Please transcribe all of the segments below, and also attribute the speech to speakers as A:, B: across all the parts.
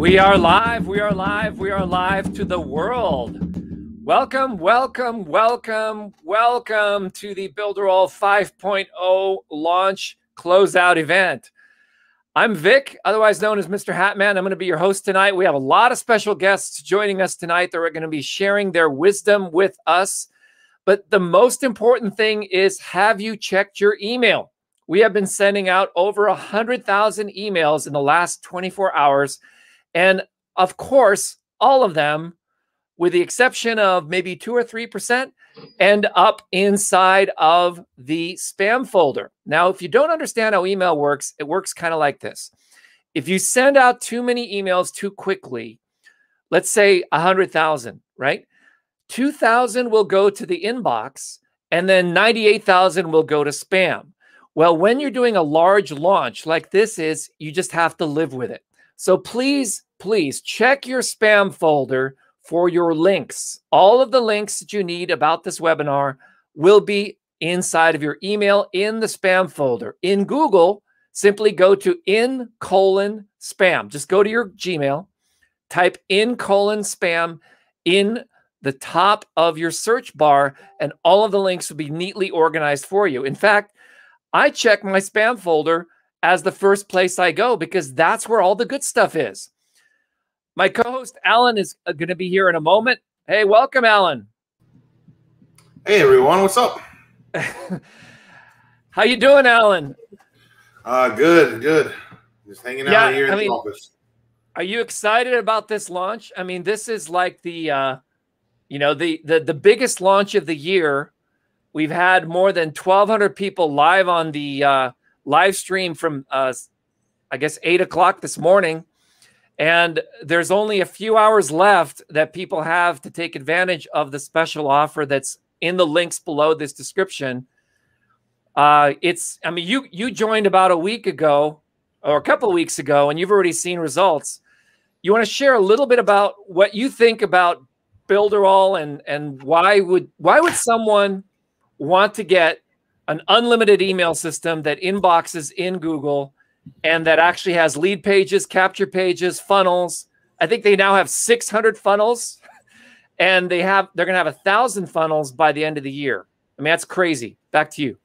A: We are live, we are live, we are live to the world. Welcome, welcome, welcome, welcome to the Builderall 5.0 launch closeout event. I'm Vic, otherwise known as Mr. Hatman. I'm going to be your host tonight. We have a lot of special guests joining us tonight that are going to be sharing their wisdom with us. But the most important thing is, have you checked your email? We have been sending out over 100,000 emails in the last 24 hours. And of course, all of them, with the exception of maybe 2 or 3%, end up inside of the spam folder. Now, if you don't understand how email works, it works kind of like this. If you send out too many emails too quickly, let's say 100,000, right? 2,000 will go to the inbox, and then 98,000 will go to spam. Well, when you're doing a large launch like this is, you just have to live with it. So please, please check your spam folder for your links. All of the links that you need about this webinar will be inside of your email in the spam folder. In Google, simply go to in:spam. Just go to your Gmail, type in:spam in the top of your search bar, and all of the links will be neatly organized for you. In fact, I check my spam folder as the first place I go because that's where all the good stuff is. My co-host Alan is going to be here in a moment. Hey, welcome, Alan.
B: Hey, everyone. What's up?
A: How you doing, Alan?
B: Good, good. Just hanging out here in the office.
A: Are you excited about this launch? I mean, this is like the, the biggest launch of the year. We've had more than 1,200 people live on the live stream from, I guess, 8 o'clock this morning. And there's only a few hours left that people have to take advantage of the special offer that's in the links below this description. You joined about a week ago or a couple of weeks ago, and you've already seen results. You want to share a little bit about what you think about Builderall and why would someone want to get an unlimited email system that inboxes in Google and that actually has lead pages, capture pages, funnels? I think they now have 600 funnels, and they're going to have 1,000 funnels by the end of the year. I mean, that's crazy. Back to you.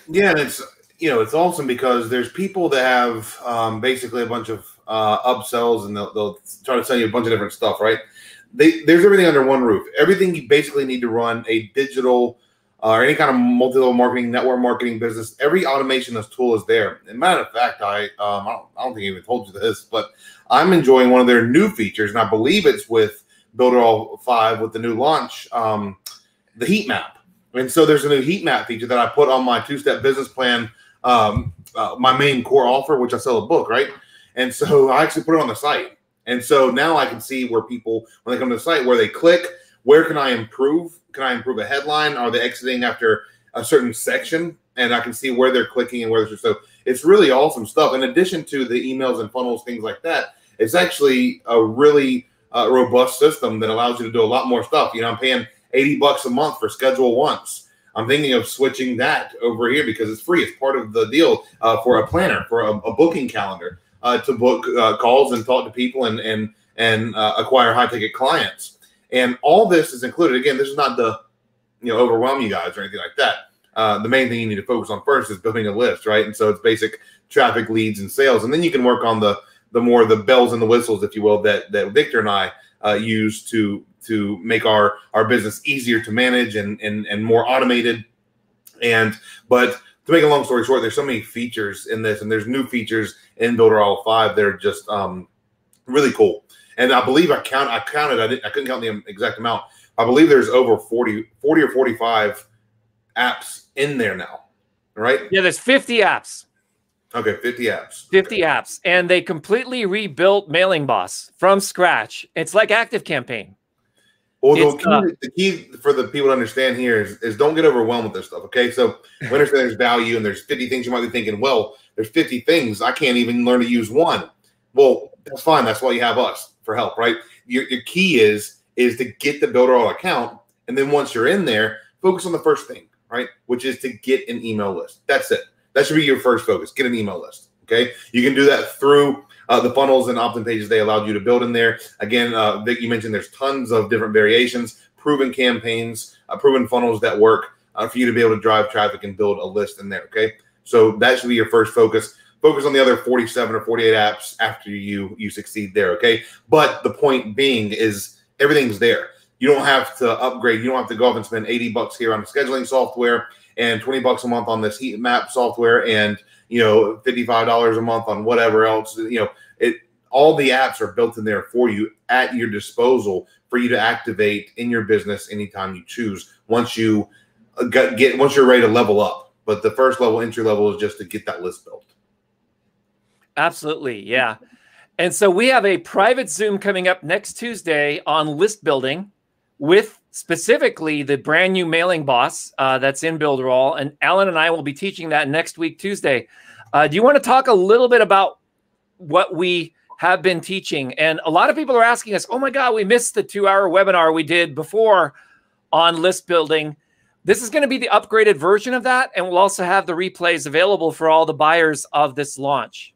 B: Yeah, and it's awesome because there's people that have basically a bunch of upsells, and they'll try to sell you a bunch of different stuff, right? There's everything under one roof. Everything you basically need to run a digital or any kind of multi-level marketing, network marketing business. Every automation tool is there. As a matter of fact, I don't think I even told you this, but I'm enjoying one of their new features, and I believe it's with Builderall 5 with the new launch, the heat map. And so there's a new heat map feature that I put on my two-step business plan, my main core offer, which I sell a book, right? And so I actually put it on the site. And so now I can see where people, when they come to the site, where they click, where can I improve? Can I improve a headline? Are they exiting after a certain section? And I can see where they're clicking and where they're. So it's really awesome stuff. In addition to the emails and funnels, things like that, it's actually a really robust system that allows you to do a lot more stuff. You know, I'm paying $80 a month for schedule once. I'm thinking of switching that over here because it's free. It's part of the deal for a planner, for a booking calendar to book calls and talk to people and acquire high-ticket clients. And all this is included. Again, this is not to overwhelm you guys or anything like that. The main thing you need to focus on first is building a list, right? And so it's basic traffic, leads, and sales. And then you can work on the more the bells and the whistles, if you will, that Victor and I use to make our business easier to manage and more automated. But to make a long story short, there's so many features in this, and there's new features in Builderall 5 that are just really cool. And I believe I counted. I couldn't count the exact amount. I believe there's over 40 or 45 apps in there now, right?
A: Yeah, there's 50 apps.
B: Okay, 50 apps.
A: 50 apps. And they completely rebuilt Mailing Boss from scratch. It's like ActiveCampaign.
B: Well, the key for the people to understand here is don't get overwhelmed with this stuff, okay? So we understand there's value and there's 50 things. You might be thinking, well, there's 50 things. I can't even learn to use one. Well, that's fine. That's why you have us for help, right? Your key is to get the Builderall account, and then once you're in there, focus on the first thing, right? Which is to get an email list. That's it. That should be your first focus. Get an email list, okay? You can do that through The funnels and opt-in pages they allowed you to build in there. Again, Vic, you mentioned there's tons of different variations, proven campaigns, proven funnels that work for you to be able to drive traffic and build a list in there, okay? So that should be your first focus. Focus on the other 47 or 48 apps after you succeed there, okay? But the point being is everything's there. You don't have to upgrade. You don't have to go up and spend $80 here on the scheduling software and $20 a month on this heat map software and, you know, $55 a month on whatever else. You know, all the apps are built in there for you at your disposal for you to activate in your business anytime you choose. Once you're ready to level up. But the first level, entry level, is just to get that list built.
A: Absolutely, yeah. And so we have a private Zoom coming up next Tuesday on list building with specifically the brand new mailing boss that's in Builderall. And Alan and I will be teaching that next week, Tuesday. Do you want to talk a little bit about what we have been teaching? And a lot of people are asking us, oh my God, we missed the 2-hour webinar we did before on list building. This is going to be the upgraded version of that. And we'll also have the replays available for all the buyers of this launch.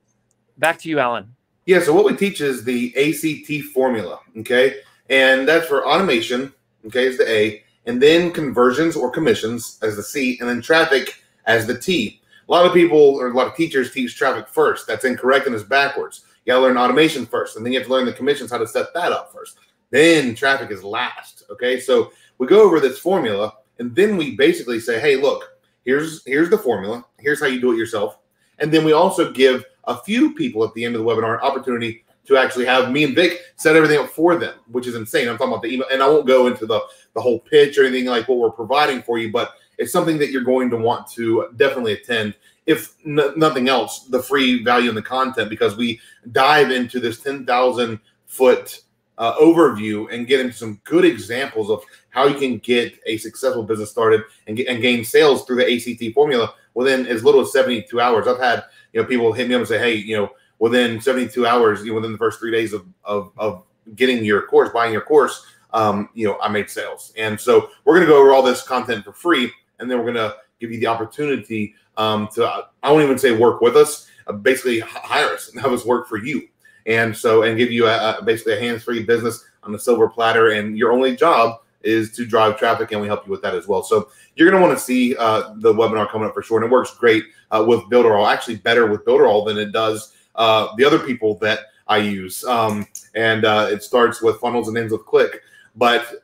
A: Back to you, Alan.
B: Yeah, so what we teach is the ACT formula, okay? And that's for automation, okay, is the A, and then conversions or commissions as the C, and then traffic as the T. A lot of people or a lot of teachers teach traffic first. That's incorrect and it's backwards. You got to learn automation first, and then you have to learn the commissions, how to set that up first. Then traffic is last, okay? So we go over this formula, and then we basically say, hey, look, here's the formula. Here's how you do it yourself. And then we also give a few people at the end of the webinar an opportunity to actually have me and Vic set everything up for them, which is insane. I'm talking about the email, and I won't go into the whole pitch or anything like what we're providing for you, but it's something that you're going to want to definitely attend. If nothing else, the free value in the content, because we dive into this 10,000-foot overview and get into some good examples of how you can get a successful business started and gain sales through the ACT formula within as little as 72 hours. I've had people hit me up and say, hey, within 72 hours, within the first 3 days of getting your course, buying your course, I made sales. And so we're going to go over all this content for free, and then we're going to give you the opportunity to, I won't even say work with us, basically hire us and have us work for you. And give you basically a hands-free business on a silver platter, and your only job is to drive traffic, and we help you with that as well. So you're going to want to see the webinar coming up for sure, and it works great with Builderall, actually better with Builderall than it does the other people that I use. It starts with funnels and ends with click. But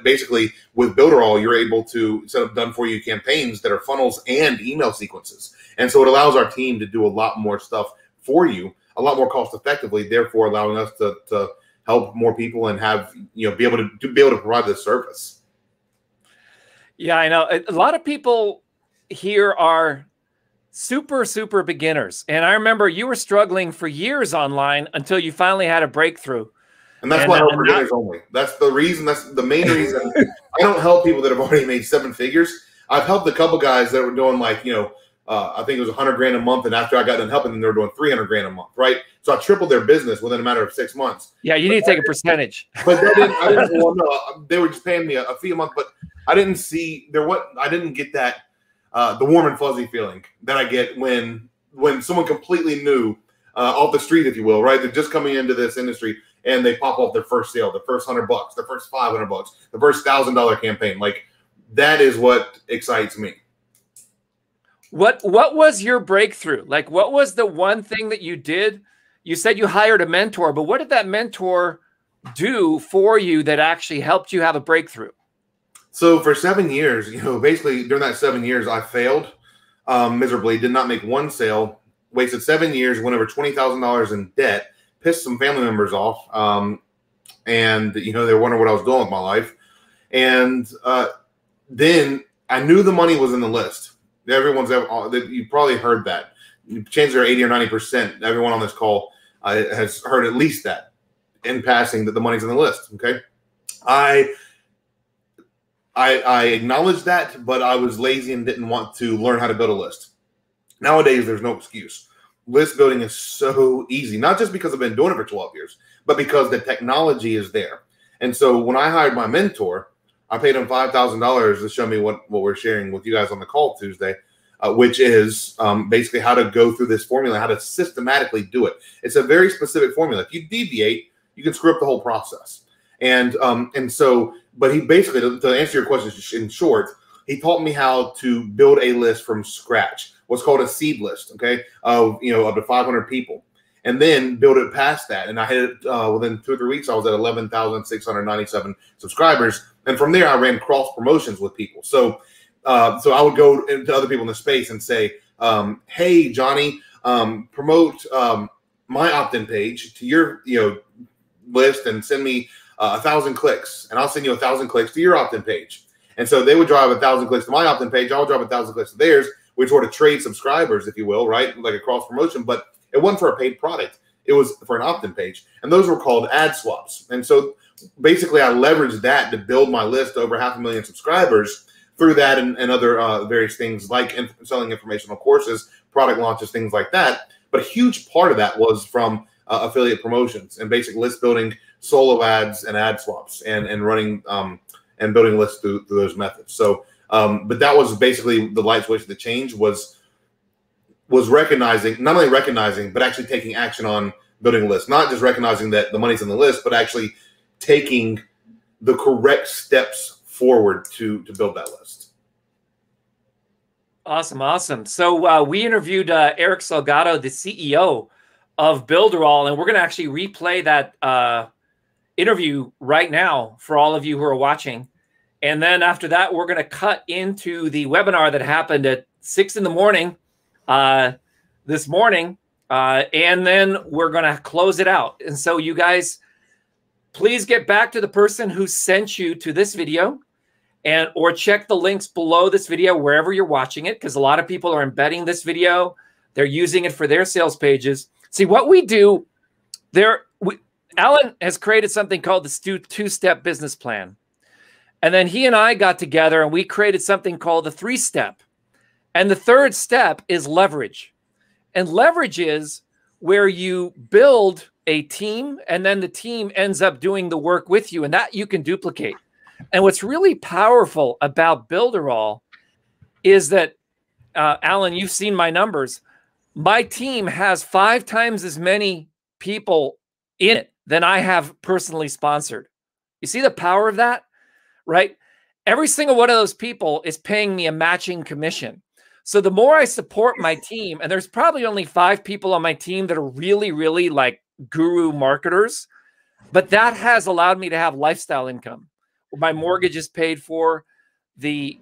B: basically with Builderall, you're able to set up done for you campaigns that are funnels and email sequences. And so it allows our team to do a lot more stuff for you, a lot more cost effectively, therefore allowing us to help more people and have, be able to provide this service.
A: Yeah, I know. A lot of people here are super, super beginners. And I remember you were struggling for years online until you finally had a breakthrough.
B: And that's why I help beginners only. That's the reason. That's the main reason. I don't help people that have already made 7 figures. I've helped a couple guys that were doing like, I think it was $100,000 a month. And after I got done helping them, they were doing $300,000 a month, right? So I tripled their business within a matter of 6 months.
A: Yeah, you need to take a percentage.
B: But they were just paying me a fee a month. But I didn't get that the warm and fuzzy feeling that I get when someone completely new off the street, if you will, right? They're just coming into this industry and they pop off their first sale, the first $100, the first $500, the first $1,000 campaign. Like, that is what excites me.
A: What was your breakthrough? Like, what was the one thing that you did? You said you hired a mentor, but what did that mentor do for you that actually helped you have a breakthrough? So
B: for 7 years, basically during that 7 years, I failed miserably, did not make one sale, wasted 7 years, went over $20,000 in debt, pissed some family members off. And they were wondering what I was doing with my life. And then I knew the money was in the list. You probably heard that. Chances are 80 or 90%, everyone on this call has heard at least that in passing, that the money's in the list. Okay. I acknowledged that, but I was lazy and didn't want to learn how to build a list. Nowadays, there's no excuse. List building is so easy, not just because I've been doing it for 12 years, but because the technology is there. And so when I hired my mentor, I paid him $5,000 to show me what we're sharing with you guys on the call Tuesday. which is basically how to go through this formula, how to systematically do it. It's a very specific formula. If you deviate, you can screw up the whole process. And so, but he basically, to answer your question in short, he taught me how to build a list from scratch, what's called a seed list, okay, of up to 500 people, and then build it past that. And I hit it within 2 or 3 weeks. I was at 11,697 subscribers, and from there I ran cross promotions with people. So I would go to other people in the space and say, "Hey, Johnny, promote my opt-in page to your list and send me 1,000 clicks, and I'll send you 1,000 clicks to your opt-in page." And so they would drive 1,000 clicks to my opt-in page. I would drive 1,000 clicks to theirs. We'd sort of trade subscribers, if you will, right? Like a cross promotion, but it wasn't for a paid product. It was for an opt-in page. And those were called ad swaps. And so basically I leveraged that to build my list to over 500,000 subscribers through that and other various things like selling informational courses, product launches, things like that. But a huge part of that was from affiliate promotions and basic list building, solo ads, and ad swaps, and running and building lists through those methods. So, but that was basically the light switch. The change was recognizing, not only recognizing, but actually taking action on building a list. Not just recognizing that the money's in the list, but actually taking the correct steps forward to build that list.
A: Awesome. So we interviewed Eric Salgado, the CEO of Builderall, and we're going to actually replay that interview right now for all of you who are watching. And then after that, we're going to cut into the webinar that happened at 6 in the morning this morning. And then we're going to close it out. And so you guys, please get back to the person who sent you to this video, or check the links below this video wherever you're watching it, because a lot of people are embedding this video. They're using it for their sales pages. See, what we do there, Alan has created something called the two-step business plan. And then he and I got together and we created something called the 3-step. And the 3rd step is leverage. And leverage is where you build a team and then the team ends up doing the work with you, and that you can duplicate. And what's really powerful about Builderall is that, Alan, you've seen my numbers. My team has 5 times as many people in it than I have personally sponsored. You see the power of that, right? Every single one of those people is paying me a matching commission. So the more I support my team, and there's probably only 5 people on my team that are really, really like guru marketers, but that has allowed me to have lifestyle income. My mortgage is paid for, the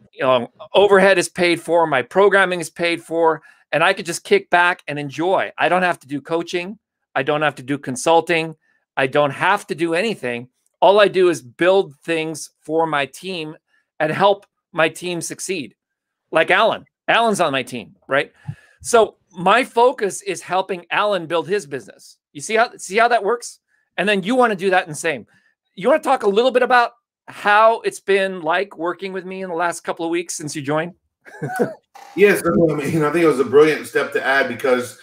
A: overhead is paid for, my programming is paid for, and I could just kick back and enjoy. I don't have to do coaching. I don't have to do consulting. I don't have to do anything. All I do is build things for my team and help my team succeed. Like Alan. Alan's on my team, right? So my focus is helping Alan build his business. You see how that works? And then you want to do that in the same. You want to talk a little bit about how it's been like working with me in the last couple of weeks since you joined?
B: Yes, I mean, I think it was a brilliant step to add because,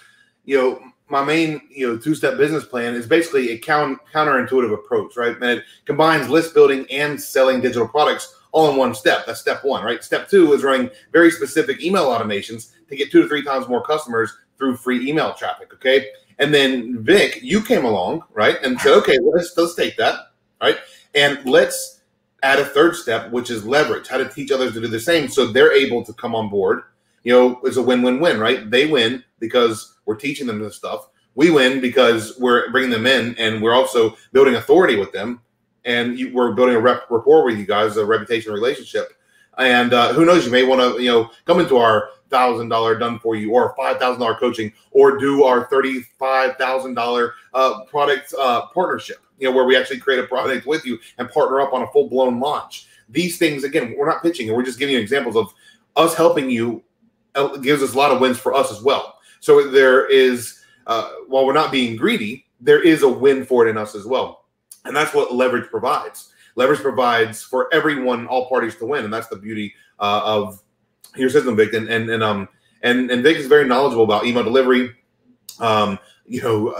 B: my main, 2-step business plan is basically a counterintuitive approach, right? And it combines list building and selling digital products all in one step. That's step 1, right? Step 2 is running very specific email automations to get 2 to 3 times more customers through free email traffic, okay? And then Vic, you came along, right, and said, okay, well, let's take that, right? And let's add a 3rd step, which is leverage, how to teach others to do the same so they're able to come on board. It's a win-win-win, right? They win because we're teaching them this stuff. We win because we're bringing them in, and we're also building authority with them. And we're building a rapport with you guys, a reputation relationship. And who knows, you may want to, come into our $1,000 done for you or $5,000 coaching, or do our $35,000 product partnership, where we actually create a product with you and partner up on a full-blown launch. These things, again, we're not pitching, and we're just giving you examples of us helping you. Gives us a lot of wins for us as well. So there is, while we're not being greedy, there is a win for it in us as well. And that's what leverage provides. Leverage provides for everyone, all parties to win. And that's the beauty of your system, Vic. And Vic is very knowledgeable about email delivery,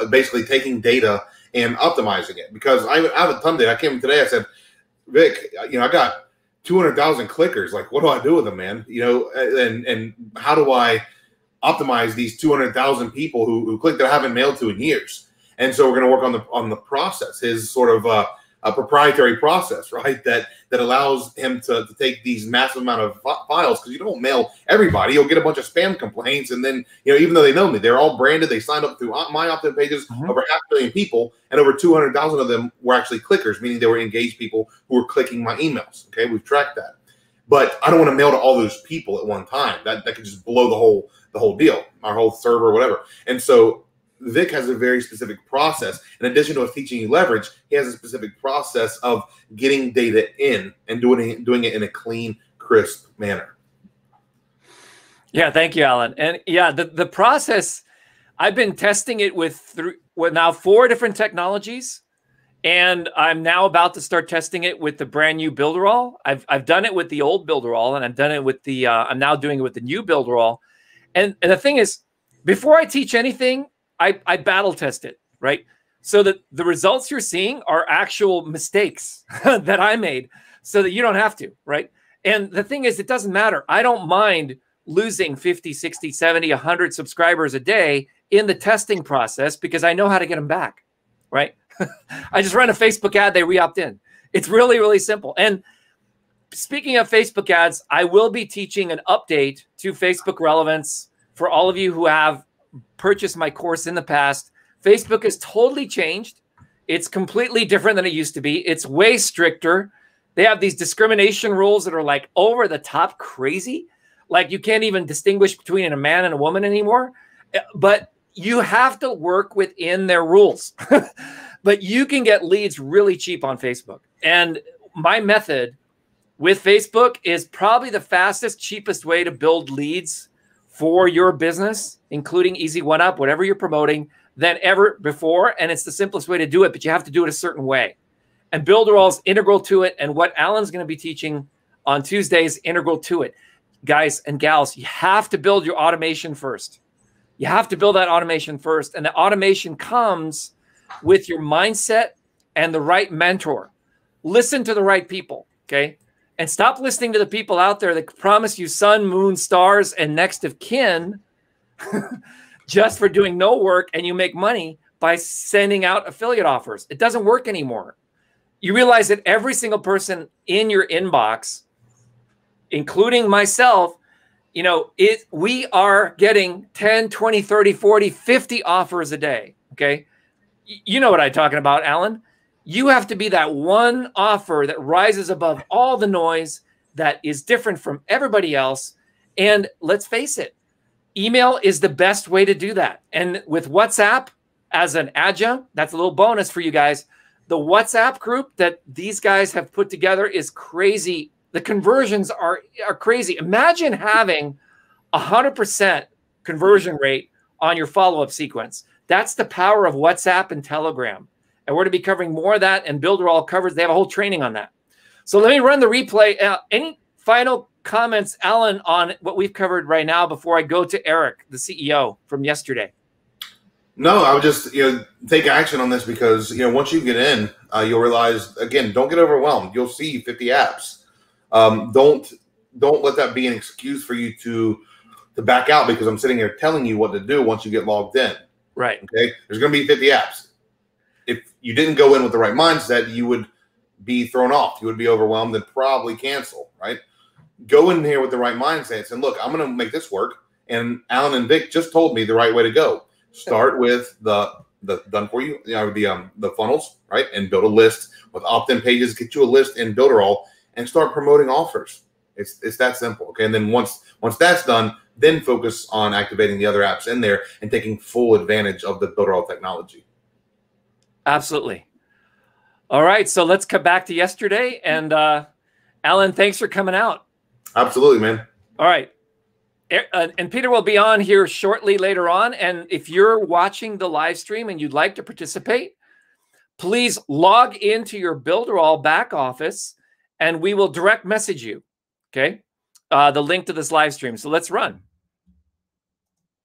B: basically taking data and optimizing it. Because I have a ton of data. I came in today, I said, Vic, I got 200,000 clickers. Like, what do I do with them, man? You know, and how do I optimize these 200,000 people who click that I haven't mailed to in years? And so we're going to work on the process, his sort of a proprietary process, right? That allows him to take these massive amount of files, because you don't mail everybody. You'll get a bunch of spam complaints, and then, you know, even though they know me, they're all branded. They signed up through my opt-in pages. Over 500,000 people, and over 200,000 of them were actually clickers, meaning they were engaged people who were clicking my emails. Okay, we've tracked that, but I don't want to mail to all those people at one time. That could just blow the whole deal, our whole server, or whatever. And so Vic has a very specific process. In addition to us teaching you leverage, he has a specific process of getting data in and doing it in a clean, crisp manner.
A: Yeah, thank you, Alan. And yeah, the process, I've been testing it with now 4 different technologies, and I'm now about to start testing it with the brand new Builderall. I've done it with the old Builderall, and I've done it with the I'm now doing it with the new Builderall. And the thing is, before I teach anything, I battle test it, right? So that the results you're seeing are actual mistakes that I made, so that you don't have to, right? And the thing is, it doesn't matter. I don't mind losing 50, 60, 70, 100 subscribers a day in the testing process, because I know how to get them back, right? I just run a Facebook ad, they re-opt in. It's really, really simple. And speaking of Facebook ads, I will be teaching an update to Facebook Relevance for all of you who have purchased my course in the past. Facebook has totally changed. It's completely different than it used to be. It's way stricter. They have these discrimination rules that are like over the top crazy. Like, you can't even distinguish between a man and a woman anymore. But you have to work within their rules. But you can get leads really cheap on Facebook. And my method with Facebook is probably the fastest, cheapest way to build leads for your business, including Easy One Up, whatever you're promoting, than ever before. And it's the simplest way to do it, but you have to do it a certain way. And Builderall is integral to it. And what Alan's going to be teaching on Tuesday is integral to it. Guys and gals, you have to build your automation first. You have to build that automation first. And the automation comes with your mindset and the right mentor. Listen to the right people, okay? And stop listening to the people out there that promise you sun, moon, stars, and next of kin just for doing no work, and you make money by sending out affiliate offers. It doesn't work anymore. You realize that every single person in your inbox, including myself, you know, we are getting 10, 20, 30, 40, 50 offers a day, okay? You know what I'm talking about, Alan. You have to be that one offer that rises above all the noise, that is different from everybody else. And let's face it, email is the best way to do that. And with WhatsApp as an adjunct, that's a little bonus for you guys. The WhatsApp group that these guys have put together is crazy. The conversions are crazy. Imagine having 100% conversion rate on your follow-up sequence. That's the power of WhatsApp and Telegram. And we're going to be covering more of that, and Builderall covers. They have a whole training on that. So let me run the replay. Any final comments, Alan, on what we've covered right now before I go to Eric, the CEO from yesterday?
B: No, I would just, take action on this, because, once you get in, you'll realize, again, don't get overwhelmed. You'll see 50 apps. Don't let that be an excuse for you to back out, because I'm sitting here telling you what to do once you get logged in.
A: Right.
B: Okay. There's going to be 50 apps. If you didn't go in with the right mindset, you would be thrown off. You would be overwhelmed and probably cancel, right? Go in here with the right mindset and look, I'm going to make this work. And Alan and Vic just told me the right way to go. Start with the done for you, the funnels, right? And build a list with opt-in pages. Get you a list in Builderall and start promoting offers. It's that simple. Okay. And then once that's done, then focus on activating the other apps in there and taking full advantage of the Builderall technology.
A: Absolutely. All right. So let's come back to yesterday. And Alan, thanks for coming out.
B: Absolutely, man.
A: All right. And Peter will be on here shortly later on. And if you're watching the live stream and you'd like to participate, please log into your Builderall back office and we will direct message you. Okay. The link to this live stream. So let's run.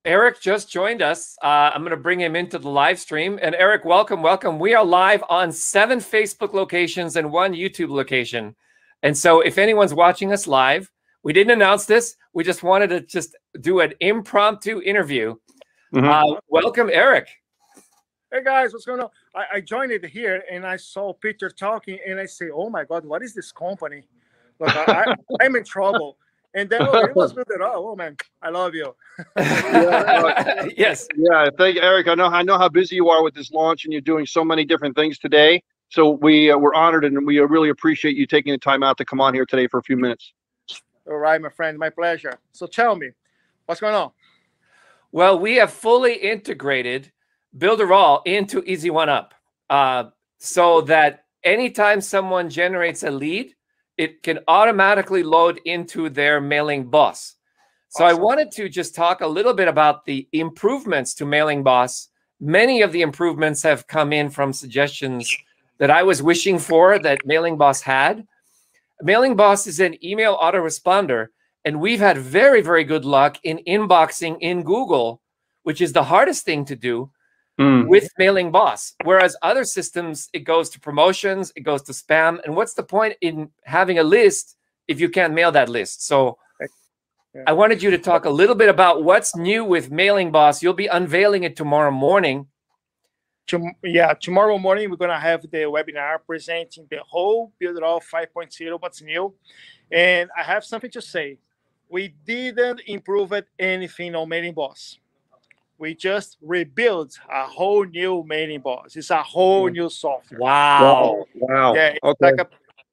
A: Eric just joined us. I'm going to bring him into the live stream. And Eric, welcome, welcome. We are live on 7 Facebook locations and 1 YouTube location. And so if anyone's watching us live, we didn't announce this. We just wanted to just do an impromptu interview. Welcome, Eric.
C: Hey guys, what's going on? I joined it here and I saw Peter talking and I say, oh my God, what is this company? Look, I'm in trouble. And then it was Builderall. Oh man, I love you.
A: Yes.
D: Yeah, thank you, Eric. I know how busy you are with this launch and you're doing so many different things today. So we're honored and we really appreciate you taking the time out to come on here today for a few minutes.
C: All right, my friend, my pleasure. So tell me, what's going on?
A: Well, we have fully integrated Builderall into Easy One Up, so that anytime someone generates a lead, it can automatically load into their mailing boss. So awesome. I wanted to just talk a little bit about the improvements to Mailing Boss. Many of the improvements have come in from suggestions that I was wishing for that Mailing Boss had. Mailing Boss is an email autoresponder, and we've had very, very good luck in inboxing in Google, which is the hardest thing to do with Mailing Boss. Whereas other systems, it goes to promotions, it goes to spam. And what's the point in having a list if you can't mail that list? So I wanted you to talk a little bit about what's new with Mailing Boss. You'll be unveiling it tomorrow morning.
C: Yeah, tomorrow morning, we're going to have the webinar presenting the whole Builderall 5.0, what's new. And I have something to say. We didn't improve anything on Mailing Boss. We just rebuilt a whole new Mailing Boss. It's a whole new software.
A: Wow.
C: Yeah, it's like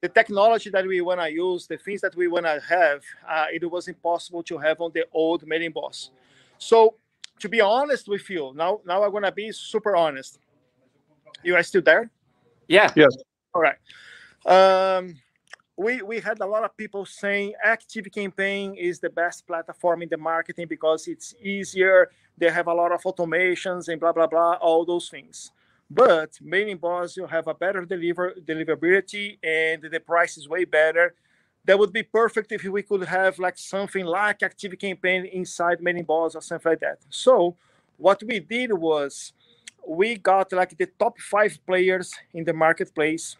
C: the technology that we want to use, the things that we want to have, it was impossible to have on the old Mailing Boss. So to be honest with you, now I'm going to be super honest. You are still there?
A: Yeah.
D: Yes.
C: All right. We had a lot of people saying ActiveCampaign is the best platform in the marketing because it's easier. They have a lot of automations and blah, blah, blah, all those things. But Mailing Boss, you have a better deliverability and the price is way better. That would be perfect if we could have like something like ActiveCampaign inside Mailing Boss or something like that. So what we did was we got like the top 5 players in the marketplace.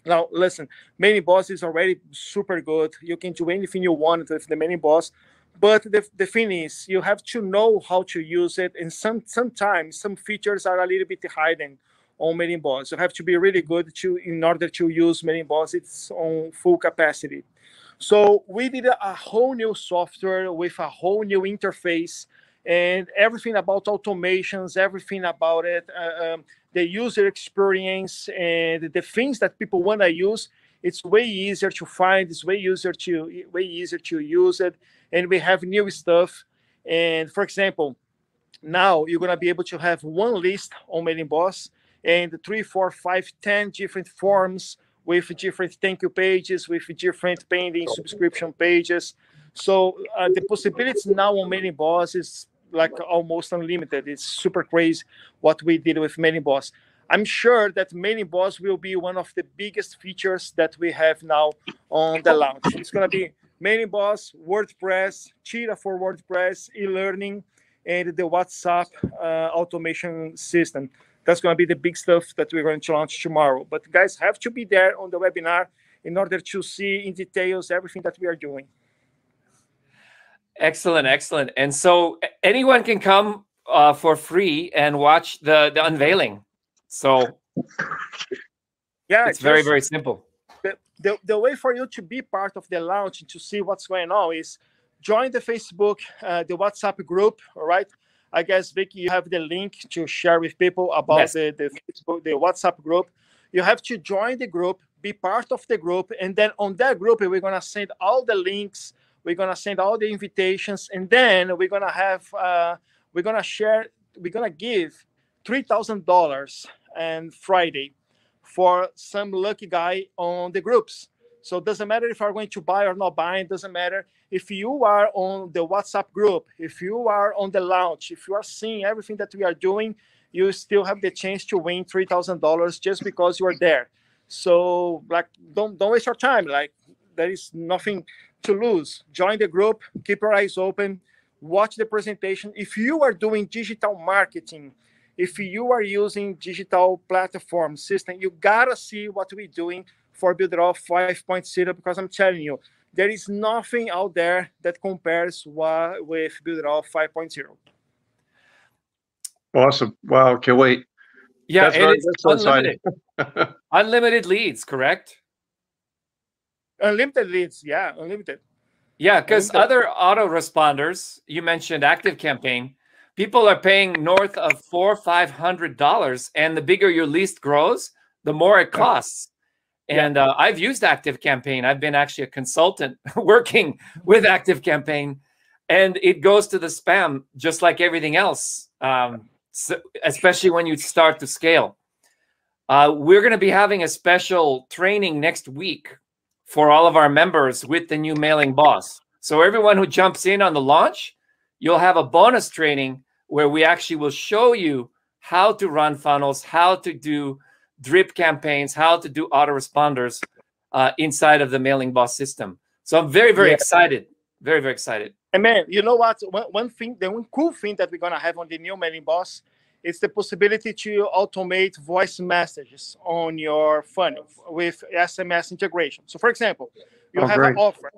C: Now, listen, Mailing Boss is already super good. You can do anything you want with the Mailing Boss. But the thing is, you have to know how to use it. And sometimes some features are a little bit hidden on Mailing Boss. You have to be really good in order to use Mailing Boss. It's on full capacity. So we did a whole new software with a whole new interface and everything about automations, everything about it. The user experience and the things that people want to use, it's way easier to find. It's way easier to use it. And we have new stuff. And for example, now you're going to be able to have one list on Mailing Boss and 3, 4, 5, 10 different forms with different thank you pages, with different pending subscription pages. So the possibilities now on Mailing Boss is like almost unlimited. It's super crazy what we did with Mailing Boss. I'm sure that Mailing Boss will be one of the biggest features that we have now on the launch. It's going to be Mailing Boss, WordPress, Cheetah for WordPress, e-learning, and the WhatsApp automation system. That's going to be the big stuff that we're going to launch tomorrow. But guys have to be there on the webinar in order to see in details everything that we are doing.
A: Excellent, excellent. And so anyone can come for free and watch the unveiling. So
C: yeah,
A: it's very, very simple.
C: The way for you to be part of the launch and to see what's going on is join the Facebook, the WhatsApp group, all right? I guess, Vicky, you have the link to share with people about the Facebook, the WhatsApp group. You have to join the group, be part of the group, and then on that group, we're going to send all the links. We're going to send all the invitations, and then we're going to have, we're going to give $3,000 on Friday for some lucky guy on the groups. So it doesn't matter if you're going to buy or not buy. It doesn't matter if you are on the WhatsApp group, if you are on the launch, if you are seeing everything that we are doing, you still have the chance to win $3,000 just because you are there. So like, don't waste your time. Like, there is nothing to lose. Join the group, keep your eyes open, watch the presentation. If you are doing digital marketing, if you are using digital platform system, you gotta see what we're doing for Builderall 5.0, because I'm telling you, there is nothing out there that compares with Builderall 5.0.
D: Awesome. Wow. Can't wait.
A: Yeah,
D: That's so
A: unlimited. Unlimited leads, correct?
C: Unlimited leads, yeah, unlimited.
A: Yeah, because other autoresponders, you mentioned ActiveCampaign, people are paying north of $400-500, and the bigger your list grows, the more it costs. And I've used ActiveCampaign. I've been actually a consultant working with ActiveCampaign, and it goes to the spam just like everything else, so, especially when you start to scale. We're going to be having a special training next week for all of our members with the new Mailing Boss. So everyone who jumps in on the launch, you'll have a bonus training where we actually will show you how to run funnels, how to do drip campaigns, how to do autoresponders inside of the Mailing Boss system. So I'm very, very excited. Very, very excited.
C: And man, you know what? One cool thing that we're going to have on the new Mailing Boss is the possibility to automate voice messages on your funnel with SMS integration. So for example, you have an offer.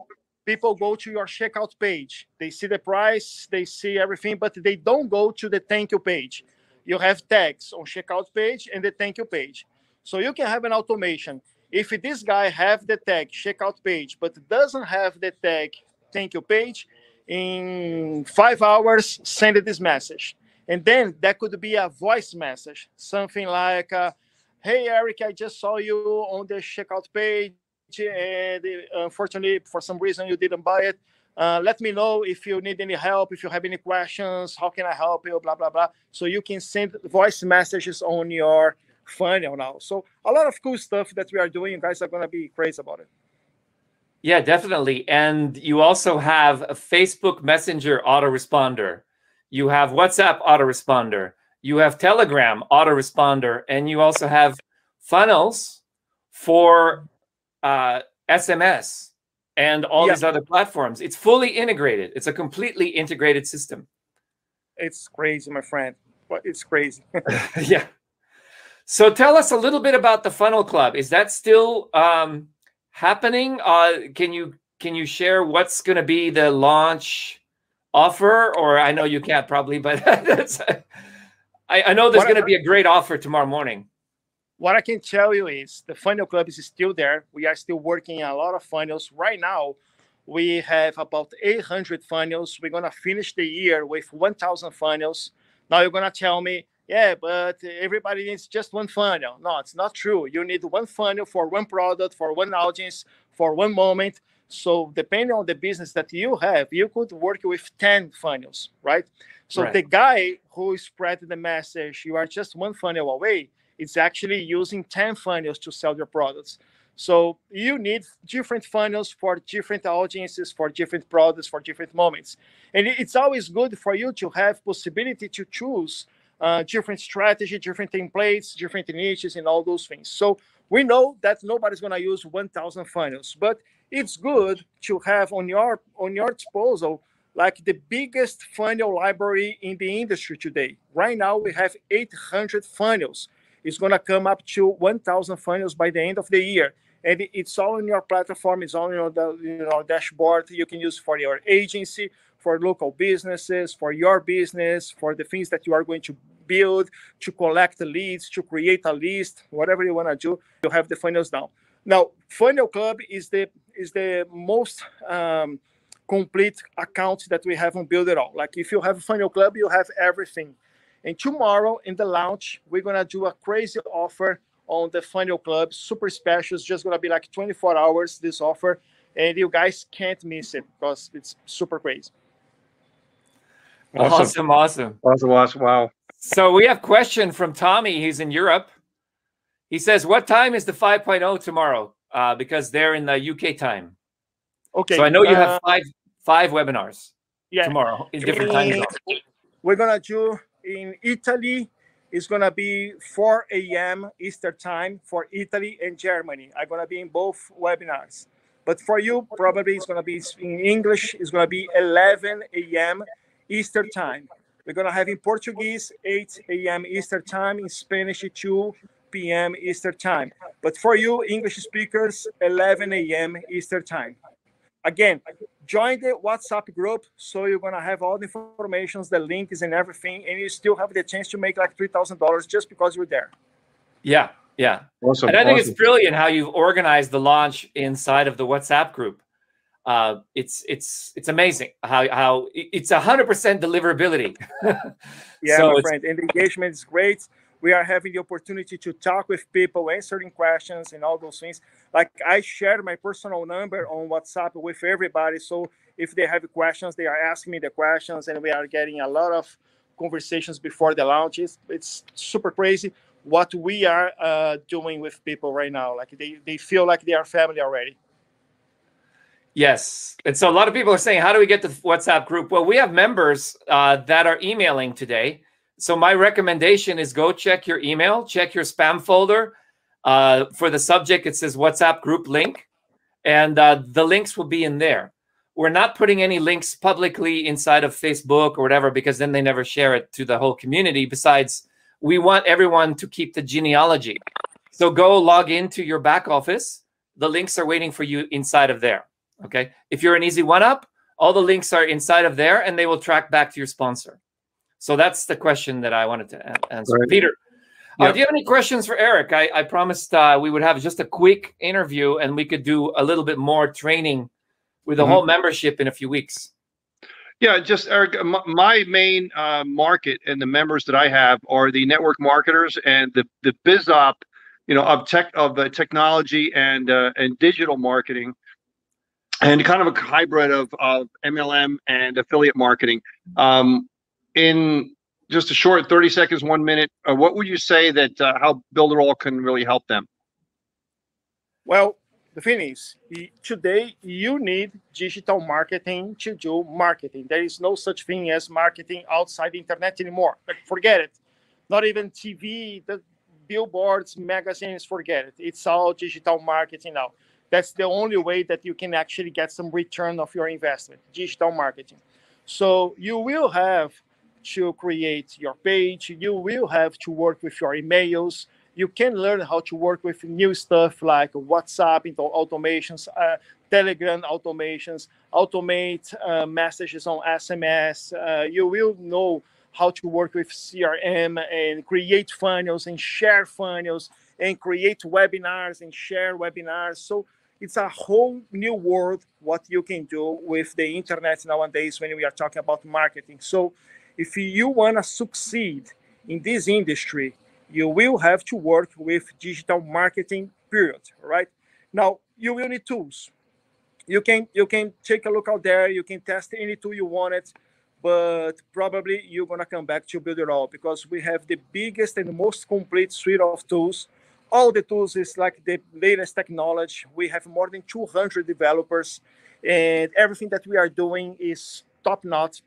C: People go to your checkout page. They see the price, they see everything, but they don't go to the thank you page. You have tags on checkout page and the thank you page. So you can have an automation. If this guy have the tag checkout page, but doesn't have the tag thank you page, in 5 hours, send this message. And then that could be a voice message, something like, hey, Eric, I just saw you on the checkout page, and unfortunately, for some reason, you didn't buy it. Let me know if you need any help, if you have any questions, how can I help you, blah, blah, blah. So you can send voice messages on your funnel now. So a lot of cool stuff that we are doing. You guys are going to be crazy about it.
A: Yeah, definitely. And you also have a Facebook Messenger autoresponder. You have WhatsApp autoresponder. You have Telegram autoresponder. And you also have funnels for SMS and all these other platforms. It's fully integrated. It's a completely integrated system.
C: It's crazy, my friend. It's crazy.
A: Yeah. So tell us a little bit about the Funnel Club. Is that still happening? Can you share what's going to be the launch offer? Or I know you can't probably, but I know there's going to be a great offer tomorrow morning.
C: What I can tell you is the Funnel Club is still there. We are still working a lot of funnels. Right now, we have about 800 funnels. We're going to finish the year with 1,000 funnels. Now you're going to tell me, yeah, but everybody needs just one funnel. No, it's not true. You need one funnel for one product, for one audience, for one moment. So depending on the business that you have, you could work with 10 funnels, right? So the guy who spread the message, you are just one funnel away, it's actually using 10 funnels to sell your products. So you need different funnels for different audiences, for different products, for different moments. And it's always good for you to have possibility to choose different strategy, different templates, different niches, and all those things. So we know that nobody's going to use 1,000 funnels, but it's good to have on your disposal like the biggest funnel library in the industry today. Right now, we have 800 funnels. It's going to come up to 1,000 funnels by the end of the year. And it's all in your platform. It's all in your dashboard. You can use for your agency, for local businesses, for your business, for the things that you are going to build, to collect the leads, to create a list, whatever you want to do, you have the funnels down. Now, Funnel Club is the most complete account that we have on Builderall. Like if you have a Funnel Club, you have everything. And tomorrow in the launch, we're going to do a crazy offer on the Funnel Club, super special. It's just going to be like 24 hours, this offer. And you guys can't miss it because it's super crazy.
A: Awesome.
D: Wow.
A: So we have a question from Tommy. He's in Europe. He says, what time is the 5.0 tomorrow? Because they're in the UK time.
C: Okay.
A: So I know you have five webinars tomorrow in different time zones.
C: We're going to do in Italy, it's going to be 4 a.m. Eastern time for Italy and Germany. I'm going to be in both webinars. But for you, probably it's going to be in English. It's going to be 11 a.m. Eastern time. We're going to have in Portuguese, 8 a.m. Eastern time. In Spanish, 2 p.m. Eastern time. But for you English speakers, 11 a.m. Eastern time. Again, join the WhatsApp group, so you're gonna have all the information, the links and everything, and you still have the chance to make like $3,000 just because you're there.
A: Yeah, yeah.
D: Awesome.
A: And I think it's brilliant how you've organized the launch inside of the WhatsApp group. It's amazing how it's 100% deliverability.
C: Yeah,
A: so
C: my friend, and the engagement is great. We are having the opportunity to talk with people, answering questions and all those things. Like I shared my personal number on WhatsApp with everybody. So if they have questions, they are asking me the questions, and we are getting a lot of conversations before the launch. It's super crazy what we are doing with people right now. Like they feel like they are family already.
A: Yes. And so a lot of people are saying, how do we get to the WhatsApp group? Well, we have members that are emailing today. So my recommendation is go check your email, check your spam folder. For the subject, it says WhatsApp group link. And the links will be in there. We're not putting any links publicly inside of Facebook or whatever, because then they never share it to the whole community. Besides, we want everyone to keep the genealogy. So go log into your back office. The links are waiting for you inside of there. Okay. If you're an easy one-up, all the links are inside of there, and they will track back to your sponsor. So that's the question that I wanted to answer. Right. Peter, do you have any questions for Eric? I promised we would have just a quick interview, and we could do a little bit more training with the whole membership in a few weeks.
D: Yeah, just Eric, my main market and the members that I have are the network marketers and the biz op, of technology and digital marketing, and kind of a hybrid of MLM and affiliate marketing. In just a short 30 seconds, 1 minute, what would you say that how Builderall can really help them?
C: Well, the thing is, today you need digital marketing to do marketing. There is no such thing as marketing outside the internet anymore. Like, forget it. Not even TV, the billboards, magazines, forget it. It's all digital marketing now. That's the only way that you can actually get some return of your investment, digital marketing. So you will have to create your page. You will have to work with your emails. You can learn how to work with new stuff like WhatsApp into automations, Telegram automations, automate messages on SMS. You will know how to work with CRM and create funnels and share funnels and create webinars and share webinars. So it's a whole new world what you can do with the internet nowadays when we are talking about marketing. So if you want to succeed in this industry, you will have to work with digital marketing, period, right? Now, you will need tools. You can take a look out there. You can test any tool you wanted, but probably you're going to come back to Builderall because we have the biggest and most complete suite of tools. All the tools is like the latest technology. We have more than 200 developers, and everything that we are doing is top-notch.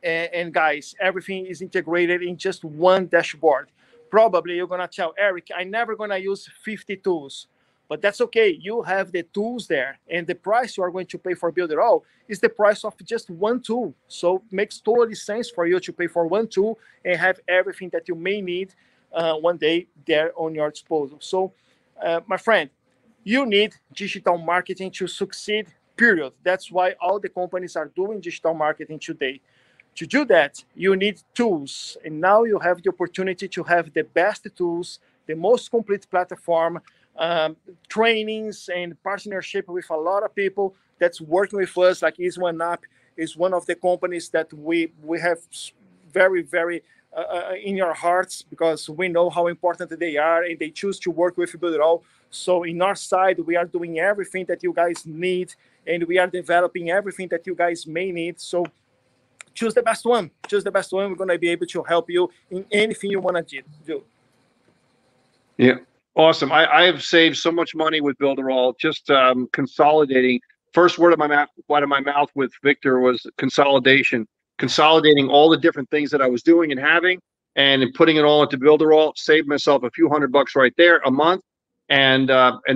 C: And guys, everything is integrated in just one dashboard. Probably you're going to tell Eric, I'm never going to use 50 tools. But that's okay. You have the tools there, and the price you are going to pay for Builderall is the price of just one tool. So it makes totally sense for you to pay for one tool and have everything that you may need one day there on your disposal. So, my friend, you need digital marketing to succeed, period. That's why all the companies are doing digital marketing today. To do that, you need tools. And now you have the opportunity to have the best tools, the most complete platform, trainings and partnership with a lot of people that's working with us. Like Is1Up is one of the companies that we have very, very in your hearts because we know how important they are and they choose to work with Builderall. So in our side, we are doing everything that you guys need and we are developing everything that you guys may need. So choose the best one. Choose the best one. We're going to be able to help you in anything you want to do.
D: Yeah. Awesome. I have saved so much money with Builderall, just consolidating. First word of my mouth with Viktor was consolidation. Consolidating all the different things that I was doing and having and putting it all into Builderall, saved myself a few $100 right there a month. And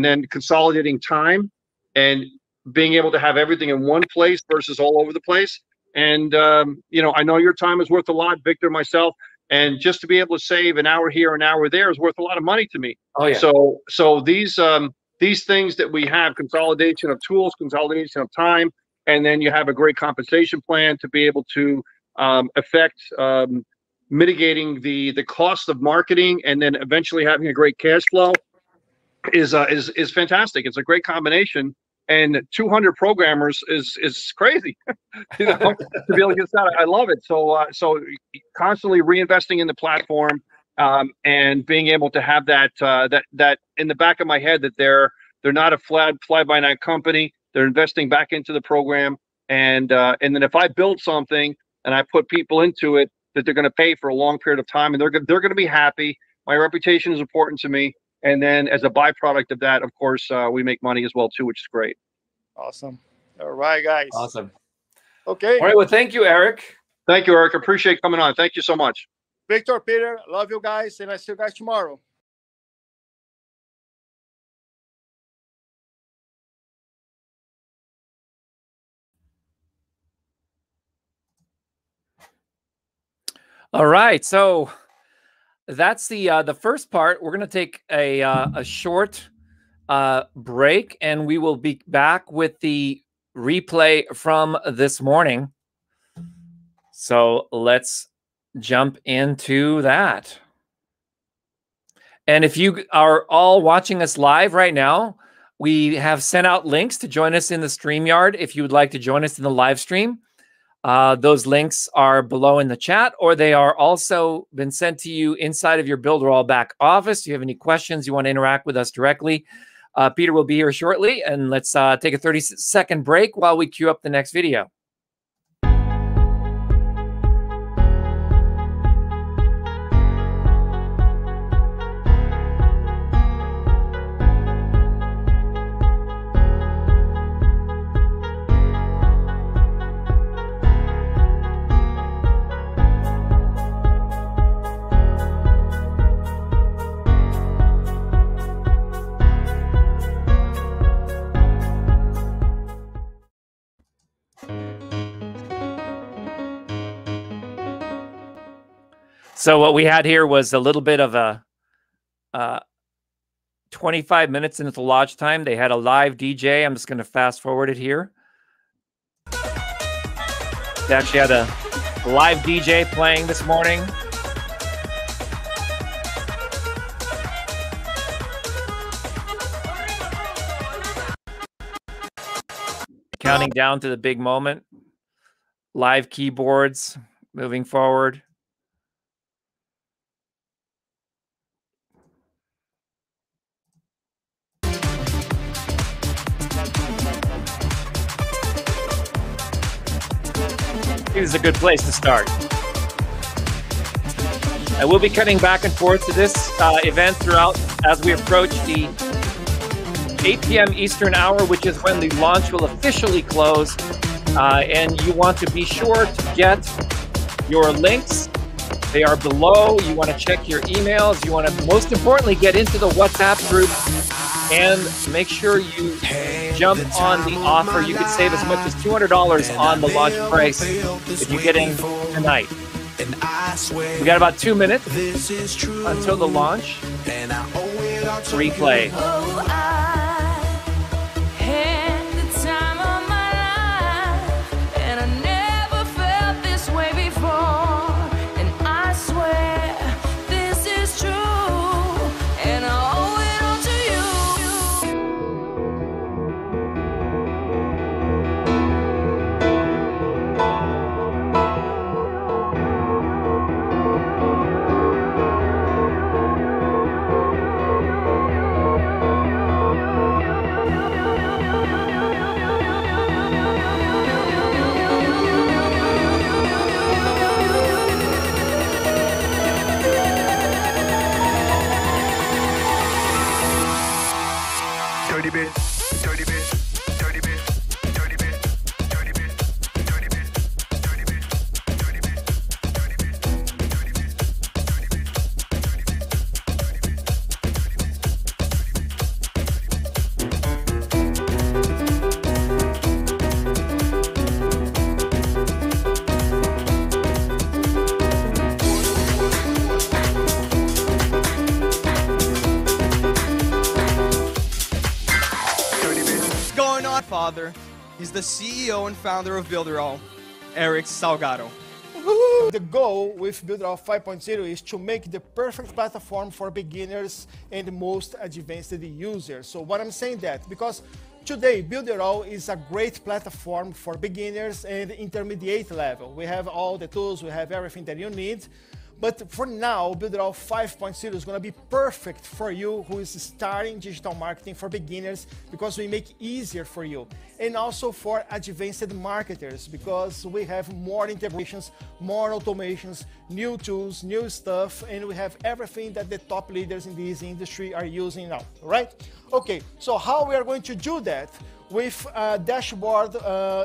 D: then consolidating time and being able to have everything in one place versus all over the place. And, I know your time is worth a lot, Viktor, myself. And just to be able to save an hour here, an hour there is worth a lot of money to me.
A: Oh yeah.
D: So these things that we have, consolidation of tools, consolidation of time, and then you have a great compensation plan to be able to affect mitigating the cost of marketing, and then eventually having a great cash flow is fantastic. It's a great combination, and 200 programmers is crazy. You know, to be able to get that, I love it. So constantly reinvesting in the platform, and being able to have that in the back of my head that they're not a fly-by-night company. They're investing back into the program, and then if I build something and I put people into it, that they're going to pay for a long period of time, and they're going to be happy. My reputation is important to me, and then as a byproduct of that, of course, we make money as well too, which is great.
C: Awesome. All right, guys.
A: Awesome.
C: Okay.
A: All right. Well, thank you, Eric.
D: Thank you, Eric. Appreciate coming on. Thank you so much.
C: Viktor, Peter, love you guys, and I see you guys tomorrow.
A: All right. So that's the first part. We're going to take a short break, and we will be back with the replay from this morning. So let's jump into that. And if you are all watching us live right now, we have sent out links to join us in the StreamYard. If you would like to join us in the live stream, those links are below in the chat, or they are also been sent to you inside of your Builderall back office. If you have any questions, you want to interact with us directly, Peter will be here shortly, and let's take a 30-second break while we queue up the next video. So what we had here was a little bit of a 25 minutes into the launch time. They had a live DJ. I'm just going to fast forward it here. They actually had a live DJ playing this morning. Counting down to the big moment. Live keyboards moving forward. This is a good place to start. I will be cutting back and forth to this event throughout as we approach the 8 p.m. Eastern hour, which is when the launch will officially close. And you want to be sure to get your links. They are below. You want to check your emails. You want to, most importantly, get into the WhatsApp group and make sure you jump on the offer. You could save as much as $200 on the launch price if you get in tonight. We got about 2 minutes until the launch. Replay.
E: father. He's the CEO and founder of Builderall, Eric Salgado.
C: The goal with Builderall 5.0 is to make the perfect platform for beginners and most advanced users. So what I'm saying that, because today Builderall is a great platform for beginners and intermediate level. We have all the tools, we have everything that you need. But for now, Builderall 5.0 is going to be perfect for you who is starting digital marketing for beginners, because we make it easier for you. And also for advanced marketers, because we have more integrations, more automations, new tools, new stuff, and we have everything that the top leaders in this industry are using now, right? Okay, so how we are going to do that? With a dashboard,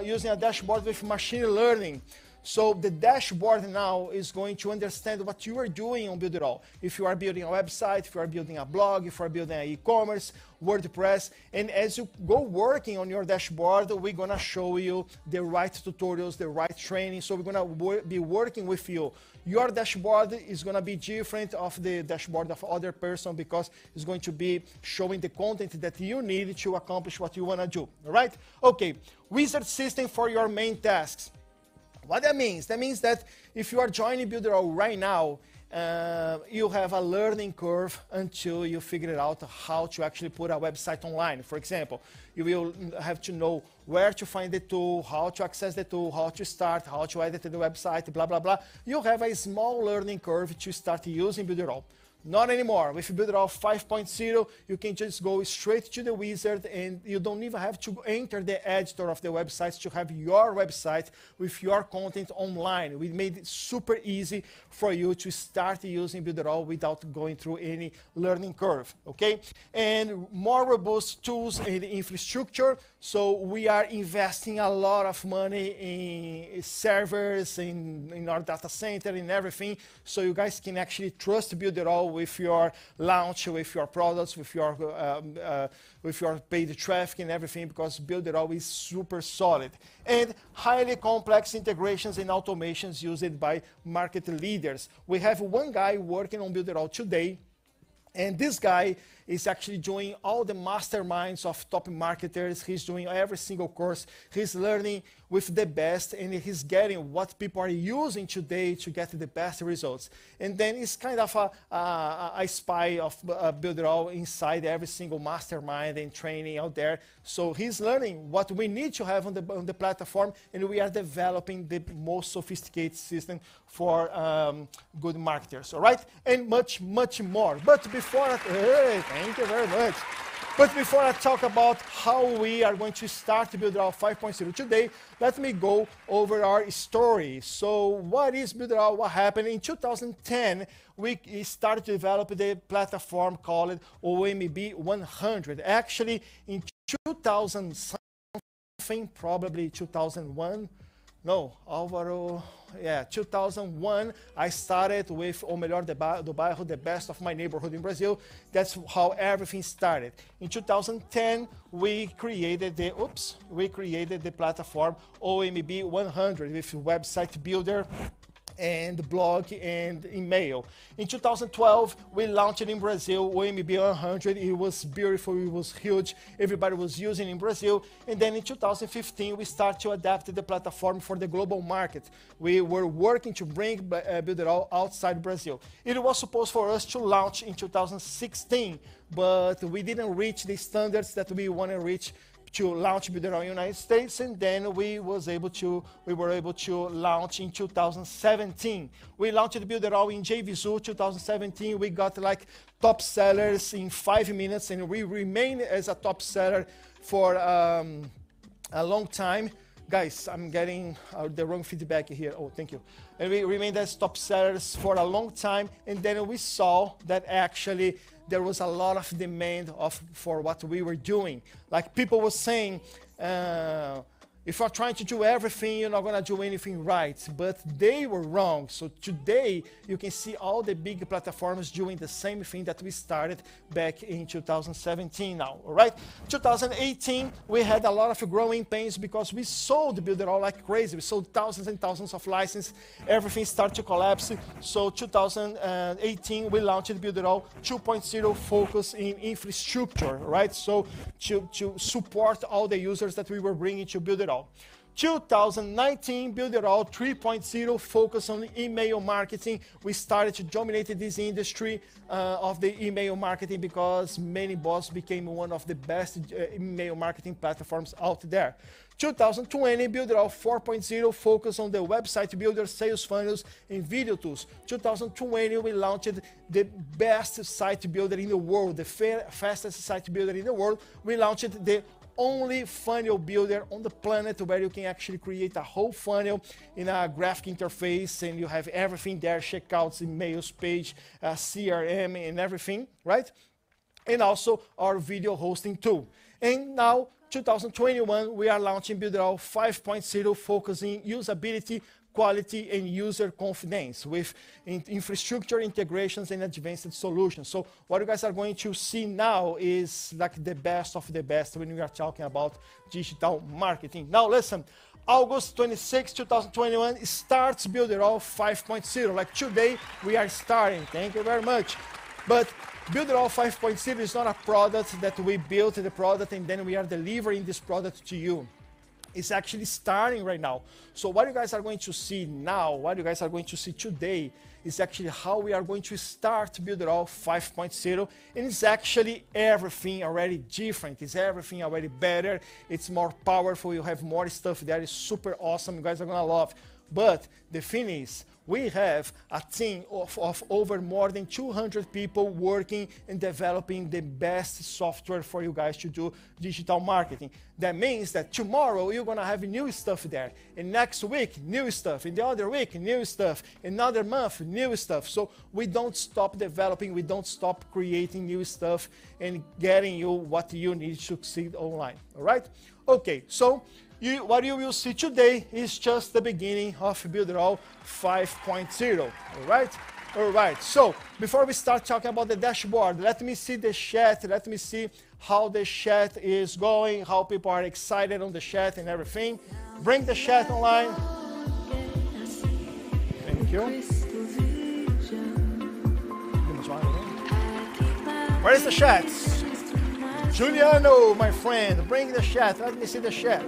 C: using a dashboard with machine learning. So the dashboard now is going to understand what you are doing on Builderall. If you are building a website, if you are building a blog, if you are building an e-commerce, WordPress, and as you go working on your dashboard, we're gonna show you the right tutorials, the right training. So we're gonna be working with you. Your dashboard is gonna be different of the dashboard of other person, because it's going to be showing the content that you need to accomplish what you wanna do, all right? Okay, wizard system for your main tasks. What that means? That means that if you are joining Builderall right now, you have a learning curve until you figure out how to actually put a website online. For example, you will have to know where to find the tool, how to access the tool, how to start, how to edit the website, blah, blah, blah. You have a small learning curve to start using Builderall. Not anymore. With Builderall 5.0, you can just go straight to the wizard, and you don't even have to enter the editor of the website to have your website with your content online. We made it super easy for you to start using Builderall without going through any learning curve, okay? And more robust tools and infrastructure. So we are investing a lot of money in servers, in our data center, in everything, so you guys can actually trust Builderall with your launch, with your products, with your paid traffic and everything, because Builderall is super solid. And highly complex integrations and automations used by market leaders. We have one guy working on Builderall today, and this guy is actually doing all the masterminds of top marketers. He's doing every single course. He's learning with the best, and he's getting what people are using today to get the best results. And then it's kind of a spy of Builderall inside every single mastermind and training out there. So he's learning what we need to have on the platform, and we are developing the most sophisticated system for good marketers, all right? And much, much more. But before, thank you very much. But before I talk about how we are going to start Builderall 5.0 today, let me go over our story. So what is Builderall? What happened? In 2010, we started to develop the platform called OMB 100. Actually, in 2000 something, probably 2001, no, Álvaro, yeah, 2001, I started with O Melhor do Bairro, the best of my neighborhood in Brazil. That's how everything started. In 2010, we created the platform OMB 100 with website builder and blog and email. In 2012, we launched it in Brazil, OMB 100. It was beautiful, it was huge, everybody was using it in Brazil. And then in 2015, we started to adapt the platform for the global market. We were working to bring Builderall outside Brazil. It was supposed for us to launch in 2016, but we didn't reach the standards that we want to reach to launch Builderall in the United States, and then we were able to launch in 2017. We launched Builderall in JVZoo 2017. We got like top sellers in 5 minutes, and we remained as a top seller for a long time. Guys, I'm getting the wrong feedback here. Oh, thank you. And we remained as top sellers for a long time, and then we saw that actually there was a lot of demand for what we were doing. Like people were saying, if you're trying to do everything, you're not going to do anything right. But they were wrong. So today, you can see all the big platforms doing the same thing that we started back in 2017 now, all right? 2018, we had a lot of growing pains because we sold Builderall like crazy. We sold thousands and thousands of licenses. Everything started to collapse. So 2018, we launched Builderall 2.0 focus in infrastructure, right? So to support all the users that we were bringing to Builderall. 2019, Builderall 3.0 focus on email marketing. We started to dominate this industry of the email marketing because ManyBoss became one of the best email marketing platforms out there. 2020, Builderall 4.0 focus on the website builder, sales funnels, and video tools. 2020, we launched the best site builder in the world, the fastest site builder in the world. We launched the only funnel builder on the planet where you can actually create a whole funnel in a graphic interface and you have everything there, checkouts, emails, page, CRM, and everything, right? And also our video hosting tool. And now, 2021, we are launching Builderall 5.0, focusing usability, quality, and user confidence with infrastructure integrations and advanced solutions. So what you guys are going to see now is like the best of the best when we are talking about digital marketing. Now listen, August 26, 2021 starts Builderall 5.0. Like today, we are starting. Thank you very much. But Builderall 5.0 is not a product that we built the product and then we are delivering this product to you. It's actually starting right now. So what you guys are going to see now, what you guys are going to see today is actually how we are going to start Builderall 5.0. And it's actually everything already different. It's everything already better. It's more powerful. You have more stuff there. It's super awesome. You guys are going to love. But the thing is, we have a team of over more than 200 people working and developing the best software for you guys to do digital marketing. That means that tomorrow you're gonna have new stuff there, and next week, new stuff, and the other week, new stuff, another month, new stuff. So we don't stop developing, we don't stop creating new stuff and getting you what you need to succeed online, all right? Okay, so what you will see today is just the beginning of Builderall 5.0, all right? All right, so before we start talking about the dashboard, let me see the chat, let me see how the chat is going, how people are excited on the chat and everything. Bring the chat online. Thank you. Where is the chat? Juliano, my friend, bring the chat, let me see the chat.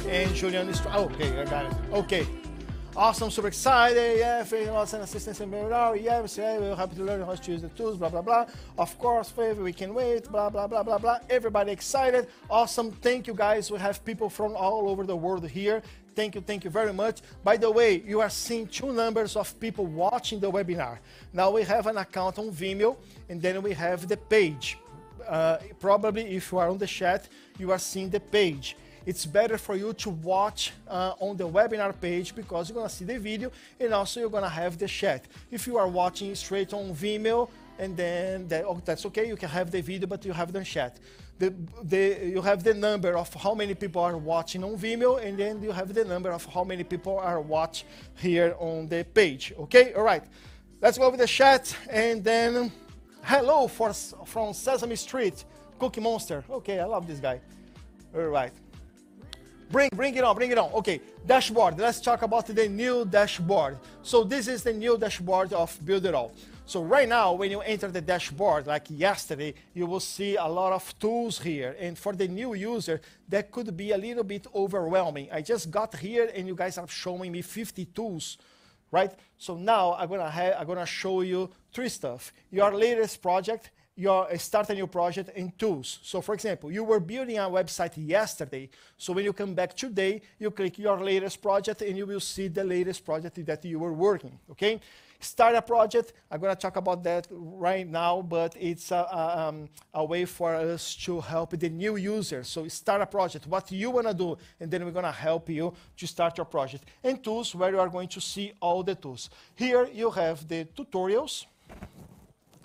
C: And Julian is, oh, okay, I got it. Okay, awesome, super excited. Yeah, favor and assistance in Builderall. Yeah, we're happy to learn how to use the tools, blah, blah, blah. Of course, favor, we can wait, blah, blah, blah, blah, blah. Everybody excited. Awesome, thank you guys. We have people from all over the world here. Thank you very much. By the way, you are seeing two numbers of people watching the webinar. Now we have an account on Vimeo, and then we have the page. Probably if you are on the chat, you are seeing the page. It's better for you to watch on the webinar page because you're gonna see the video and also you're gonna have the chat. If you are watching straight on Vimeo, and then that's okay, you can have the video, but you have the chat. You have the number of how many people are watching on Vimeo, and then you have the number of how many people are watching here on the page, okay? All right, let's go with the chat, and then hello from Sesame Street, Cookie Monster. Okay, I love this guy. All right. Bring it on. Okay, dashboard. Let's talk about the new dashboard. So this is the new dashboard of Builderall. So right now, when you enter the dashboard, like yesterday, you will see a lot of tools here. And for the new user, that could be a little bit overwhelming. I just got here and you guys are showing me 50 tools, right? So now I'm gonna show you three stuff. Your latest project, start a new project, and tools. So for example, you were building a website yesterday. So when you come back today, you click your latest project and you will see the latest project that you were working, okay? Start a project, I'm gonna talk about that right now, but it's a way for us to help the new users. So start a project, what you wanna do, and then we're gonna help you to start your project. And tools, where you are going to see all the tools. Here you have the tutorials.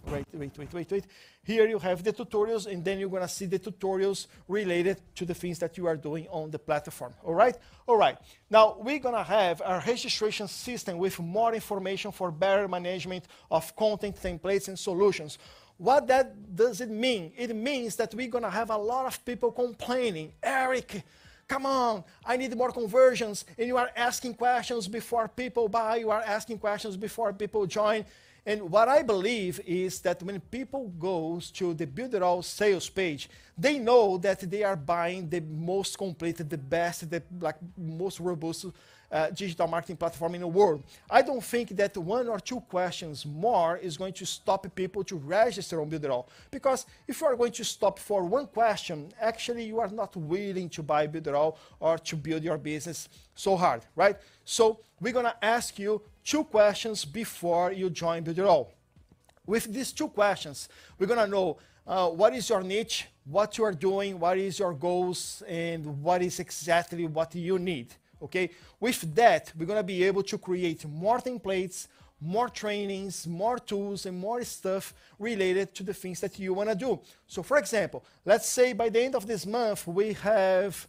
C: Wait. Here you have the tutorials, and then you're gonna see the tutorials related to the things that you are doing on the platform, all right? All right, now we're gonna have a registration system with more information for better management of content, templates, and solutions. What does it mean? It means that we're gonna have a lot of people complaining, Eric, come on, I need more conversions, and you are asking questions before people buy, you are asking questions before people join. And what I believe is that when people go to the Builderall sales page, they know that they are buying the most complete, the best, the most robust digital marketing platform in the world. I don't think that 1 or 2 questions more is going to stop people to register on Builderall. Because if you are going to stop for 1 question, actually you are not willing to buy Builderall or to build your business so hard, right? So we're gonna ask you 2 questions before you join Builderall. With these 2 questions, we're gonna know what is your niche, what you are doing, what is your goals, and what is exactly what you need. Okay, with that, we're gonna be able to create more templates, more trainings, more tools, and more stuff related to the things that you wanna do. So for example, let's say by the end of this month, we have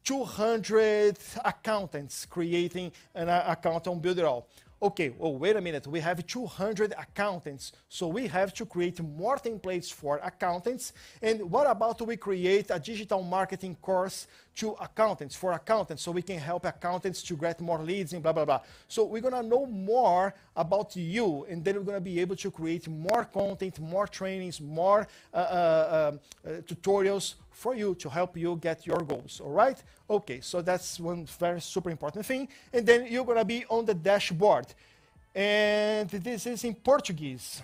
C: 200 accountants creating an account on Builderall. Okay, well, wait a minute, we have 200 accountants, so we have to create more templates for accountants. And what about we create a digital marketing course to accountants, for accountants, so we can help accountants to get more leads and blah, blah, blah. So we're gonna know more about you, and then we're gonna be able to create more content, more trainings, more tutorials for you to help you get your goals, all right? Okay, so that's one very super important thing. And then you're gonna be on the dashboard. And this is in Portuguese.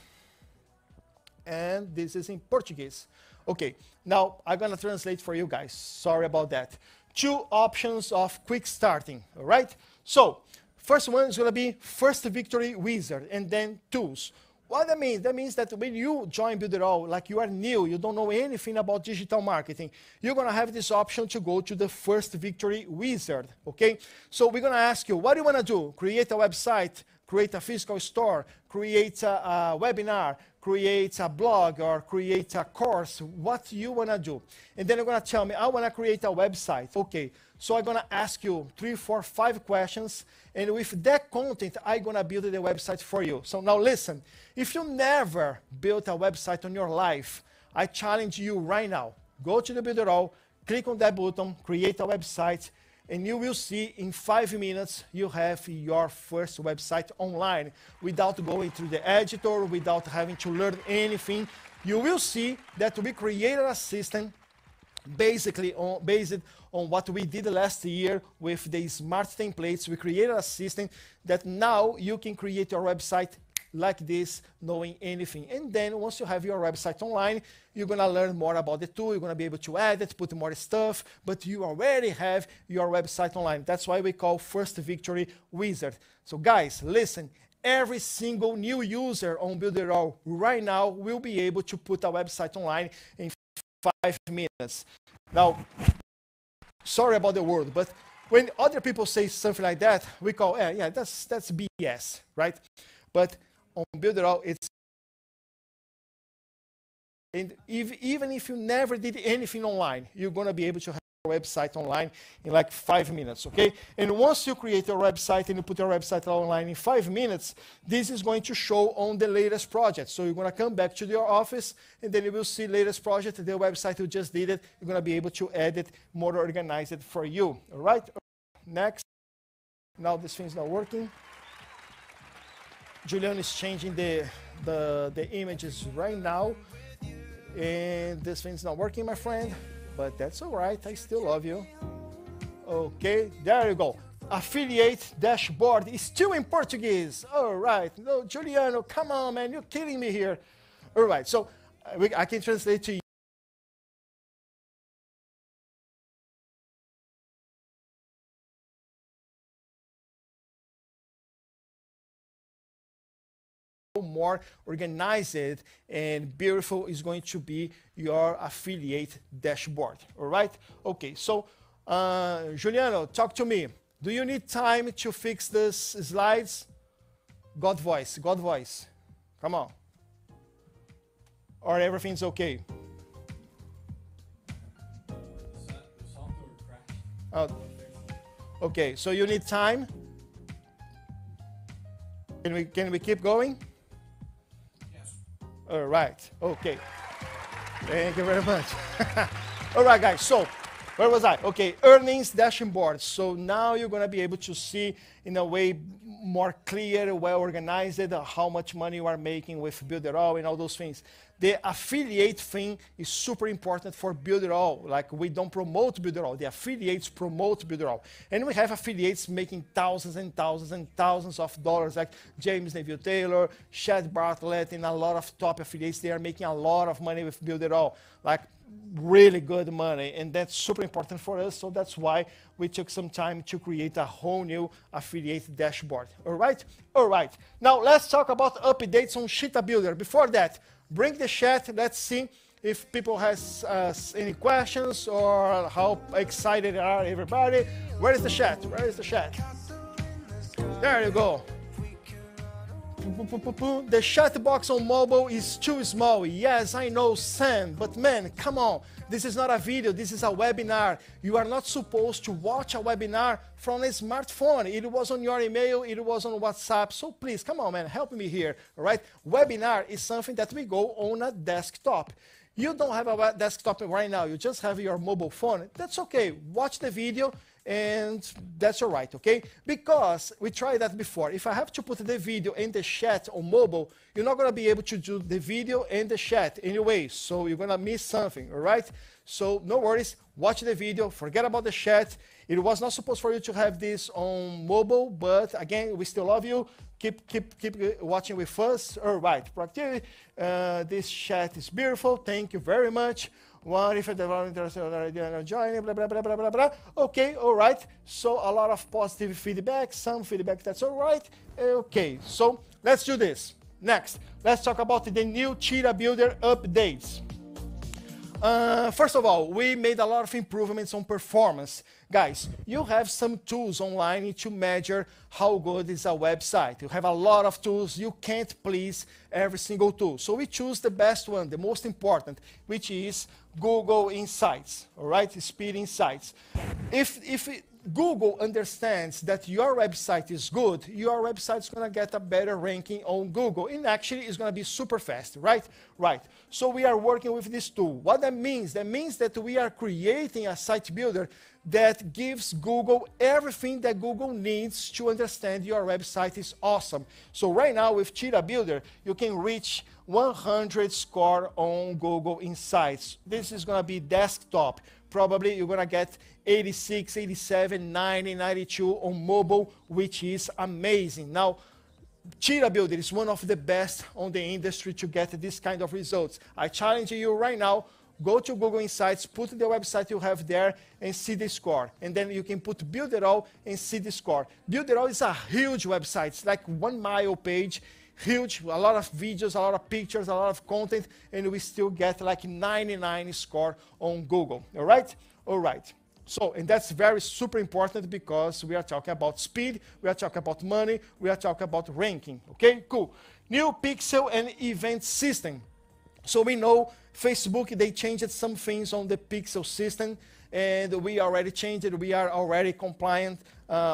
C: And this is in Portuguese. Okay, now I'm gonna translate for you guys. Sorry about that. 2 options of quick starting, all right? So, first one is gonna be First Victory Wizard, and then Tools. What that means? That means that when you join Builderall, like you are new, you don't know anything about digital marketing, you're gonna have this option to go to the First Victory Wizard, okay? So we're gonna ask you, what do you wanna do? Create a website, create a physical store, create a webinar, create a blog, or create a course, what you wanna do? And then you're gonna tell me, I wanna create a website. Okay, so I'm gonna ask you 3, 4, 5 questions, and with that content, I'm gonna build the website for you. So now listen, if you never built a website on your life, I challenge you right now, go to the Builderall, click on that button, create a website, and you will see in 5 minutes, you have your first website online without going through the editor, without having to learn anything. You will see that we created a system based on what we did last year with the smart templates. We created a system that now you can create your website like this, knowing anything. And then once you have your website online, you're gonna learn more about the tool, you're gonna be able to add it, put more stuff, but you already have your website online. That's why we call First Victory Wizard. So guys, listen, every single new user on Builderall right now will be able to put a website online in 5 minutes. Now, sorry about the word, but when other people say something like that, we call, yeah, that's BS, right? But on Builderall, it's, and even if you never did anything online, you're gonna be able to have your website online in like 5 minutes, okay? And once you create your website and you put your website online in 5 minutes, this is going to show on the latest project. So you're gonna come back to your office, and then you will see latest project, the website you just did it, you're gonna be able to edit, more organize it for you, all right? Next. Now this thing's not working. Julian is changing the images right now, and this thing's not working, my friend, but that's all right, I still love you. Okay, there you go. Affiliate dashboard is still in Portuguese. All right, no, Juliano, come on, man, you're kidding me here. All right, so I can translate to you. More organized and beautiful is going to be your affiliate dashboard, all right? Okay, so Juliano, talk to me. Do you need time to fix these slides? God voice, come on. or everything's okay? Oh, okay, so you need time. Can we keep going? Yes. All right. Okay. Thank you very much. All right, guys. So, where was I? Okay, earnings dashboard. So now you're going to be able to see in a way more clear, well organized, how much money you are making with Builderall and all those things. The affiliate thing is super important for Builderall. Like, we don't promote Builderall. The affiliates promote Builderall. And we have affiliates making thousands and thousands and thousands of dollars, like James Neville Taylor, Chad Bartlett, and a lot of top affiliates. They are making a lot of money with Builderall, like really good money. And that's super important for us. So that's why we took some time to create a whole new affiliate dashboard. All right? All right. Now, let's talk about updates on Cheetah Builder. Before that, bring the chat. Let's see if people has any questions or how excited are everybody. Where is the chat? Where is the chat? There you go. The chat box on mobile is too small. Yes, I know, Sam, but man, come on. This is not a video, this is a webinar. You are not supposed to watch a webinar from a smartphone. It was on your email, it was on WhatsApp. So please, come on, man, help me here, all right? Webinar is something that we go on a desktop. You don't have a desktop right now, you just have your mobile phone. That's okay, watch the video, and that's all right, okay? Because we tried that before. If I have to put the video and the chat on mobile, you're not gonna be able to do the video and the chat anyway, so you're gonna miss something, all right? So no worries, watch the video, forget about the chat. It was not supposed for you to have this on mobile, but again, we still love you. Keep watching with us. All right, productivity. This chat is beautiful, thank you very much. What if the volunteers are joining, blah, blah, blah, blah, blah, blah. Okay, all right. So a lot of positive feedback, some feedback that's all right. Okay, so let's do this. Next, let's talk about the new Cheetah Builder updates. First of all, we made a lot of improvements on performance. Guys, you have some tools online to measure how good is a website. You have a lot of tools. You can't please every single tool. So we choose the best one, the most important, which is Google Insights, all right? Speed Insights. If Google understands that your website is good, your website is going to get a better ranking on Google. And actually, it's going to be super fast, right? Right. So we are working with this tool. What that means that we are creating a site builder that gives Google everything that Google needs to understand your website is awesome. So right now with Cheetah Builder, you can reach 100 score on Google Insights. This is going to be desktop. Probably you're going to get 86, 87, 90, 92 on mobile, which is amazing. Now, Cheetah Builder is one of the best on the industry to get this kind of results. I challenge you right now, go to Google Insights, put the website you have there and see the score. And then you can put Builderall and see the score. Builderall is a huge website. It's like 1 mile page, huge, a lot of videos, a lot of pictures, a lot of content, and we still get like 99 score on Google, all right? All right. So, and that's very super important because we are talking about speed, we are talking about money, we are talking about ranking, okay? Cool. New pixel and event system. So we know Facebook, they changed some things on the pixel system, and we already changed it. We are already compliant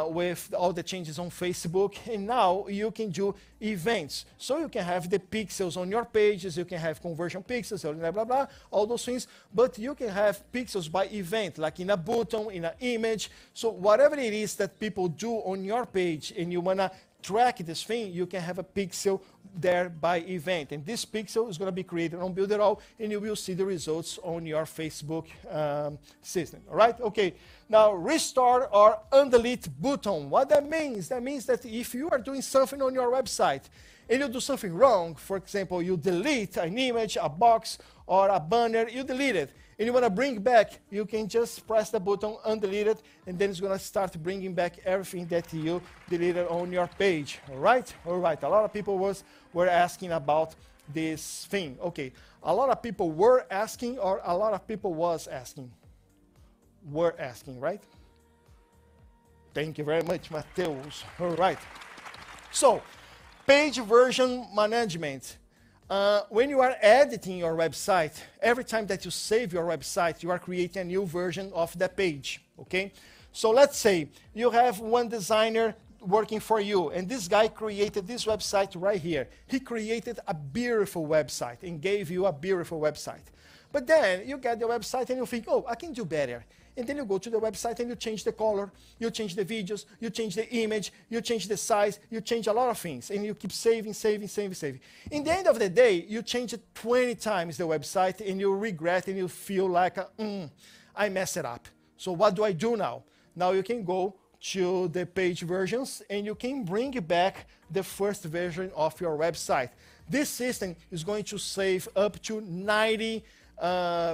C: with all the changes on Facebook, and now you can do events. So you can have the pixels on your pages, you can have conversion pixels, blah, blah, blah, all those things, but you can have pixels by event, like in a button, in an image. So whatever it is that people do on your page and you wanna track this thing, you can have a pixel there by event. And this pixel is going to be created on Builderall, and you will see the results on your Facebook system. All right? Okay. Now, restore or undelete button. What that means? That means that if you are doing something on your website and you do something wrong, for example, you delete an image, a box, or a banner, you delete it, and you want to bring back, you can just press the button, undelete it, and then it's going to start bringing back everything that you deleted on your page. All right? All right. A lot of people were asking about this thing. Okay. A lot of people were asking, or a lot of people was asking? Were asking, right? Thank you very much, Mateus. All right. So, page version management. when you are editing your website, every time that you save your website, you are creating a new version of that page, okay? So let's say you have one designer working for you, and this guy created this website right here. He created a beautiful website and gave you a beautiful website. But then you get the website and you think, oh, I can do better. And then you go to the website and you change the color, you change the videos, you change the image, you change the size, you change a lot of things, and you keep saving, saving, saving, saving. In the end of the day, you change it 20 times the website, and you regret and you feel like, I messed it up. So what do I do now? Now you can go to the page versions, and you can bring back the first version of your website. This system is going to save up to 90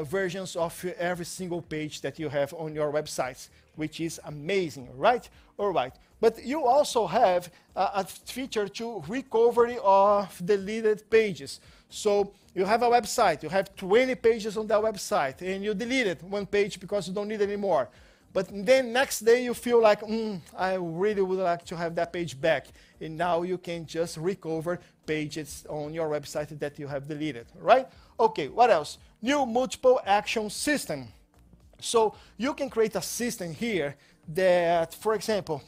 C: versions of every single page that you have on your websites, which is amazing, right? All right. But you also have a feature to recovery of deleted pages. So you have a website, you have 20 pages on that website, and you deleted one page because you don't need it anymore. But then next day you feel like, I really would like to have that page back. And now you can just recover pages on your website that you have deleted, right? Okay, what else? New multiple action system. So you can create a system here that, for example,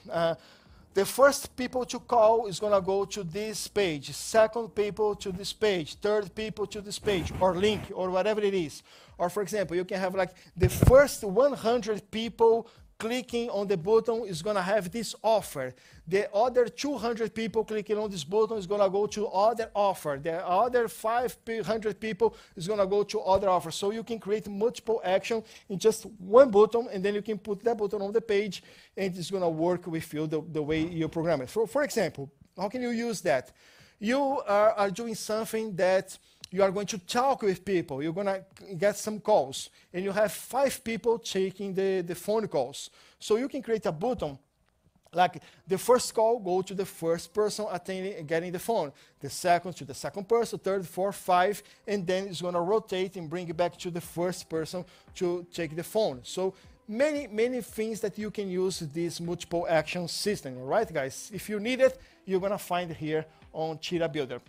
C: the first people to call is going to go to this page, second people to this page, third people to this page, or link, or whatever it is. Or for example, you can have like the first 100 people clicking on the button is going to have this offer. The other 200 people clicking on this button is going to go to other offer. The other 500 people is going to go to other offer. So you can create multiple action in just one button, and then you can put that button on the page, and it's going to work with you the way you program it. For example, how can you use that? You are doing something that you are going to talk with people. You're going to get some calls, and you have 5 people taking the phone calls. So you can create a button, like the first call, go to the first person attending and getting the phone. The second to the second person, third, fourth, 5, and then it's going to rotate and bring it back to the first person to take the phone. So many things that you can use this multiple action system. All right, guys? If you need it, you're going to find it here on Cheetah Builder.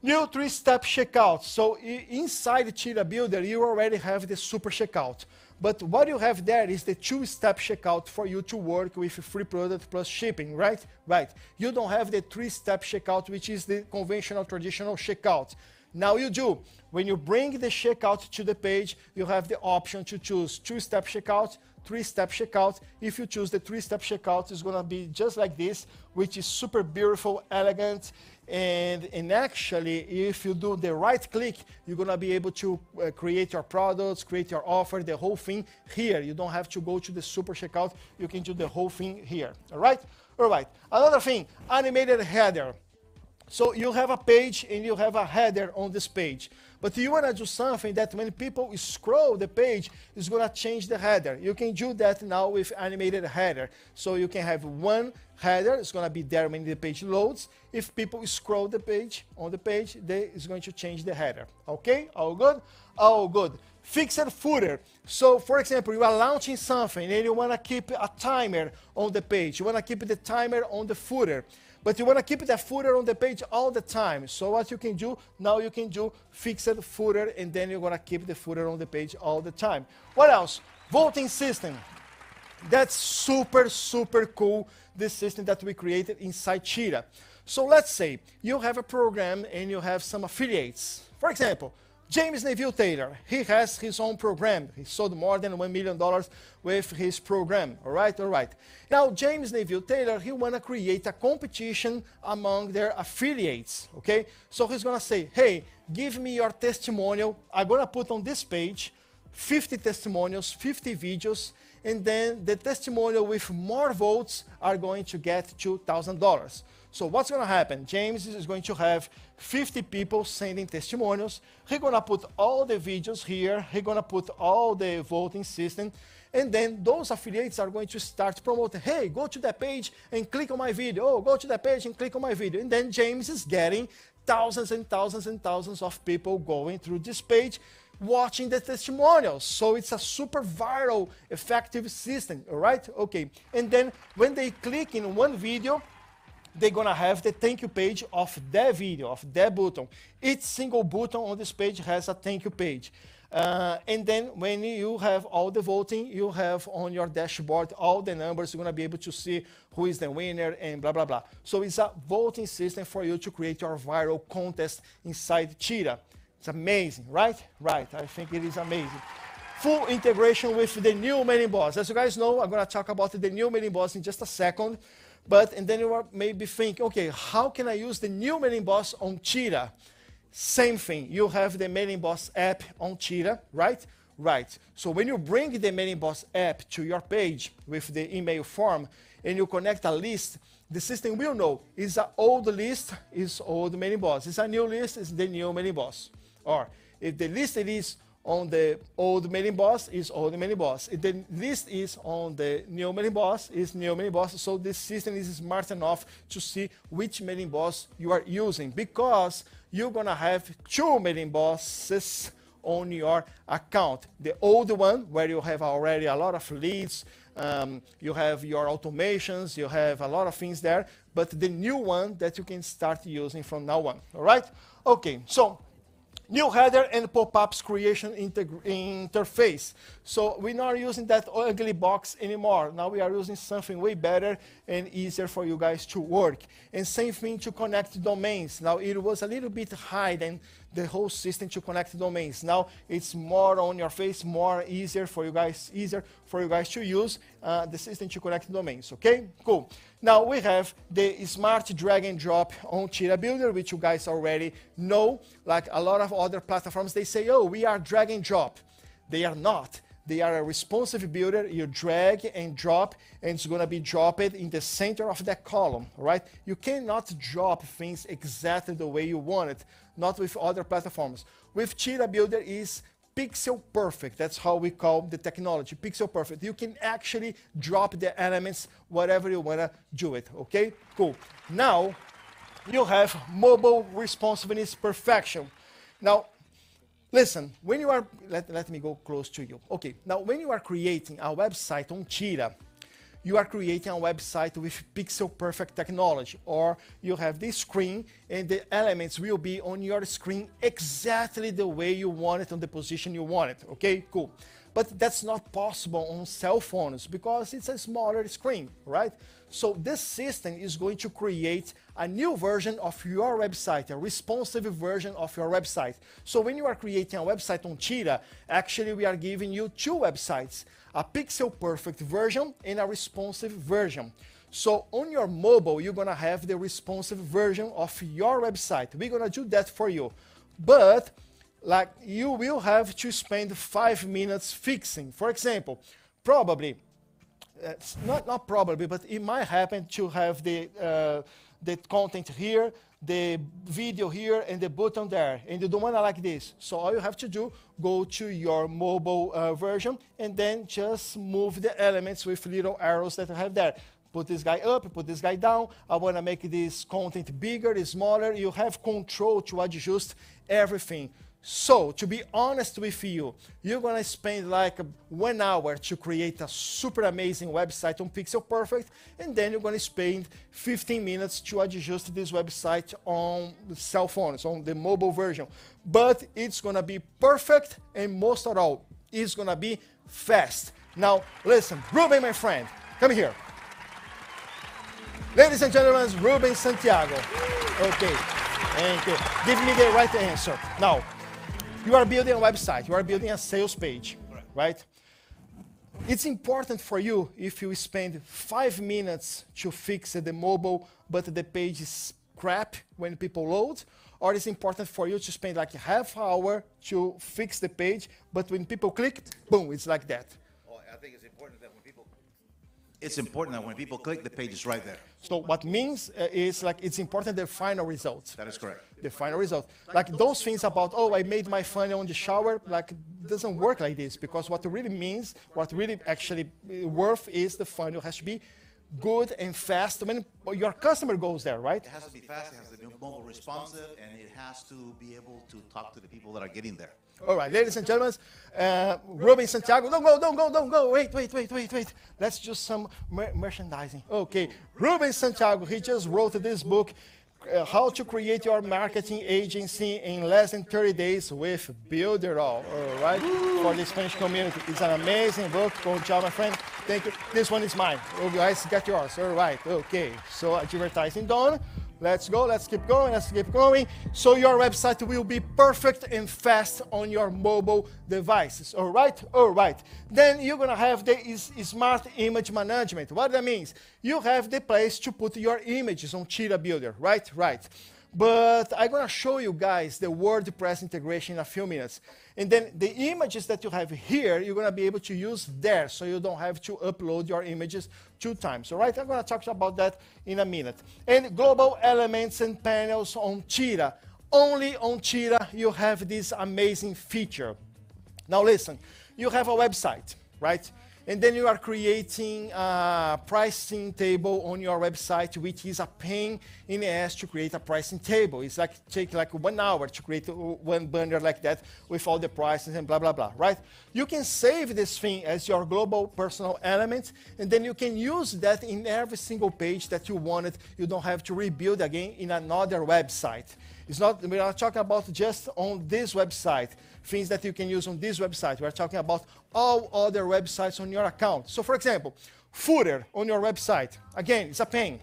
C: New 3-step checkout. So inside Cheetah Builder, you already have the super checkout. But what you have there is the 2-step checkout for you to work with free product plus shipping, right? Right. You don't have the 3-step checkout, which is the conventional, traditional checkout. Now you do. When you bring the checkout to the page, you have the option to choose 2-step checkout, 3-step checkout. If you choose the 3-step checkout, it's going to be just like this, which is super beautiful, elegant. And actually, if you do the right click, you're going to be able to create your products, create your offer, the whole thing here. You don't have to go to the super checkout. You can do the whole thing here. All right? All right. Another thing, animated header. So you have a page and you have a header on this page. But you want to do something that when people scroll the page, it's going to change the header. You can do that now with animated header. So you can have one header. It's going to be there when the page loads. If people scroll the page, on the page, it's going to change the header. Okay? All good? All good. Fixed footer. So, for example, you are launching something and you want to keep a timer on the page. You want to keep the timer on the footer. But you want to keep that footer on the page all the time. So what you can do, now you can do fixed footer, and then you're going to keep the footer on the page all the time. What else? Voting system. That's super, super cool, this system that we created inside Cheetah. So let's say you have a program and you have some affiliates. For example, James Neville Taylor, he has his own program. He sold more than $1 million with his program. All right, all right. Now, James Neville Taylor, he want to create a competition among their affiliates, okay? So he's going to say, hey, give me your testimonial. I'm going to put on this page 50 testimonials, 50 videos, and then the testimonial with more votes are going to get $2,000. So what's going to happen? James is going to have 50 people sending testimonials. He's going to put all the videos here. He's going to put all the voting system. And then those affiliates are going to start promoting, hey, go to that page and click on my video. Oh, go to that page and click on my video. And then James is getting thousands and thousands and thousands of people going through this page, watching the testimonials. So it's a super viral, effective system, all right? Okay. And then when they click in one video, they're gonna have the thank you page of their video, of their button. Each single button on this page has a thank you page. And then when you have all the voting, you have on your dashboard all the numbers. You're going to be able to see who is the winner and blah, blah, blah. So it's a voting system for you to create your viral contest inside Cheetah. It's amazing, right? Right, I think it is amazing. Full integration with the new mailing boss. As you guys know, I'm going to talk about the new mailing boss in just a second. And then you are maybe thinking, okay, how can I use the new mailing boss on Cheetah? Same thing, you have the Mailing Boss app on Cheetah, right? Right. So when you bring the Mailing Boss app to your page with the email form and you connect a list, the system will know is an old list, is old Mailing Boss. Is a new list, is the new Mailing Boss. Or if the list is on the old Mailing Boss, is old Mailing Boss. If the list is on the new Mailing Boss, is new Mailing Boss. So the system is smart enough to see which Mailing Boss you are using, because you're gonna have two Mailing Bosses on your account. The old one, where you have already a lot of leads, you have your automations, you have a lot of things there, but the new one that you can start using from now on, all right? Okay, so new header and pop-ups creation interface. So we're not using that ugly box anymore. Now we are using something way better and easier for you guys to work. And same thing to connect domains. Now it was a little bit high than the whole system to connect domains. Now it's more on your face, easier for you guys to use the system to connect domains. Okay, cool. Now we have the smart drag and drop on Cheetah Builder, which you guys already know. Like a lot of other platforms, they say, oh, we are drag and drop. They are not. They are a responsive builder. You drag and drop, and it's going to be dropped in the center of that column, right? You cannot drop things exactly the way you want it, not with other platforms. With Cheetah Builder is pixel perfect. That's how we call the technology, pixel perfect. You can actually drop the elements whatever you want to do it, okay? Cool. Now, you have mobile responsiveness perfection. Now, listen, when you are, let me go close to you. Okay, now when you are creating a website on Cheetah, you are creating a website with pixel perfect technology, or you have this screen and the elements will be on your screen exactly the way you want it, on the position you want it, okay, cool. But that's not possible on cell phones because it's a smaller screen, right? So this system is going to create a new version of your website, a responsive version of your website. So when you are creating a website on Cheetah, actually we are giving you two websites, a pixel perfect version and a responsive version. So on your mobile, you're gonna have the responsive version of your website. We're gonna do that for you. But like you will have to spend 5 minutes fixing. For example, probably, not probably, but it might happen to have the content here, the video here, and the button there, and you don't want to like this. So all you have to do, go to your mobile version, and then just move the elements with little arrows that I have there. Put this guy up, put this guy down. I want to make this content bigger, smaller. You have control to adjust everything. So, to be honest with you, you're going to spend like 1 hour to create a super amazing website on Pixel Perfect, and then you're going to spend 15 minutes to adjust this website on the cell phones, on the mobile version. But it's going to be perfect, and most of all, it's going to be fast. Now, listen, Ruben, my friend, come here. Ladies and gentlemen, Ruben Santiago. Okay, thank you. Give me the right answer. Now, you are building a website, you are building a sales page, right? It's important for you if you spend 5 minutes to fix the mobile, but the page is crap when people load, or it's important for you to spend like a half hour to fix the page, but when people click, boom, it's like that.
F: Well, I think it's important that when people click, the page is right there.
C: So what means is like it's important the final result.
F: That is correct.
C: The final result. Like those things about, oh, I made my funnel on the shower, like it doesn't work like this, because what it really means, what really actually worth is the funnel has to be good and fast when your customer goes there, right?
F: It has to be fast, it has to be mobile responsive, and it has to be able to talk to the people that are getting there.
C: All right, ladies and gentlemen, Ruben Santiago, don't go, wait. Let's do some merchandising. Okay, Ruben Santiago, he just wrote this book, How to Create Your Marketing Agency in Less Than 30 Days with Builderall, all right, for the Spanish community. It's an amazing book. Good job, my friend. Thank you. This one is mine. You guys got yours, all right, okay. So advertising done. Let's go, let's keep going. So your website will be perfect and fast on your mobile devices, all right? Then you're gonna have the smart image management. What that means? You have the place to put your images on Cheetah Builder, right? But I'm gonna show you guys the WordPress integration in a few minutes. And then the images that you have here, you're gonna be able to use there, so you don't have to upload your images 2 times, all right? I'm gonna talk about that in a minute. And global elements and panels on Cheetah. Only on Cheetah you have this amazing feature. Now listen, you have a website, right? And then you are creating a pricing table on your website, which is a pain in the ass to create a pricing table. It's like take like 1 hour to create one banner like that with all the prices and blah, blah, blah, right? You can save this thing as your global personal element, and then you can use that in every single page that you wanted. You don't have to rebuild again in another website. We're not talking about just on this website, things that you can use on this website. We're talking about all other websites on your account. So for example, footer on your website. Again, it's a pain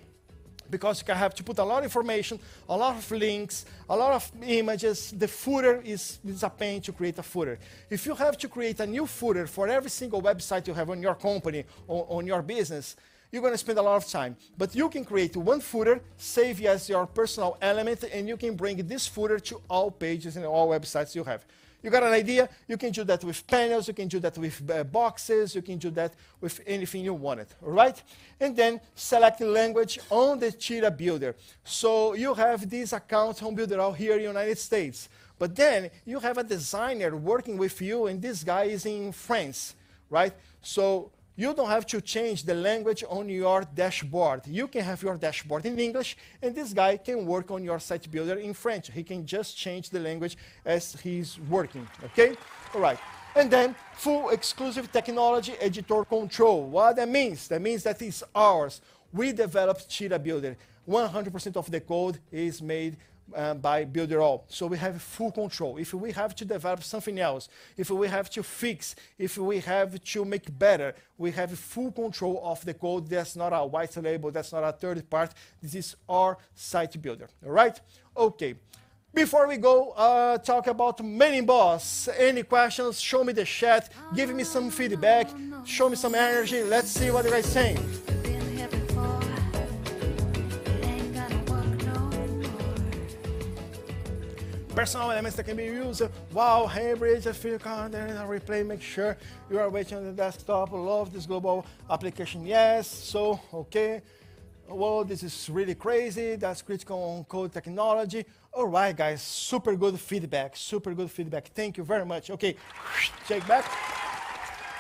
C: because you can have to put a lot of information, a lot of links, a lot of images. The footer is a pain to create a footer. If you have to create a new footer for every single website you have on your company or on your business, you're going to spend a lot of time. But you can create one footer, save it as your personal element, and you can bring this footer to all pages and all websites you have. You got an idea? You can do that with panels, you can do that with boxes, you can do that with anything you wanted, all right? And then select language on the Cheetah Builder. So you have this account on Builderall here in the United States. But then you have a designer working with you, and this guy is in France, right? So you don't have to change the language on your dashboard. You can have your dashboard in English, and this guy can work on your site builder in French. He can just change the language as he's working, okay? All right. And then full exclusive technology editor control. What that means? That means that it's ours. We developed Cheetah Builder. 100% of the code is made by Builderall. So we have full control. If we have to develop something else, if we have to fix, if we have to make better, we have full control of the code. That's not a white label, that's not a third part. This is our site builder, all right? Okay. Before we go talk about Mailing Boss, any questions? Show me the chat, give me some feedback, show me some energy. Let's see what you guys saying. Personal elements that can be used. Wow, hybrid, a field content, a replay, make sure you are waiting on the desktop. Love this global application, yes. So, okay. Well, this is really crazy. That's critical on code technology. All right, guys, super good feedback, super good feedback. Thank you very much. Okay, take back.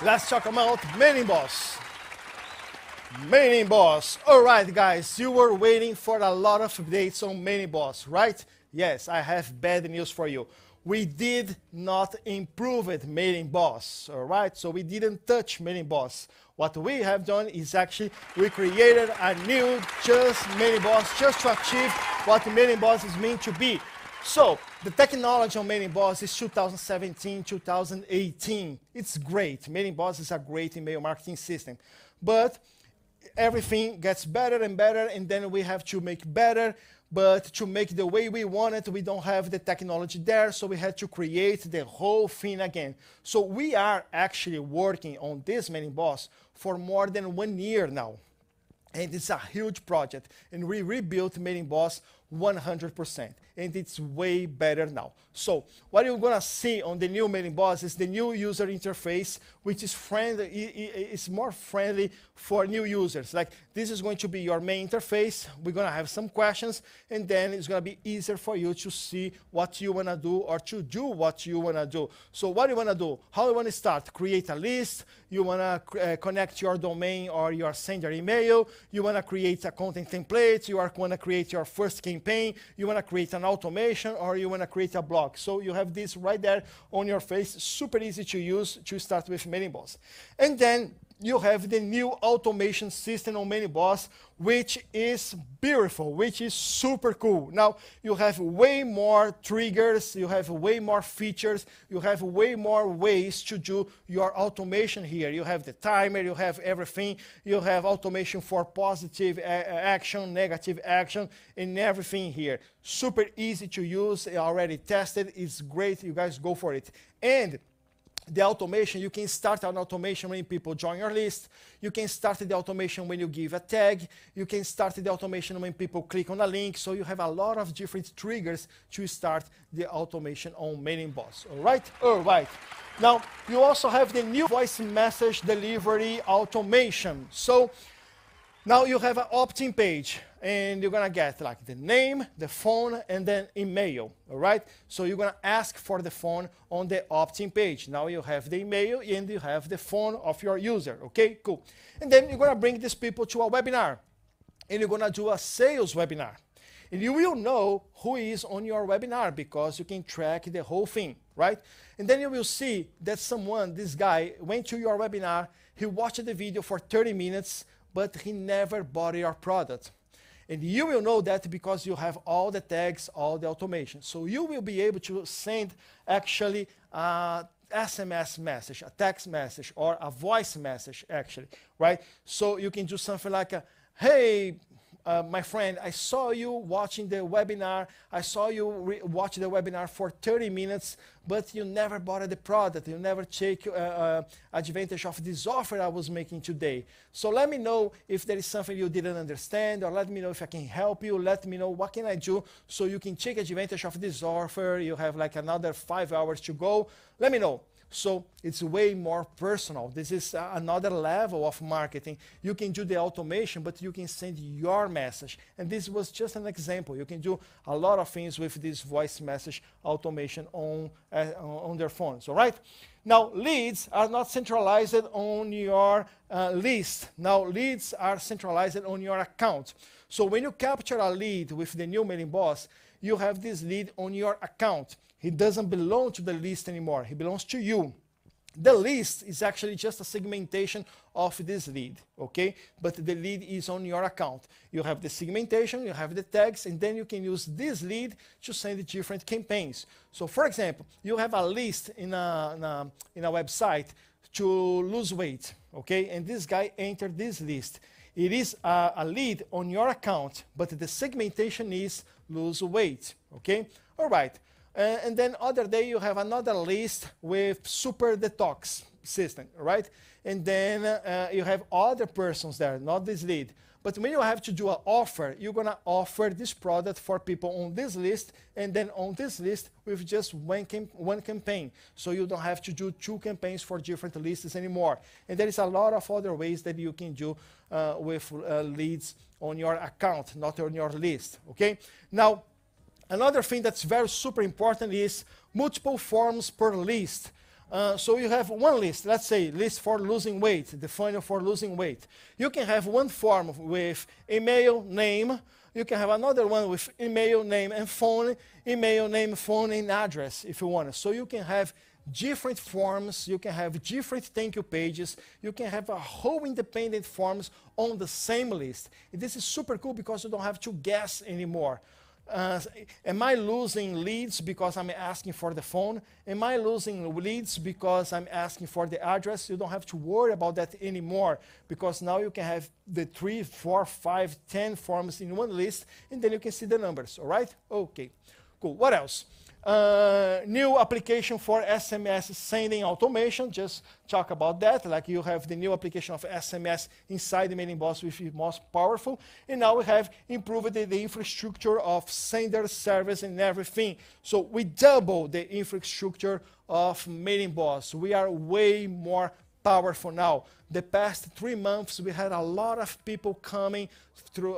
C: Let's talk about Mailing Boss. Mailing Boss. All right, guys, you were waiting for a lot of updates on Mailing Boss, right? Yes, I have bad news for you. We did not improve it, Mailing Boss, all right? So we didn't touch Mailing Boss. What we have done is actually we created a new just Mailing Boss just to achieve what Mailing Boss is meant to be. So the technology on Mailing Boss is 2017, 2018. It's great. Mailing Boss is a great email marketing system. But everything gets better and better, and then we have to make better. But to make the way we want it, we don't have the technology there, so we had to create the whole thing again. So we are actually working on this Mailing Boss for more than 1 year now. And it's a huge project, and we rebuilt Mailing Boss 100%, and it's way better now. So what you're gonna see on the new Mailing Boss is the new user interface, which is friendly. It's more friendly for new users. Like, this is going to be your main interface. We're gonna have some questions, and then it's gonna be easier for you to see what you wanna do or to do what you wanna do. So what you wanna do? How you wanna start? Create a list. You wanna connect your domain or your sender email. You wanna create a content template. You wanna create your first campaign. campaign, you want to create an automation, or you want to create a blog. So you have this right there on your face, super easy to use to start with MailingBoss. And then you have the new automation system on MailingBoss, which is beautiful, which is super cool. Now, you have way more triggers, you have way more features, you have way more ways to do your automation here. You have the timer, you have everything, you have automation for positive action, negative action, and everything here. Super easy to use, already tested, it's great, you guys go for it. And the automation, you can start an automation when people join your list. You can start the automation when you give a tag. You can start the automation when people click on a link. So you have a lot of different triggers to start the automation on MailingBoss. All right? All right. Now, you also have the new voice message delivery automation. So now you have an opt-in page, and you're going to get like the name, the phone, and then email, all right? So you're going to ask for the phone on the opt-in page. Now you have the email, and you have the phone of your user, okay? Cool. And then you're going to bring these people to a webinar, and you're going to do a sales webinar. And you will know who is on your webinar because you can track the whole thing, right? And then you will see that someone, this guy, went to your webinar, he watched the video for 30 minutes, but he never bought your product. And you will know that because you have all the tags, all the automation. So you will be able to send actually a SMS message, a text message, or a voice message actually, right? So you can do something like, hey, my friend, I saw you watching the webinar. I saw you watch the webinar for 30 minutes, but you never bought the product. You never take advantage of this offer I was making today. So let me know if there is something you didn't understand, or let me know if I can help you. Let me know what can I do so you can take advantage of this offer. You have like another 5 hours to go. Let me know. So it's way more personal. This is another level of marketing. You can do the automation, but you can send your message. And this was just an example. You can do a lot of things with this voice message automation on their phones, all right? Now, leads are not centralized on your list. Now, leads are centralized on your account. So when you capture a lead with the new MailingBoss, you have this lead on your account. He doesn't belong to the list anymore. He belongs to you. The list is actually just a segmentation of this lead, okay? But the lead is on your account. You have the segmentation, you have the tags, and then you can use this lead to send different campaigns. So, for example, you have a list in a website to lose weight, okay? And this guy entered this list. It is a lead on your account, but the segmentation is lose weight, okay? All right. And then other day you have another list with super detox system, right? And then you have other persons there, not this lead. But when you have to do an offer, you're going to offer this product for people on this list, and then on this list with just one campaign. So you don't have to do 2 campaigns for different lists anymore. And there is a lot of other ways that you can do with leads on your account, not on your list, okay? Now, another thing that's very super important is multiple forms per list. So you have one list, let's say list for losing weight, the funnel for losing weight. You can have one form with email, name. You can have another one with email, name, and phone, email, name, phone, and address if you want. So you can have different forms, you can have different thank you pages, you can have a whole independent forms on the same list. And this is super cool because you don't have to guess anymore. Am I losing leads because I'm asking for the phone? Am I losing leads because I'm asking for the address? You don't have to worry about that anymore because now you can have the 3, 4, 5, 10 forms in one list, and then you can see the numbers, all right? Okay, cool. What else? New application for SMS sending automation, just talk about that, like you have the new application of SMS inside the MailingBoss, which is most powerful, and now we have improved the infrastructure of sender service and everything. So we double the infrastructure of MailingBoss. We are way more powerful now. The past 3 months, we had a lot of people coming through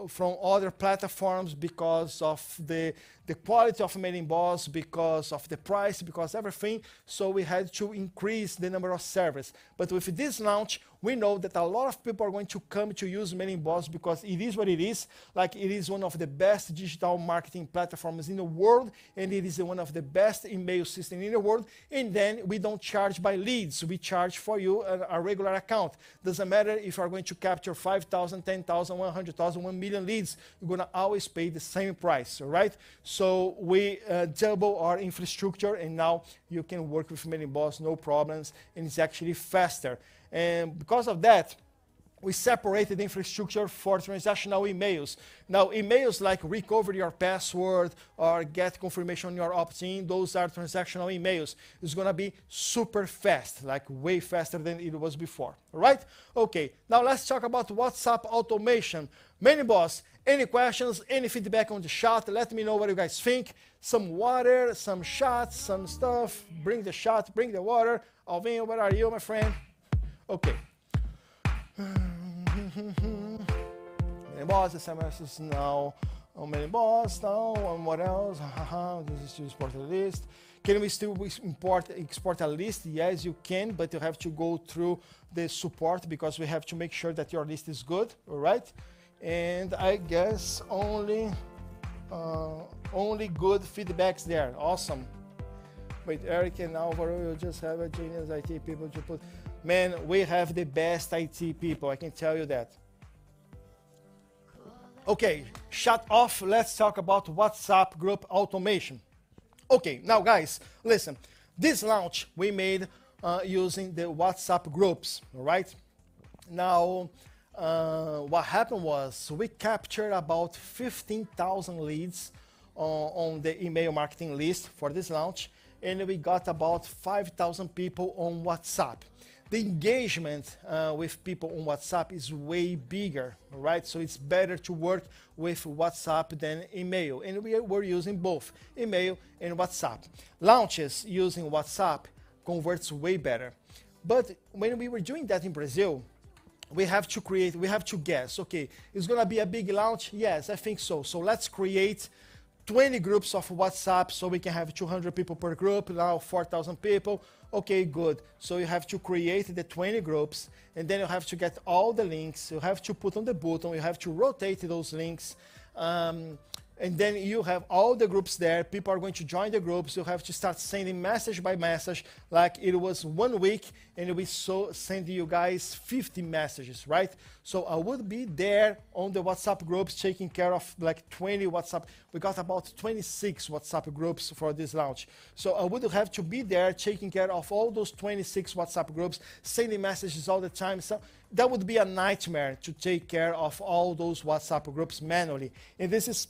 C: from other platforms because of the the quality of mailing boss, because of the price, because everything. So we had to increase the number of servers. But with this launch, we know that a lot of people are going to come to use Mailing Boss because it is what it is. Like, it is one of the best digital marketing platforms in the world, and it is one of the best email systems in the world. And then we don't charge by leads. We charge for you a regular account. Doesn't matter if you are going to capture 5,000, 10,000, 100,000, 1 million leads, you're going to always pay the same price, all right? So we double our infrastructure, and now you can work with Mailing Boss, no problems, and it's actually faster. And because of that, we separated the infrastructure for transactional emails. Now, emails like recover your password or get confirmation on your opt-in, those are transactional emails. It's going to be super fast, like way faster than it was before. All right? Okay, now let's talk about WhatsApp automation. Mailing Boss, any questions, any feedback on the shot? Let me know what you guys think. Some water, some shots, some stuff. Bring the shot, bring the water. Alvin, where are you, my friend? Okay. Mailing Boss, SMS is now on Mailing Boss, now on what else? This is to export a list. Can we still export a list? Yes, you can, but you have to go through the support because we have to make sure that your list is good, all right? And I guess only good feedbacks there. Awesome. Wait, Eric and Alvaro, you just have a genius IT people to put. Man, we have the best IT people, I can tell you that. Okay, shut off. Let's talk about WhatsApp group automation. Okay, now guys, listen. This launch we made using the WhatsApp groups, all right? Now, what happened was we captured about 15,000 leads on the email marketing list for this launch, and we got about 5,000 people on WhatsApp. The engagement with people on WhatsApp is way bigger, right? So it's better to work with WhatsApp than email. And we were using both email and WhatsApp. Launches using WhatsApp converts way better. But when we were doing that in Brazil, we have to guess, okay, it's gonna be a big launch? Yes, I think so. So let's create 20 groups of WhatsApp so we can have 200 people per group, now 4,000 people. Okay, good. So you have to create the 20 groups, and then you have to get all the links. You have to put on the button. You have to rotate those links. And then you have all the groups there. People are going to join the groups. You have to start sending message by message, like it was 1 week, and we send you guys 50 messages, right? So I would be there on the WhatsApp groups taking care of like 20 WhatsApp. We got about 26 WhatsApp groups for this launch. So I would have to be there taking care of all those 26 WhatsApp groups, sending messages all the time. So that would be a nightmare to take care of all those WhatsApp groups manually. And this is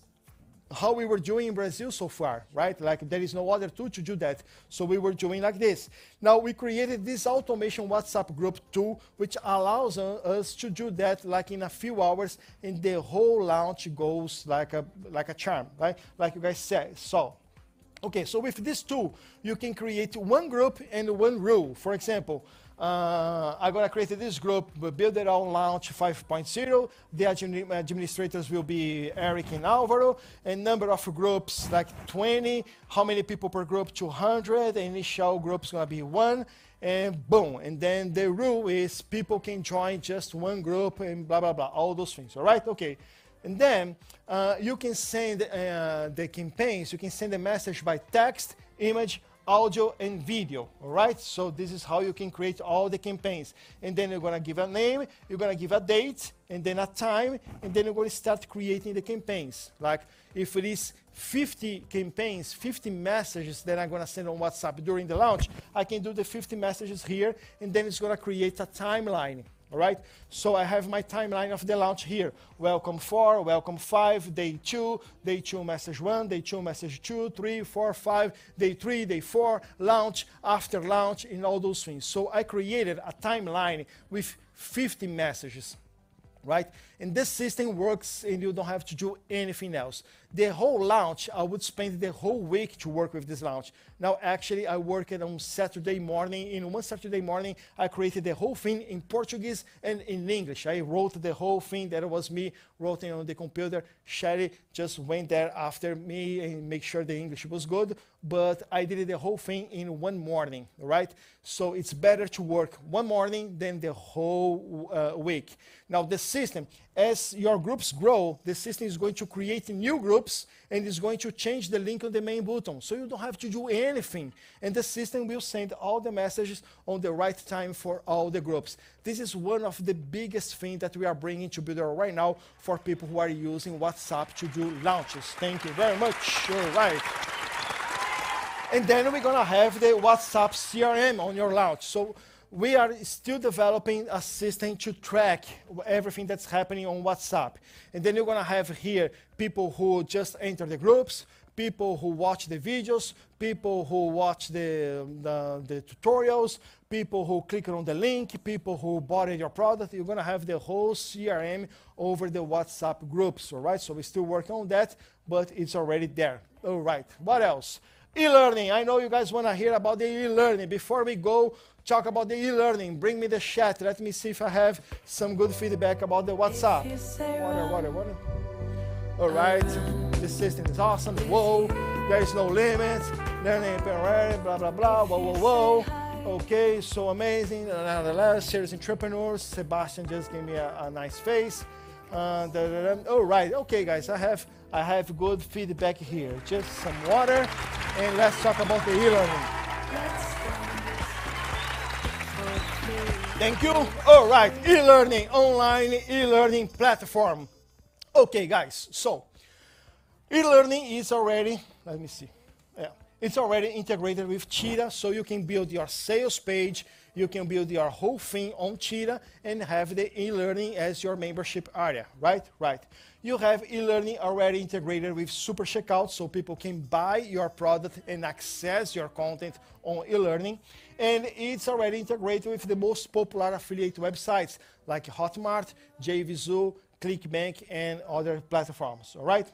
C: how we were doing in Brazil so far, right? Like there is no other tool to do that. So we were doing like this. Now we created this automation WhatsApp group tool, which allows us to do that like in a few hours, and the whole launch goes like a charm, right? Like you guys saw. Okay, so with this tool, you can create one group and one rule. For example, I'm going to create this group, Builderall Launch 5.0. The administrators will be Eric and Alvaro. And number of groups, like 20. How many people per group? 200. Initial group is going to be 1. And boom. And then the rule is people can join just one group and blah, blah, blah. All those things, all right? Okay. And then you can send the campaigns. You can send a message by text, image, audio, and video, all right? So this is how you can create all the campaigns. And then you're going to give a name, you're going to give a date, and then a time, and then you're going to start creating the campaigns. Like if it is 50 campaigns, 50 messages that I'm going to send on WhatsApp during the launch, I can do the 50 messages here, and then it's going to create a timeline. All right, so I have my timeline of the launch here. Welcome 4, welcome 5, day 2 message 1, day 2 message 2, 3, 4, 5, day 3, day 4, launch, after launch, and all those things. So I created a timeline with 50 messages, right? And this system works and you don't have to do anything else. The whole launch, I would spend the whole week to work with this launch. Now, actually, I worked on Saturday morning. In one Saturday morning, I created the whole thing in Portuguese and in English. I wrote the whole thing. That was me writing on the computer. Shelly just went there after me and make sure the English was good. But I did the whole thing in one morning, right? So it's better to work one morning than the whole week. Now, the system, as your groups grow, the system is going to create new groups and is going to change the link on the main button. So you don't have to do anything. And the system will send all the messages on the right time for all the groups. This is one of the biggest things that we are bringing to Builderall right now for people who are using WhatsApp to do launches. Thank you very much. All right. And then we're going to have the WhatsApp CRM on your launch. So we are still developing a system to track everything that's happening on WhatsApp. And then you're going to have here people who just enter the groups, people who watch the videos, people who watch the tutorials, people who click on the link, people who bought your product. You're going to have the whole CRM over the WhatsApp groups, all right? So we're still working on that, but it's already there. All right, what else? E-learning. I know you guys want to hear about the e-learning. Before we go talk about the e-learning, bring me the chat. Let me see if I have some good feedback about the WhatsApp. Water. All right, the system is awesome. Whoa, there is no limits. Learning, blah, blah, blah, whoa. Okay, so amazing. Serious entrepreneurs. Sebastian just gave me a nice face. All right, okay, guys, I have good feedback here. Just some water, and let's talk about the e-learning. Thank you. All right, e-learning, online e-learning platform. Okay, guys, so e-learning is already, let me see. Yeah, it's already integrated with Cheetah, so you can build your sales page, you can build your whole thing on Cheetah and have the e-learning as your membership area, right? Right. You have e-learning already integrated with Super Checkout, so people can buy your product and access your content on e-learning. And it's already integrated with the most popular affiliate websites like Hotmart, JVZoo, ClickBank, and other platforms, all right?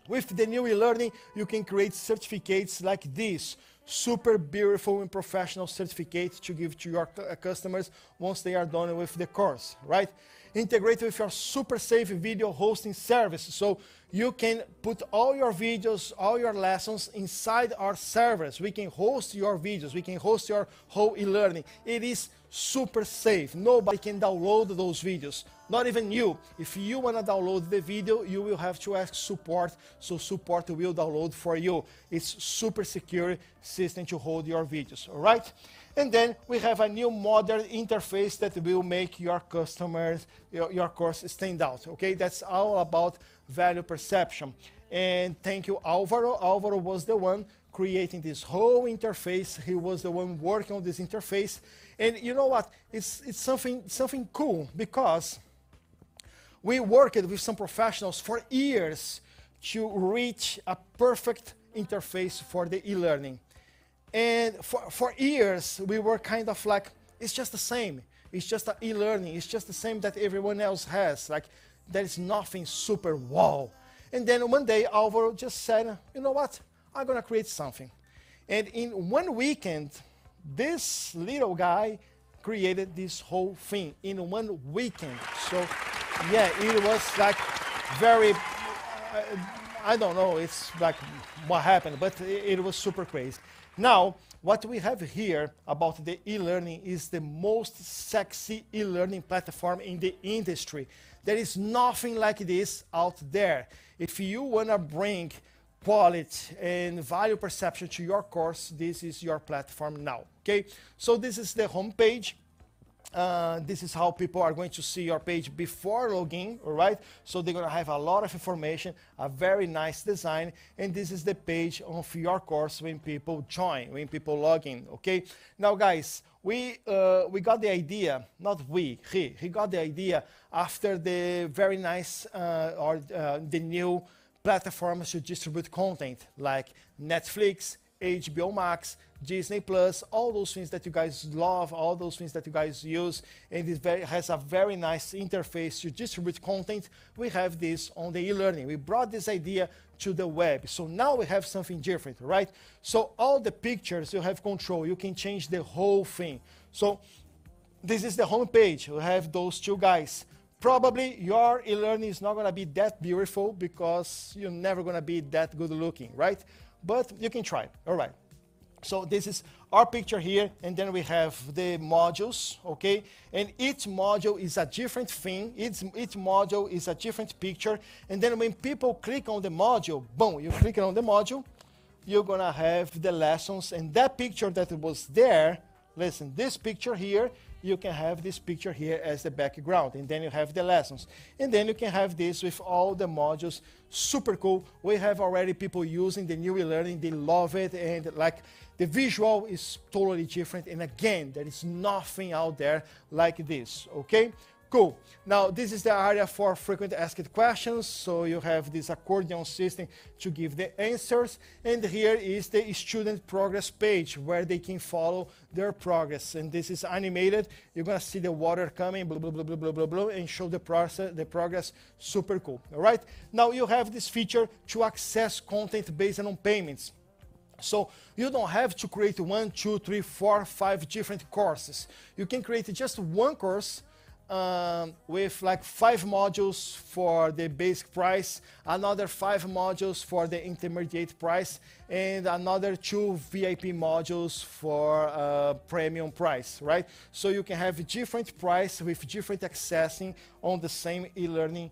C: With the new e-learning, you can create certificates like this. Super beautiful and professional certificate to give to your customers once they are done with the course, right? Integrate with your super safe video hosting service. So you can put all your videos, all your lessons inside our servers. We can host your videos. We can host your whole e-learning. It is super safe. Nobody can download those videos. Not even you. If you want to download the video, you will have to ask support, so support will download for you. It's super secure system to hold your videos, all right? And then we have a new modern interface that will make your customers, your course stand out, okay? That's all about value perception. And thank you, Alvaro. Alvaro was the one creating this whole interface. He was the one working on this interface. And you know what? It's something cool, because we worked with some professionals for years to reach a perfect interface for the e-learning. And for years, we were kind of like, it's just the same. It's just an e-learning. It's just the same that everyone else has. Like, there is nothing super wow. And then one day, Alvaro just said, you know what? I'm going to create something. And in one weekend, this little guy created this whole thing in one weekend. So, yeah, it was like very, I don't know, it's like what happened, but it was super crazy. Now, what we have here about the e-learning is the most sexy e-learning platform in the industry. There is nothing like this out there. If you want to bring quality and value perception to your course, this is your platform now, okay? So this is the home page. This is how people are going to see your page before login, all right? So they're going to have a lot of information, a very nice design, and this is the page of your course when people join, when people log in, okay? Now, guys, we got the idea, not we, he got the idea after the very nice, the new platforms to distribute content like Netflix, HBO Max, Disney Plus, all those things that you guys love, all those things that you guys use, and it has a very nice interface to distribute content. We have this on the e-learning. We brought this idea to the web. So now we have something different, right? So all the pictures, you have control. You can change the whole thing. So this is the home page. We have those two guys. Probably your e-learning is not going to be that beautiful because you're never going to be that good looking, right? But you can try. All right. So this is our picture here, and then we have the modules, okay? And each module is a different thing. Each module is a different picture. And then when people click on the module, boom, you click on the module, you're gonna have the lessons. And that picture that was there, listen, this picture here, you can have this picture here as the background, and then you have the lessons. And then you can have this with all the modules. Super cool. We have already people using the new e-learning. They love it, and like the visual is totally different. And again, there is nothing out there like this, okay? Cool. Now, this is the area for frequent asked questions. So you have this accordion system to give the answers. And here is the student progress page where they can follow their progress. And this is animated. You're going to see the water coming, blah, blah, blah, blah, blah, blah, blah, and show the progress. Super cool. All right. Now, you have this feature to access content based on payments. So you don't have to create 1, 2, 3, 4, 5 different courses. You can create just one course with like 5 modules for the basic price, another 5 modules for the intermediate price, and another 2 VIP modules for premium price, right? So you can have different price with different accessing on the same e-learning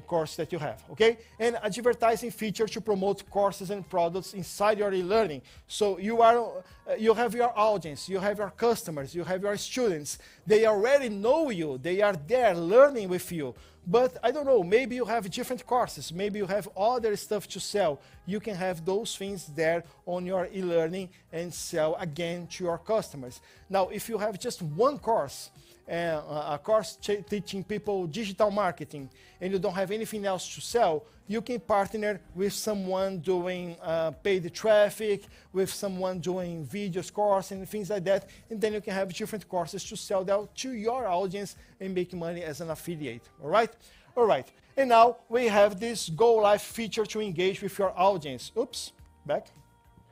C: course that you have, okay? And advertising feature to promote courses and products inside your e-learning. So you have your audience, you have your customers, you have your students. They already know you. They are there learning with you. But I don't know, maybe you have different courses. Maybe you have other stuff to sell. You can have those things there on your e-learning and sell again to your customers. Now, if you have just one course, a course teaching people digital marketing, and you don't have anything else to sell, you can partner with someone doing paid traffic, with someone doing videos course and things like that, and then you can have different courses to sell that to your audience and make money as an affiliate. All right? All right. And now we have this Go Live feature to engage with your audience. Oops, back.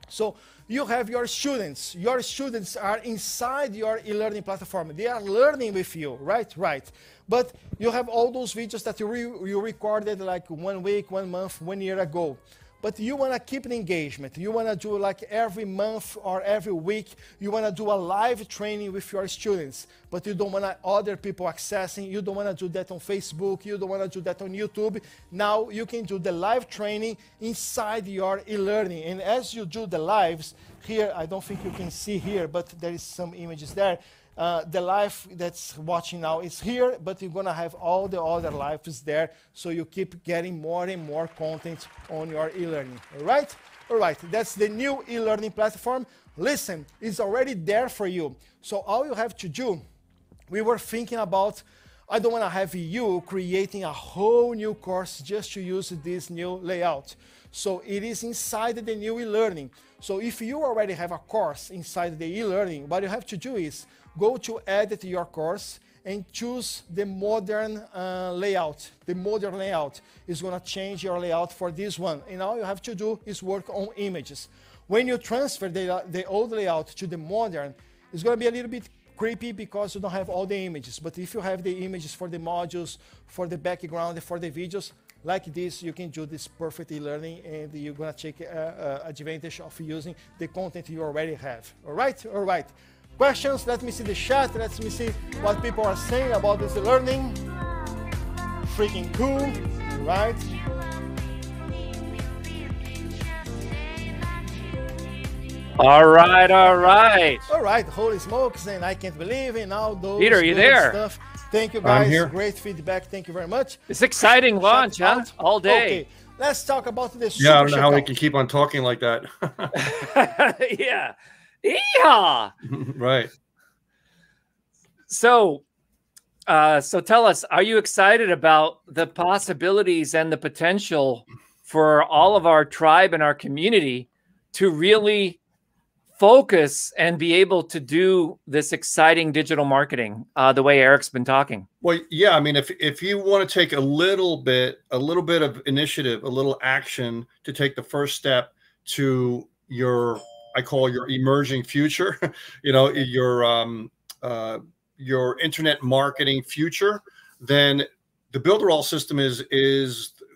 C: So you have your students. Your students are inside your e-learning platform. They are learning with you, right? Right. But you have all those videos that you recorded like 1 week, 1 month, 1 year ago. But you want to keep the engagement. You want to do like every month or every week, you want to do a live training with your students. But you don't want other people accessing. You don't want to do that on Facebook. You don't want to do that on YouTube. Now you can do the live training inside your e-learning. And as you do the lives, here, I don't think you can see here, but there is some images there. The live that's watching now is here, but you're going to have all the other lives there, so you keep getting more and more content on your e-learning. All right? All right, that's the new e-learning platform. Listen, it's already there for you. So all you have to do, we were thinking about, I don't want to have you creating a whole new course just to use this new layout. So it is inside the new e-learning. So if you already have a course inside the e-learning, what you have to do is go to edit your course and choose the modern layout. The modern layout is going to change your layout for this one. And all you have to do is work on images. When you transfer the old layout to the modern, it's going to be a little bit creepy because you don't have all the images. But if you have the images for the modules, for the background, for the videos, like this, you can do this perfect e-learning, and you're going to take advantage of using the content you already have. All right? All right. Questions? Let me see the chat. Let me see what people are saying about this e-learning. Freaking cool, right?
A: All right, all right.
C: All right, holy smokes, and I can't believe in all those
A: Peter, are you there?
C: Stuff. Thank you, guys.
G: I'm here.
C: Great feedback. Thank you very much.
A: It's exciting launch, huh? All day.
C: Okay, let's talk about the super
G: Yeah, I don't know how we
C: checkout.
G: can keep on talking like that.
A: Yeah. Yeehaw!
G: Right.
A: So tell us, are you excited about the possibilities and the potential for all of our tribe and our community to really focus and be able to do this exciting digital marketing the way Eric's been talking?
G: Well, yeah, I mean, if you want to take a little bit of initiative, a little action to take the first step to your, I call your emerging future, you know, your internet marketing future, then the Builderall system is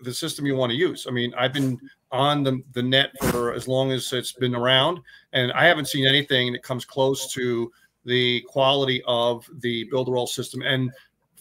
G: the system you want to use. I mean, I've been on the net for as long as it's been around, and I haven't seen anything that comes close to the quality of the Builderall system. And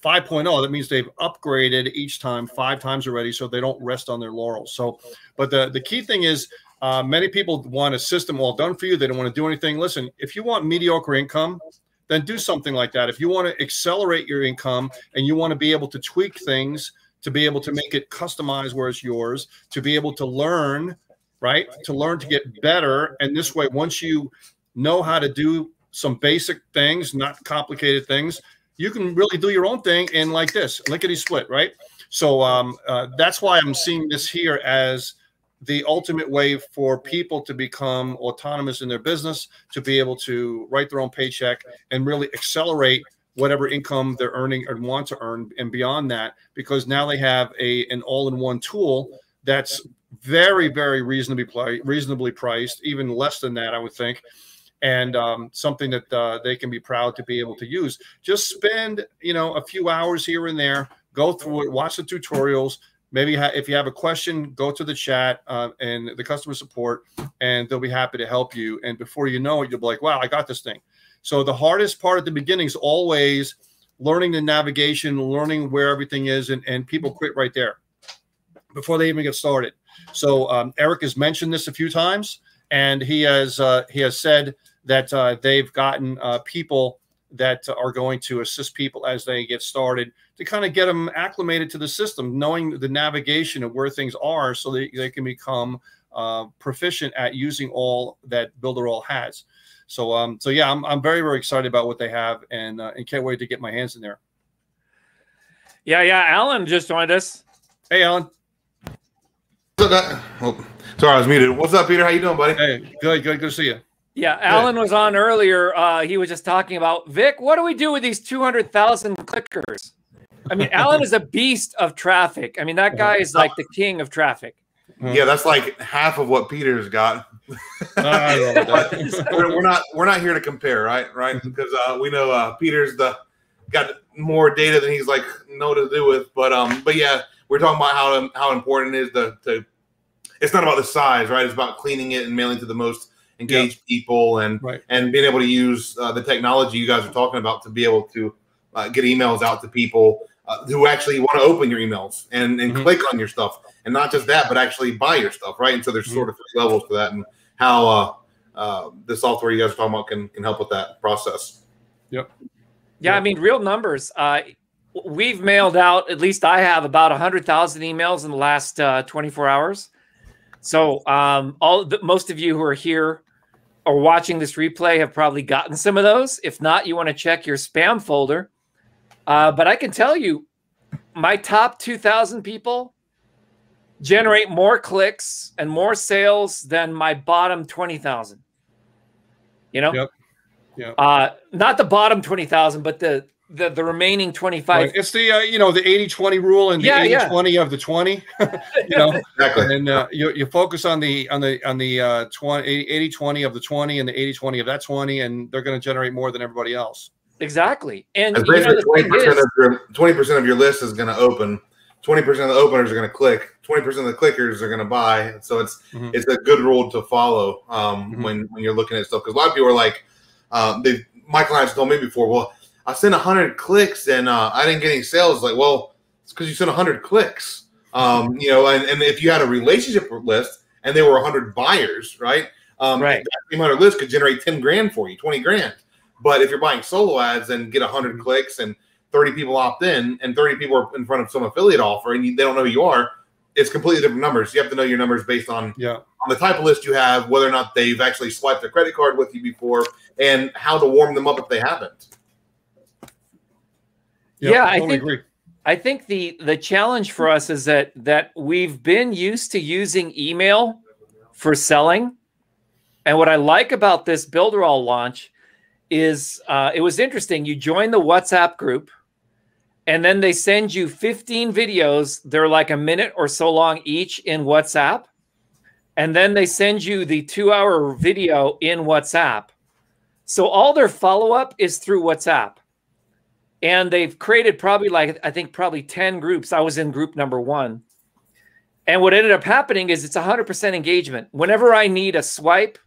G: 5.0, that means they've upgraded each time 5 times already, so they don't rest on their laurels. So, but the key thing is, many people want a system all done for you. They don't want to do anything. Listen, if you want mediocre income, then do something like that. If you want to accelerate your income and you want to be able to tweak things to be able to make it customized where it's yours, to be able to learn, right? To learn to get better. And this way, once you know how to do some basic things, not complicated things, you can really do your own thing in like this, lickety split, right? So that's why I'm seeing this here as the ultimate way for people to become autonomous in their business, to be able to write their own paycheck and really accelerate whatever income they're earning or want to earn and beyond that, because now they have an all-in-one tool that's very, very reasonably priced, even less than that, I would think, and something that they can be proud to be able to use. Just spend, you know, a few hours here and there, go through it, watch the tutorials. Maybe if you have a question, go to the chat and the customer support, and they'll be happy to help you. And before you know it, you'll be like, wow, I got this thing. So the hardest part at the beginning is always learning the navigation, learning where everything is, and people quit right there before they even get started. So Eric has mentioned this a few times, and he has said that they've gotten people that are going to assist people as they get started to kind of get them acclimated to the system, knowing the navigation of where things are, so they can become proficient at using all that Builderall has. So, so yeah, I'm very, very excited about what they have, and can't wait to get my hands in there.
A: Yeah, Alan just joined us.
G: Hey, Alan.
B: Oh, sorry, I was muted. What's up, Peter? How you doing, buddy?
G: Hey, good to see you.
A: Yeah, Alan was on earlier. He was just talking about, Vic, what do we do with these 200,000 clickers? I mean, Alan is a beast of traffic. I mean, that guy is like the king of traffic.
B: Yeah, that's like half of what Peter's got. we're not here to compare, right? Because we know Peter's got more data than he's like know to do with. But yeah, we're talking about how important it is to. It's not about the size, right? It's about cleaning it and mailing to the most engaged people, and being able to use the technology you guys are talking about to be able to get emails out to people who actually want to open your emails and click on your stuff. And not just that, but actually buy your stuff, right? And so there's sort of 3 levels to that, and how the software you guys are talking about can help with that process.
A: Yep. Yeah, I mean, real numbers. We've mailed out, at least I have, about 100,000 emails in the last 24 hours. So most of you who are here or watching this replay have probably gotten some of those. If not, you want to check your spam folder. But I can tell you, my top 2,000 people generate more clicks and more sales than my bottom 20,000. You know?
G: Yep. Yeah.
A: Not the bottom 20,000, but the remaining 25.
G: Right. It's the you know, the 80-20 rule, and the 80-20 of the 20. You know,
B: exactly.
G: And you focus on the 80-20 of the 20 and the 80-20 of that 20, and they're going to generate more than everybody else.
A: Exactly. And
B: you know, 20% of your list is going to open. 20% of the openers are going to click. 20% of the clickers are going to buy. So it's a good rule to follow when you're looking at stuff. Because a lot of people are like, my clients told me before, well, I sent 100 clicks and I didn't get any sales. Like, well, it's because you sent 100 clicks. You know, and if you had a relationship list and there were 100 buyers, right? That same 100 list could generate 10 grand for you, 20 grand. But if you're buying solo ads and get 100 clicks and 30 people opt in and 30 people are in front of some affiliate offer and they don't know who you are, it's completely different numbers. You have to know your numbers based on the type of list you have, whether or not they've actually swiped their credit card with you before, and how to warm them up if they haven't.
A: I think the challenge for us is that we've been used to using email for selling, And what I like about this Builderall launch is it was interesting. You join the WhatsApp group, and then they send you 15 videos. They're like a minute or so long each in WhatsApp. And then they send you the 2-hour video in WhatsApp. So all their follow-up is through WhatsApp. And they've created probably I think probably 10 groups. I was in group number 1. And what ended up happening is it's 100% engagement. Whenever I need a swipe,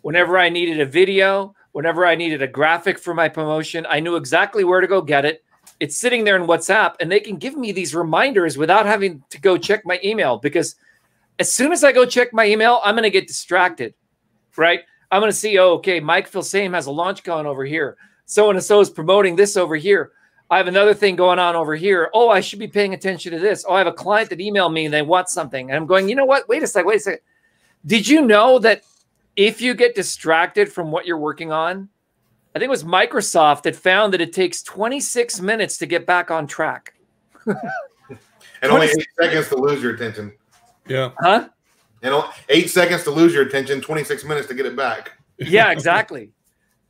A: whenever I needed a video, whenever I needed a graphic for my promotion, I knew exactly where to go get it. It's sitting there in WhatsApp, and they can give me these reminders without having to go check my email, because as soon as I go check my email, I'm going to get distracted, right? I'm going to see, oh, okay, Mike Filsame has a launch going over here. So-and-so is promoting this over here. I have another thing going on over here. Oh, I should be paying attention to this. Oh, I have a client that emailed me and they want something. And I'm going, you know what? Wait a second. Did you know that if you get distracted from what you're working on, I think it was Microsoft that found that it takes 26 minutes to get back on track.
B: And only 8 seconds to lose your attention.
G: Yeah.
A: Huh?
B: And 8 seconds to lose your attention, 26 minutes to get it back.
A: Yeah, exactly.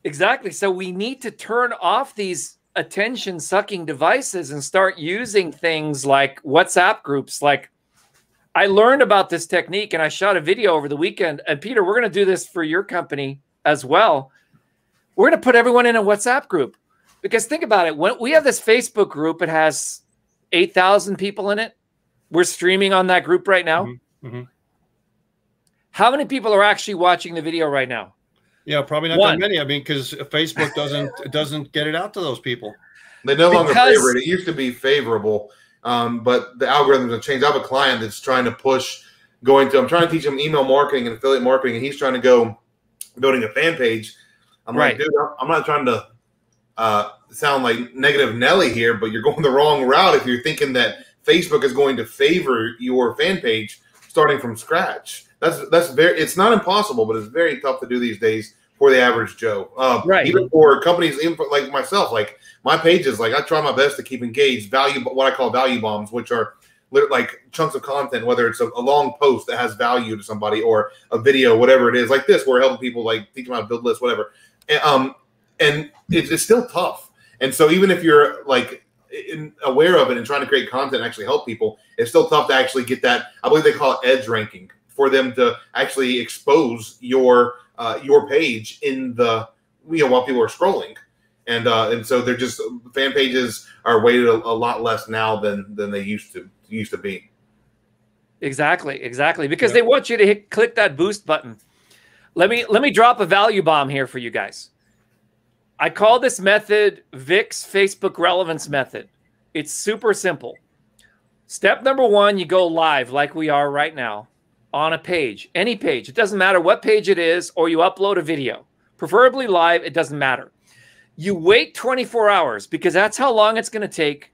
A: Exactly. So we need to turn off these attention-sucking devices and start using things like WhatsApp groups. Like, I learned about this technique and I shot a video over the weekend. And Peter, we're going to do this for your company as well. We're going to put everyone in a WhatsApp group, because think about it. When we have this Facebook group, it has 8,000 people in it. We're streaming on that group right now.
G: Mm-hmm. Mm-hmm.
A: How many people are actually watching the video right now?
G: Yeah, probably not that many. I mean, because Facebook doesn't get it out to those people.
B: They no longer favor it. It used to be favorable, but the algorithms have changed. I have a client that's trying to push I'm trying to teach him email marketing and affiliate marketing, and he's trying to go building a fan page. I'm like, dude, I'm not trying to sound like negative Nelly here, but you're going the wrong route if you're thinking that Facebook is going to favor your fan page starting from scratch. It's not impossible, but it's very tough to do these days for the average Joe. Even for companies like myself, like my pages, like I try my best to keep engaged. What I call value bombs, which are like chunks of content, whether it's a long post that has value to somebody or a video, whatever it is, like this, where helping people like teach them how to build lists, whatever. And it's still tough. And so even if you're like aware of it and trying to create content and actually help people, it's still tough to actually get that. I believe they call it edge ranking, for them to actually expose your page in the while people are scrolling, and so they're just fan pages are weighted a lot less now than they used to be.
A: Exactly, because they want you to click that boost button. Let me drop a value bomb here for you guys. I call this method Vic's Facebook relevance method. It's super simple. Step number 1, you go live like we are right now. On a page, any page. It doesn't matter what page it is, or you upload a video. Preferably live, it doesn't matter. You wait 24 hours, because that's how long it's going to take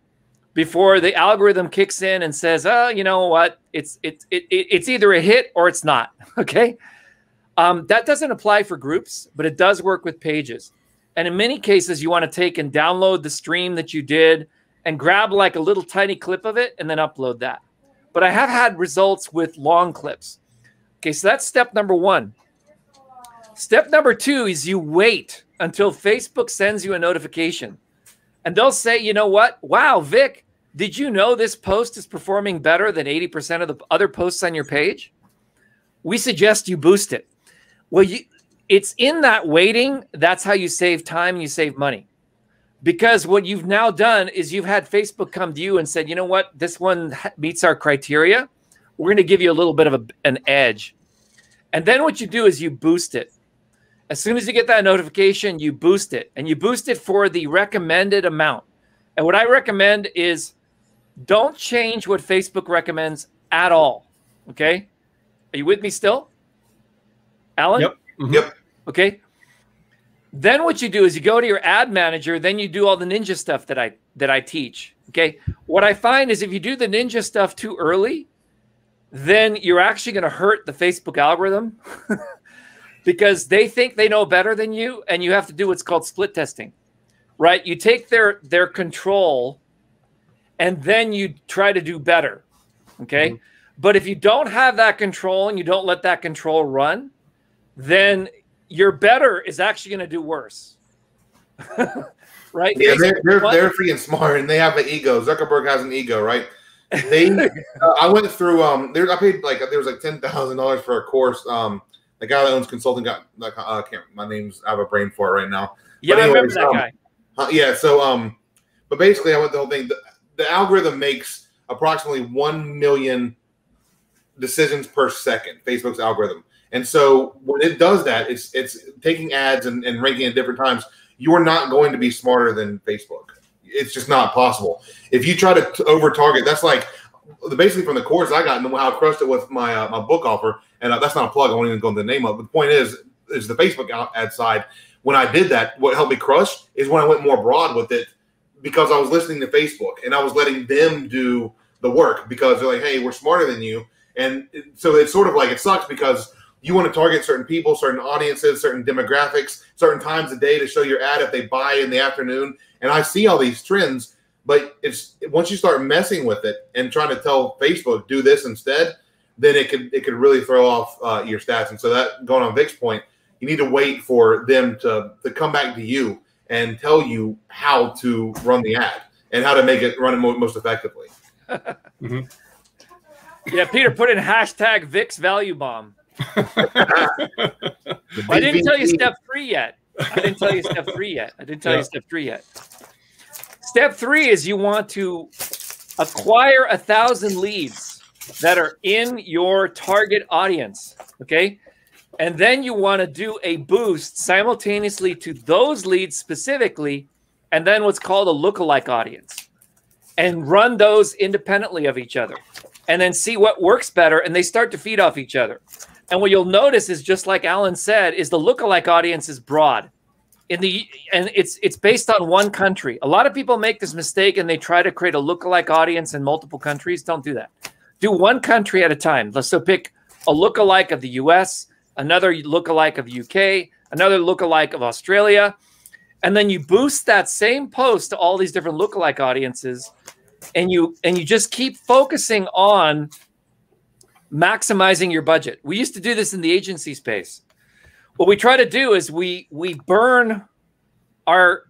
A: before the algorithm kicks in and says, oh, you know what? It's either a hit or it's not, okay? That doesn't apply for groups, but it does work with pages. And in many cases, you want to take and download the stream that you did and grab like a little tiny clip of it and then upload that. But I have had results with long clips. Okay, so that's step number 1. Step number 2 is you wait until Facebook sends you a notification. And they'll say, you know what? Wow, Vic, did you know this post is performing better than 80% of the other posts on your page? We suggest you boost it. Well, it's in that waiting. That's how you save time and you save money. Because what you've now done is you've had Facebook come to you and said, you know what, this one meets our criteria. We're going to give you a little bit of an edge. And then what you do is you boost it. As soon as you get that notification, you boost it. And you boost it for the recommended amount. And what I recommend is don't change what Facebook recommends at all. Okay? Are you with me still? Alan?
G: Yep. Mm-hmm.
B: Yep.
A: Okay. Then what you do is you go to your ad manager, then you do all the ninja stuff that I teach. Okay. What I find is if you do the ninja stuff too early, then you're actually going to hurt the Facebook algorithm because they think they know better than you, and you have to do what's called split testing, right? You take their control and then you try to do better. Okay. Mm-hmm. But if you don't have that control and you don't let that control run, then your better is actually going to do worse. Right?
B: Yeah, they're freaking smart, and they have an ego. Zuckerberg has an ego, right? They, I went through. I paid there was like $10,000 for a course. The guy that owns consulting got like my name's, I have a brain for it right now.
A: Yeah,
B: but anyways,
A: I remember that guy.
B: Yeah, so but basically, I went the whole thing. The algorithm makes approximately 1 million decisions per second. Facebook's algorithm, and so when it does that, it's taking ads and ranking at different times. You are not going to be smarter than Facebook. It's just not possible. If you try to over target, that's like basically from the course I got and how I crushed it with my my book offer. And that's not a plug. I won't even go into the name of it. But the point is the Facebook ad side. When I did that, what helped me crush is when I went more broad with it, because I was listening to Facebook and I was letting them do the work, because they're like, hey, we're smarter than you. And so it's sort of like, it sucks because you want to target certain people, certain audiences, certain demographics, certain times of day to show your ad if they buy in the afternoon. And I see all these trends, but it's once you start messing with it and trying to tell Facebook do this instead, then it could really throw off your stats. And so that, going on Vic's point, you need to wait for them to come back to you and tell you how to run the ad and how to make it run most effectively.
G: Mm-hmm.
A: Yeah, Peter, put in hashtag Vic's Value Bomb. I didn't tell you step 3 yet. Step 3 is you want to acquire 1,000 leads that are in your target audience. Okay. And then you want to do a boost simultaneously to those leads specifically, and then what's called a lookalike audience, and run those independently of each other, and then see what works better, and they start to feed off each other. And what you'll notice is, just like Alan said, is the lookalike audience is broad. And it's based on one country. A lot of people make this mistake and they try to create a lookalike audience in multiple countries. Don't do that. Do one country at a time. So pick a lookalike of the US, another lookalike of the UK, another lookalike of Australia, and then you boost that same post to all these different lookalike audiences, and you just keep focusing on maximizing your budget. We used to do this in the agency space. What we try to do is we burn our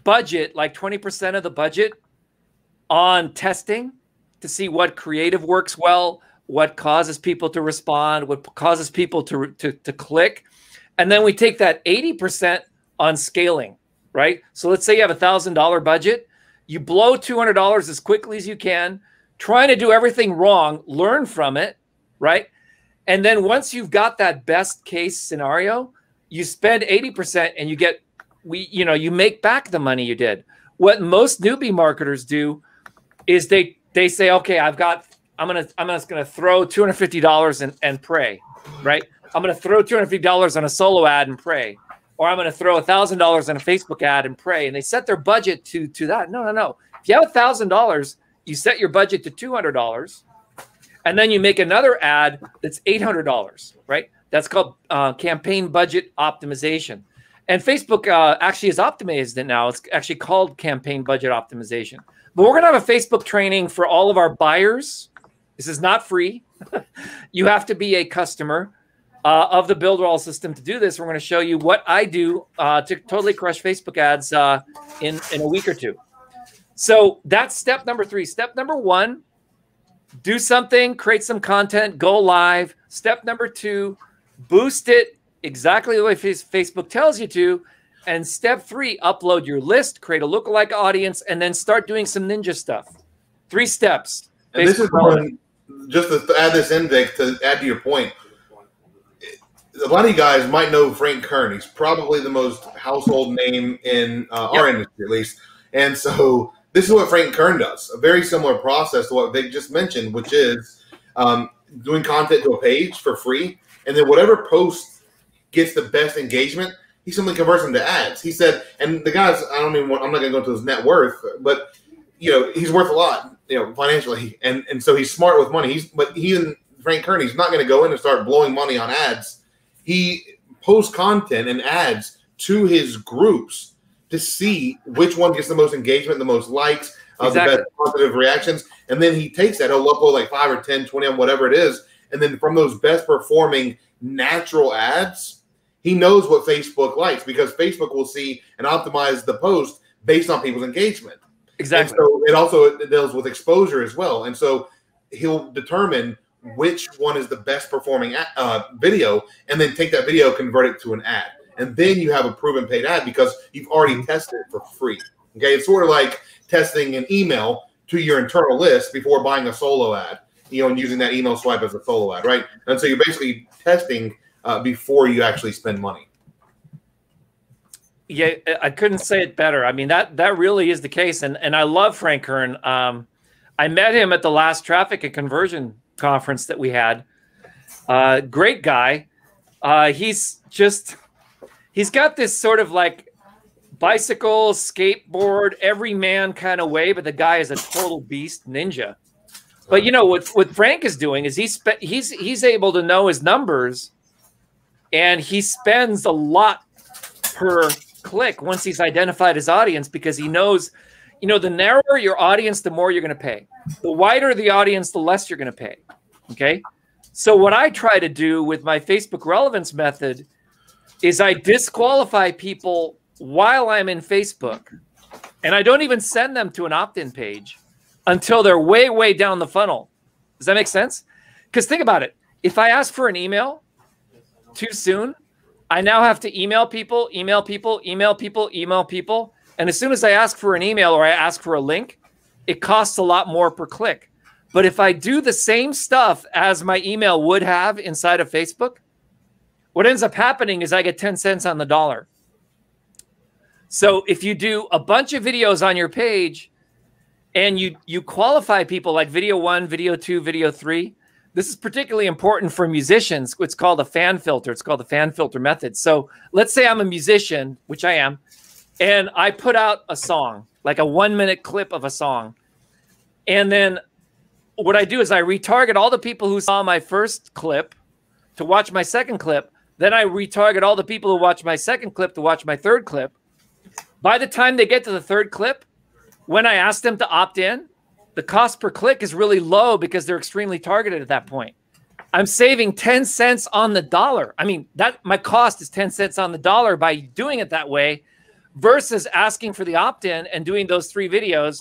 A: budget, like 20% of the budget, on testing to see what creative works well, what causes people to respond, what causes people to click. And then we take that 80% on scaling, right? So let's say you have $1,000 budget. You blow $200 as quickly as you can, trying to do everything wrong, learn from it, right? And then once you've got that best case scenario, you spend 80% and you make back the money you did. What most newbie marketers do is they say, okay, I'm just gonna throw $250 and pray, right? I'm gonna throw $250 on a solo ad and pray, or I'm gonna throw $1,000 on a Facebook ad and pray. And they set their budget to that. No. If you have $1,000, you set your budget to $200, and then you make another ad that's $800, right? That's called campaign budget optimization. And Facebook actually has optimized it now. It's actually called campaign budget optimization. But we're going to have a Facebook training for all of our buyers. This is not free. You have to be a customer of the Builderall system to do this. We're going to show you what I do to totally crush Facebook ads in a week or two. So that's step number 3. Step number 1, do something, create some content, go live. Step number 2, boost it exactly the way Facebook tells you to. And step 3, upload your list, create a lookalike audience, and then start doing some ninja stuff. 3 steps.
B: And this is one, just to add this in, Vic, to add to your point. A lot of you guys might know Frank Kern. He's probably the most household name in our industry, at least. And so this is what Frank Kern does. A very similar process to what Vic just mentioned, which is doing content to a page for free. And then whatever post gets the best engagement, he simply converts them to ads. He said, and the guy's, I'm not going to go into his net worth, but he's worth a lot, financially. And so he's smart with money. But he and Frank Kern, he's not going to go in and start blowing money on ads. He posts content and ads to his groups to see which one gets the most engagement, the most likes, the best positive reactions. And then he takes that, he'll upload like 5 or 10, 20 on whatever it is. And then from those best performing natural ads, He knows what Facebook likes because Facebook will see and optimize the post based on people's engagement.
A: Exactly.
B: And so it also deals with exposure as well. And so he'll determine which one is the best performing video, and then take that video, convert it to an ad. And then you have a proven paid ad because you've already tested it for free. Okay. It's sort of like testing an email to your internal list before buying a solo ad, and using that email swipe as a solo ad, right? And so you're basically testing before you actually spend money.
A: Yeah, I couldn't say it better. I mean, that really is the case. And I love Frank Kern. I met him at the last Traffic and Conversion conference that we had. Great guy. He's got this sort of like bicycle, skateboard, everyman kind of way, but the guy is a total beast, ninja. But what Frank is doing is he's able to know his numbers, and he spends a lot per click once he's identified his audience, because he knows, the narrower your audience, the more you're going to pay. The wider the audience, the less you're going to pay. Okay. So what I try to do with my Facebook relevance method is I disqualify people while I'm in Facebook, and I don't even send them to an opt-in page until they're way, way down the funnel. Does that make sense? Because think about it. If I ask for an email too soon, I now have to email people. And as soon as I ask for an email or I ask for a link, it costs a lot more per click. But if I do the same stuff as my email would have inside of Facebook, what ends up happening is I get 10 cents on the dollar. So if you do a bunch of videos on your page and you qualify people like video 1, video 2, video 3, this is particularly important for musicians. It's called a fan filter. It's called the fan filter method. So let's say I'm a musician, which I am, and I put out a song, like a 1-minute clip of a song. And then what I do is I retarget all the people who saw my first clip to watch my second clip. Then I retarget all the people who watch my second clip to watch my third clip. By the time they get to the third clip, when I ask them to opt in, the cost per click is really low because they're extremely targeted at that point. I'm saving 10 cents on the dollar. I mean, my cost is 10 cents on the dollar by doing it that way versus asking for the opt-in and doing those 3 videos.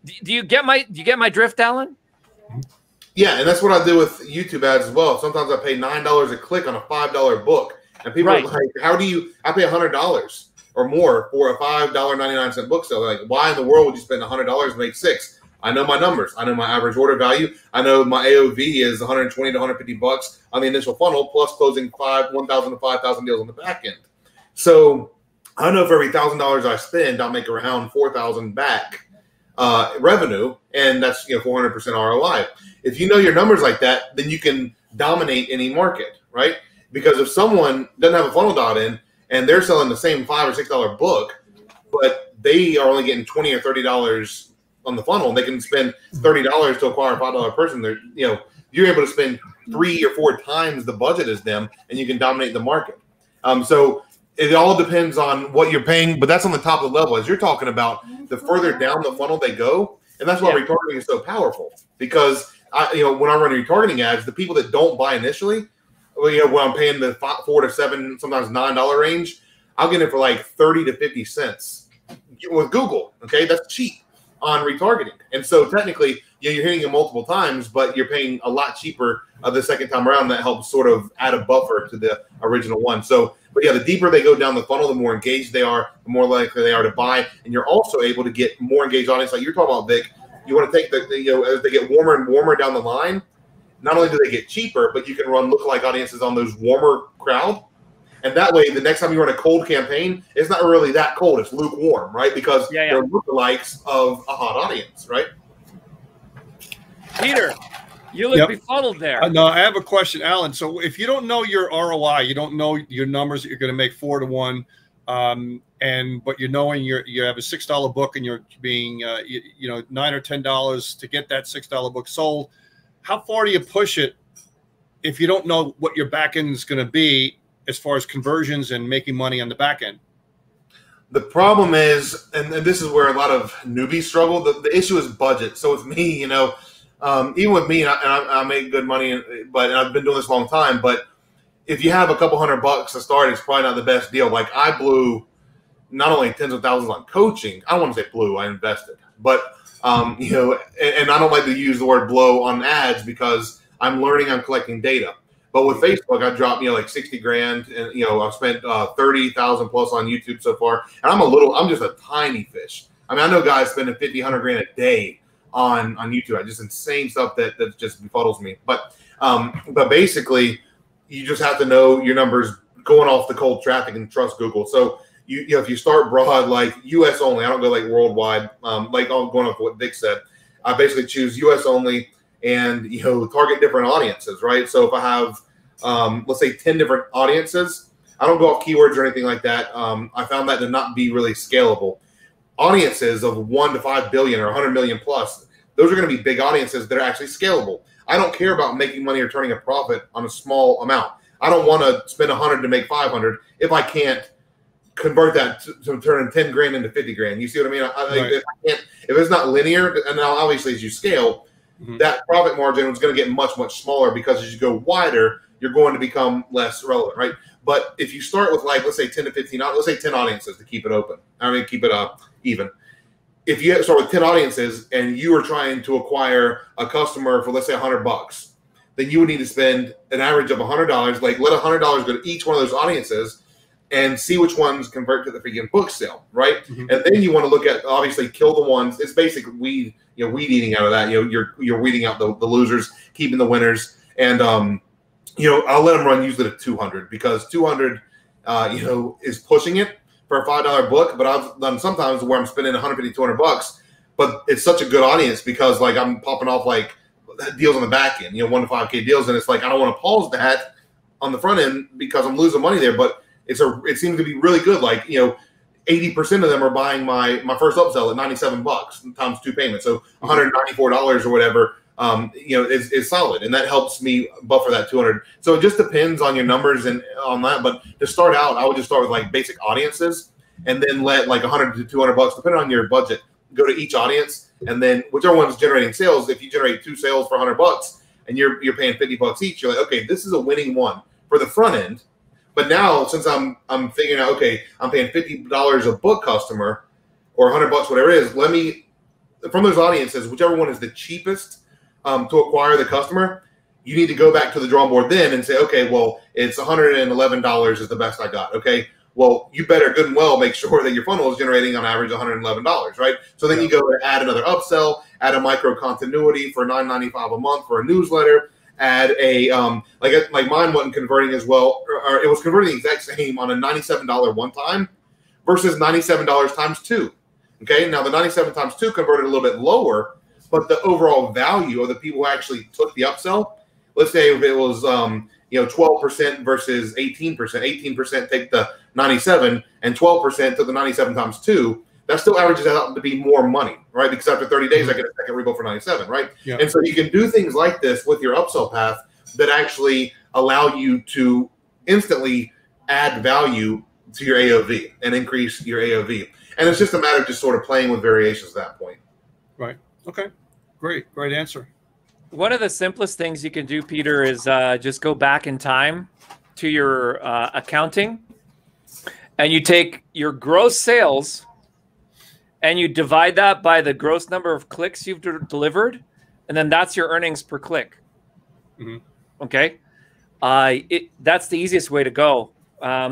A: Do you get my drift, Alan?
B: Yeah, and that's what I do with YouTube ads as well. Sometimes I pay $9 a click on a $5 book, and people are like, "How do you? I pay $100 or more for a $5.99 book sale. Like, why in the world would you spend $100 and make $6? I know my numbers. I know my average order value. I know my AOV is $120 to $150 on the initial funnel, plus closing 1,000 to 5,000 deals on the back end. So I know for every $1,000 I spend, I'll make around 4,000 back revenue, and that's 400% ROI. If you know your numbers like that, then you can dominate any market, right? Because if someone doesn't have a funnel dialed in and they're selling the same $5 or $6 book, but they are only getting $20 or $30 on the funnel, and they can spend $30 to acquire a $5 person, you're able to spend 3 or 4 times the budget as them, and you can dominate the market. So it all depends on what you're paying, but that's on the top of the level. As you're talking about, the further down the funnel they go, and that's why retargeting is so powerful. Because when I run retargeting ads, the people that don't buy initially, when I'm paying the $4 to $7, sometimes $9 range, I'll get it for like 30 to 50 cents with Google. Okay, that's cheap on retargeting. And so technically, you're hitting it multiple times, but you're paying a lot cheaper the second time around. That helps sort of add a buffer to the original one. So, but yeah, the deeper they go down the funnel, the more engaged they are, the more likely they are to buy. And you're also able to get more engaged audience. Like you're talking about, Vic, you want to take as they get warmer and warmer down the line, not only do they get cheaper, but you can run lookalike audiences on those warmer crowd. And that way, the next time you run a cold campaign, it's not really that cold. It's lukewarm, right? Because they're lookalikes of a hot audience, right?
A: Peter, you look befuddled there.
G: No, I have a question, Alan. So if you don't know your ROI, you don't know your numbers that you're going to make 4 to 1, but you're knowing you have a $6 book and you're being $9 or $10 to get that $6 book sold. How far do you push it if you don't know what your back end is going to be as far as conversions and making money on the back end?
B: The problem is, and this is where a lot of newbies struggle, the issue is budget. So with me, even with me, and I make good money, but I've been doing this a long time, but if you have a couple $100 to start, it's probably not the best deal. Like I blew not only tens of thousands on coaching. I don't want to say blew, I invested, but you know, and I don't like to use the word blow on ads because I'm learning, I'm collecting data. But with Facebook, I dropped, you know, like 60 grand, and you know, I've spent 30,000 plus on YouTube so far, and I'm just a tiny fish. I mean, I know guys spending 50, 100 grand a day on YouTube. Just insane stuff that just befuddles me. But basically, you just have to know your numbers going off the cold traffic and trust Google. So you know, if you start broad, like US only, I don't go like worldwide. Like I'm going off what Vic said. I basically choose US only, and you know, target different audiences, right? So if I have let's say 10 different audiences, I don't go off keywords or anything like that. I found that to not be really scalable. Audiences of 1 to 5 billion or 100 million plus, those are going to be big audiences that are actually scalable. I don't care about making money or turning a profit on a small amount. I don't want to spend 100 to make 500 if I can't convert that to turning 10 grand into 50 grand. You see what I mean? Right. If it's not linear, and now obviously as you scale, that profit margin is going to get much, much smaller because as you go wider, you're going to become less relevant, right? But if you start with like, let's say 10 to 15, let's say 10 audiences to keep it open. I mean, keep it even. If you start with 10 audiences and you are trying to acquire a customer for, let's say $100, then you would need to spend an average of $100. Like let $100 go to each one of those audiences and see which ones convert to the freaking book sale, right? And then you want to look at, obviously, kill the ones. It's basic weed, you know, weed eating out of that. You know, you're weeding out the losers, keeping the winners, and you know, I'll let them run usually at 200 because 200, you know, is pushing it for a $5 book. But I've done sometimes where I'm spending 150, 200 bucks, but it's such a good audience because like I'm popping off like deals on the back end, you know, 1 to 5K deals, and it's like I don't want to pause that on the front end because I'm losing money there, but it seems to be really good. Like, you know, 80% of them are buying my first upsell at $97 times 2 payments, so $194 or whatever. You know, is solid, and that helps me buffer that 200. So it just depends on your numbers and on that. But to start out, I would just start with like basic audiences, and then let like 100 to 200 bucks, depending on your budget, go to each audience, and then whichever one's generating sales. If you generate 2 sales for 100 bucks, and you're paying 50 bucks each, you're like, okay, this is a winning one for the front end. But now, since I'm figuring out, okay, I'm paying $50 a book customer, or 100 bucks, whatever it is. Let me from those audiences, whichever one is the cheapest to acquire the customer, you need to go back to the drawing board then and say, okay, well, it's $111 is the best I got. Okay, well, you better good and well make sure that your funnel is generating on average $111, right? So then you go to add another upsell, add a micro continuity for $9.95 a month for a newsletter, add a like mine wasn't converting as well, or it was converting the exact same on a $97 one time versus $97 times 2. Okay, now the 97 times 2 converted a little bit lower, but the overall value of the people who actually took the upsell, let's say if it was 12% versus 18%, 18% take the 97 and 12% took the 97 times 2, that still averages out to be more money, right? Because after 30 days, I get a second rebo for 97, right? Yeah. And so you can do things like this with your upsell path that actually allow you to instantly add value to your AOV and increase your AOV. And it's just a matter of just sort of playing with variations at that point.
G: Right. Okay. Great answer.
A: One of the simplest things you can do, Peter, is just go back in time to your accounting, and you take your gross sales and you divide that by the gross number of clicks you've delivered, and then that's your earnings per click. Mm-hmm. Okay? That's the easiest way to go,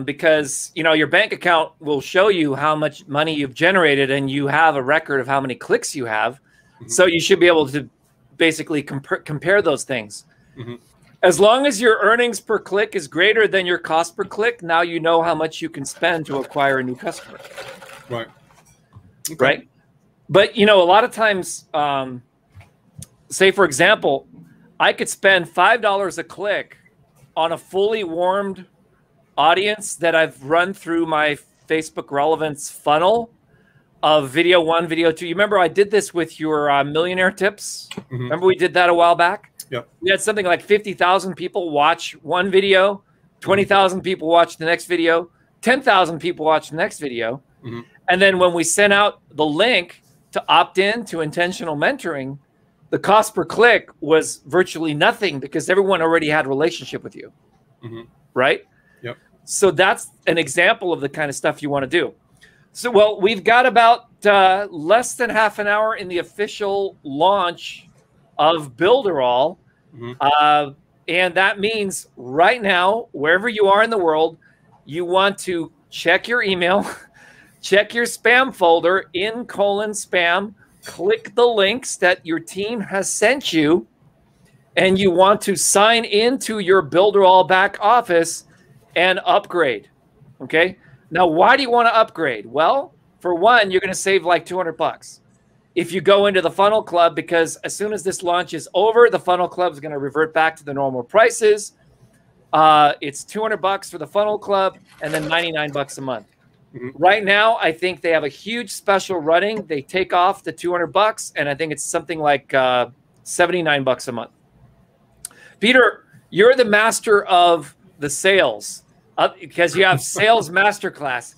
A: because your bank account will show you how much money you've generated, and you have a record of how many clicks you have. Mm-hmm. So you should be able to basically compare those things. Mm-hmm. As long as your earnings per click is greater than your cost per click, now you know how much you can spend to acquire a new customer.
G: Right.
A: Okay. Right. But, a lot of times, say, for example, I could spend $5 a click on a fully warmed audience that I've run through my Facebook Relevance funnel of video 1, video 2. You remember I did this with your millionaire tips? Mm-hmm. Remember we did that a while back?
G: Yep.
A: We had something like 50,000 people watch one video, 20,000 people watch the next video, 10,000 people watch the next video. Mm-hmm. And then when we sent out the link to opt in to intentional mentoring, the cost per click was virtually nothing because everyone already had a relationship with you.
G: Mm-hmm.
A: right?
G: Yep.
A: So that's an example of the kind of stuff you want to do. So, well, we've got about less than half an hour in the official launch of Builderall. And that means right now, wherever you are in the world, you want to check your email, check your spam folder, /spam, click the links that your team has sent you, and you want to sign into your Builderall back office and upgrade. Okay. Now, why do you want to upgrade? Well, for one, you're going to save like $200 if you go into the Funnel Club, because as soon as this launch is over, the Funnel Club is going to revert back to the normal prices. It's $200 for the Funnel Club and then $99 a month. Right now, I think they have a huge special running. They take off the $200, and I think it's something like $79 a month. Peter, you're the master of the sales because you have Sales Masterclass.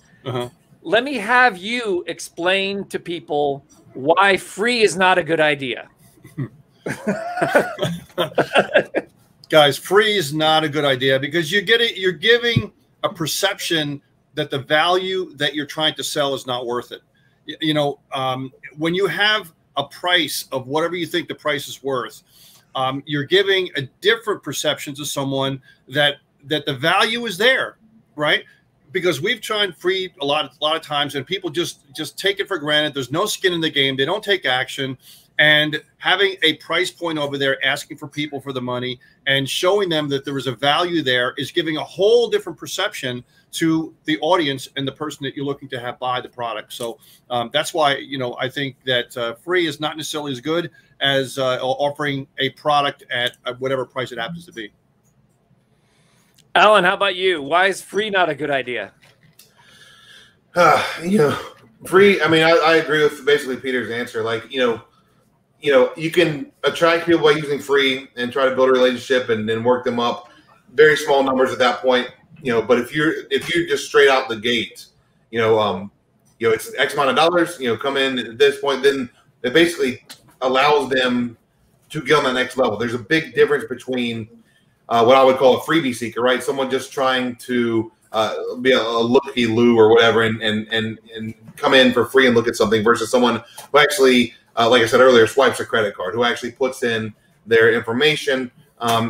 A: Let me have you explain to people why free is not a good idea.
G: Guys, free is not a good idea because you're giving a perception that the value that you're trying to sell is not worth it. You know, when you have a price of whatever you think the price is worth, you're giving a different perception to someone that the value is there, right? Because we've tried free a lot of times, and people just take it for granted. There's no skin in the game. They don't take action. And having a price point over there, asking for people for the money and showing them that there is a value there is giving a whole different perception to the audience and the person that you're looking to have buy the product. So that's why, you know, I think that free is not necessarily as good as offering a product at whatever price it happens to be.
A: Alan, how about you? Why is free not a good idea?
B: You know, free. I mean, I agree with basically Peter's answer. Like, you know, you can attract people by using free and try to build a relationship and then work them up. Very small numbers at that point, you know. But if you're just straight out the gate, you know, it's X amount of dollars, you know, come in at this point, then it basically allows them to get on the next level. There's a big difference between what I would call a freebie seeker, right? Someone just trying to be a looky-loo or whatever and come in for free and look at something versus someone who actually, like I said earlier, swipes a credit card, who actually puts in their information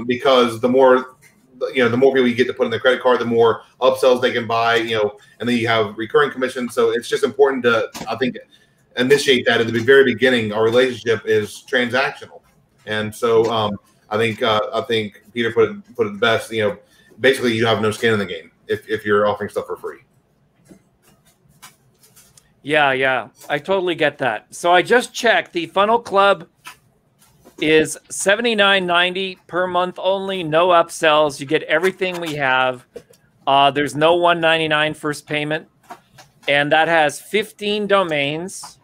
B: because the more people you get to put in their credit card, the more upsells they can buy, you know, and then you have recurring commissions. So it's just important to, I think, initiate that at the very beginning. Our relationship is transactional. And so I think Peter put it the best. You know, basically you have no skin in the game if you're offering stuff for free.
A: Yeah, I totally get that. So I just checked. The Funnel Club is $79.90 per month only. No upsells. You get everything we have. There's no $199 first payment, and that has 15 domains.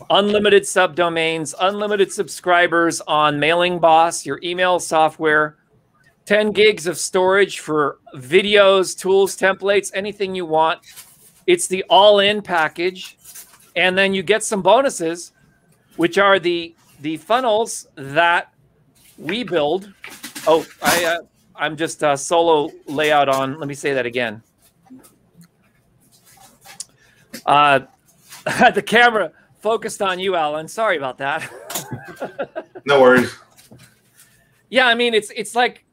A: Unlimited subdomains, unlimited subscribers on Mailing Boss, your email software, 10 gigs of storage for videos, tools, templates, anything you want. It's the all-in package. And then you get some bonuses, which are the funnels that we build. Oh, I'm just solo layout on. Let me say that again. The camera focused on you, Alan. Sorry about that.
B: No worries.
A: Yeah, I mean, it's like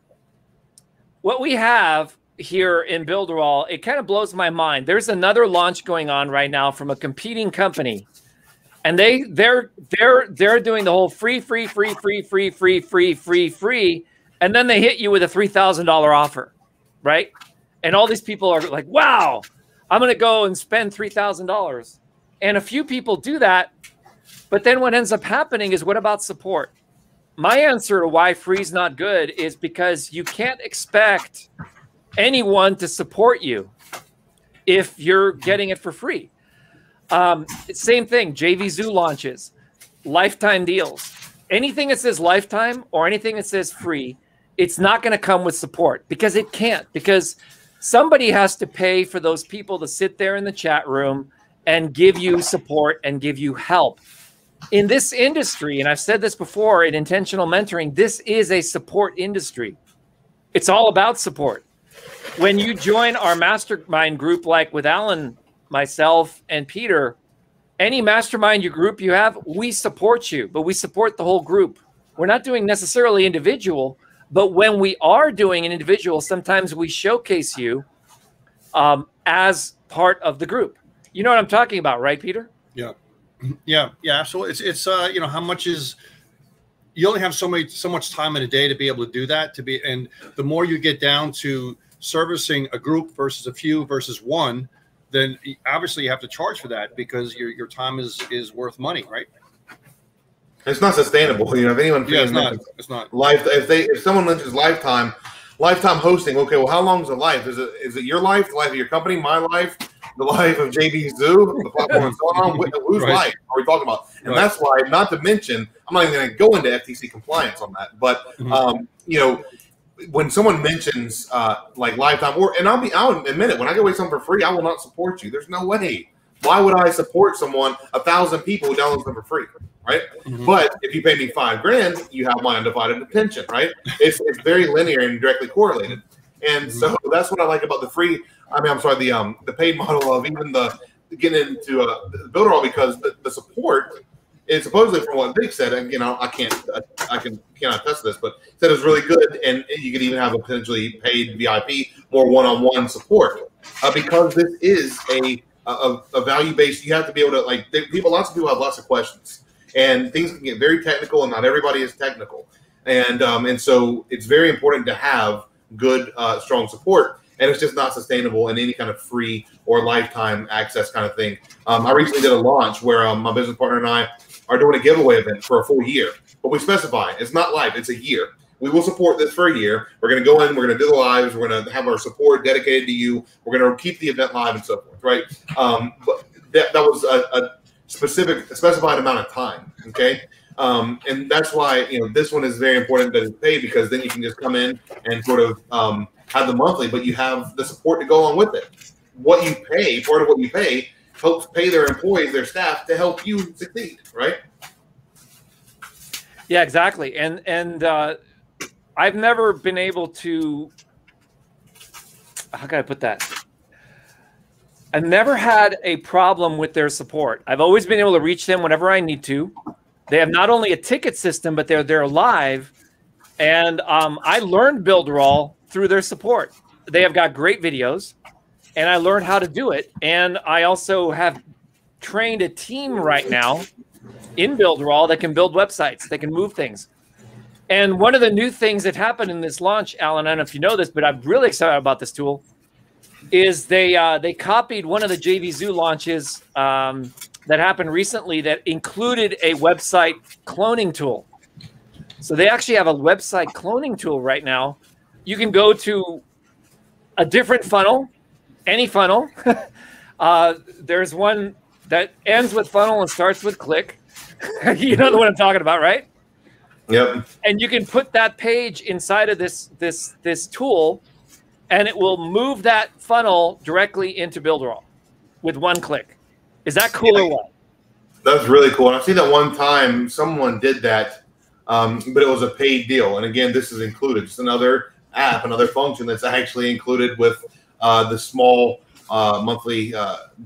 A: what we have here in Builderall, it kind of blows my mind. There's another launch going on right now from a competing company. And they're doing the whole free. And then they hit you with a $3,000 offer, right? And all these people are like, wow, I'm going to go and spend $3,000. And a few people do that, but then what ends up happening is, what about support? My answer to why free is not good is because you can't expect anyone to support you if you're getting it for free. Same thing, JVZoo launches, lifetime deals. Anything that says lifetime or anything that says free, it's not going to come with support because it can't, because somebody has to pay for those people to sit there in the chat room and give you support and give you help. In this industry, and I've said this before in intentional mentoring, this is a support industry. It's all about support. when you join our mastermind group, like with Alan, myself, and Peter, any mastermind group you have, we support you, but we support the whole group. We're not doing necessarily individual, but when we are doing an individual, sometimes we showcase you as part of the group. You know what I'm talking about, right, Peter?
G: Yeah, yeah, yeah. So it's you know, how much is, you only have so much time in a day to be able to do that, and the more you get down to servicing a group versus a few versus one, then obviously you have to charge for that, because your time is worth money, right?
B: It's not sustainable. You know, if anyone,
G: yeah, it's not.
B: If someone mentions lifetime hosting, okay, well, how long is a life? Is it your life, the life of your company, my life, the life of JB Zoo, the platform and so on? Whose life are we talking about? And that's why, not to mention, I'm not even going to go into FTC compliance on that, but you know, when someone mentions like lifetime, I'll admit it, when I give away something for free, I will not support you. There's no way. Why would I support someone, 1,000 people who download them for free, right? But if you pay me $5,000, you have my undivided attention, right? It's very linear and directly correlated. And so that's what I like about the free. The paid model of even the getting into Builderall, because the support is supposedly, from what Vic said, and you know, I cannot attest to this, but said it's really good, and you could even have a potentially paid VIP, more one-on-one support, because this is a value-based. You have to be able to, like, lots of people have lots of questions, and things can get very technical, and not everybody is technical, and so it's very important to have good, strong support. And it's just not sustainable in any kind of free or lifetime access kind of thing. I recently did a launch where my business partner and I are doing a giveaway event for a full year, but we specify it's not live, it's a year. We will support this for a year. We're going to go in, we're going to do the lives, we're going to have our support dedicated to you. We're going to keep the event live and so forth, right? But that was a specified amount of time, okay? And that's why, you know, this one is very important that it's paid, because then you can just come in and sort of have the monthly, but you have the support to go along with it. What you pay, part of what you pay, helps pay their employees, their staff, to help you succeed, right?
A: Yeah, exactly. And I've never been able to, how can I put that? I've never had a problem with their support. I've always been able to reach them whenever I need to. They have not only a ticket system, but they're live. And I learned Builderall through their support. They have got great videos, and I learned how to do it. And I also have trained a team right now in Builderall that can build websites, that can move things. And one of the new things that happened in this launch, Alan, I don't know if you know this, but I'm really excited about this tool, is they copied one of the JV Zoo launches that happened recently that included a website cloning tool. So they actually have a website cloning tool right now. You can go to a different funnel, any funnel. There's one that ends with funnel and starts with click. You know the one I'm talking about, right?
B: Yep.
A: And you can put that page inside of this tool, and it will move that funnel directly into Builderall with one click. Is that cool or what?
B: That's really cool. And I've seen that one time someone did that, but it was a paid deal. And again, this is included. Just another app, another function that's actually included with the small monthly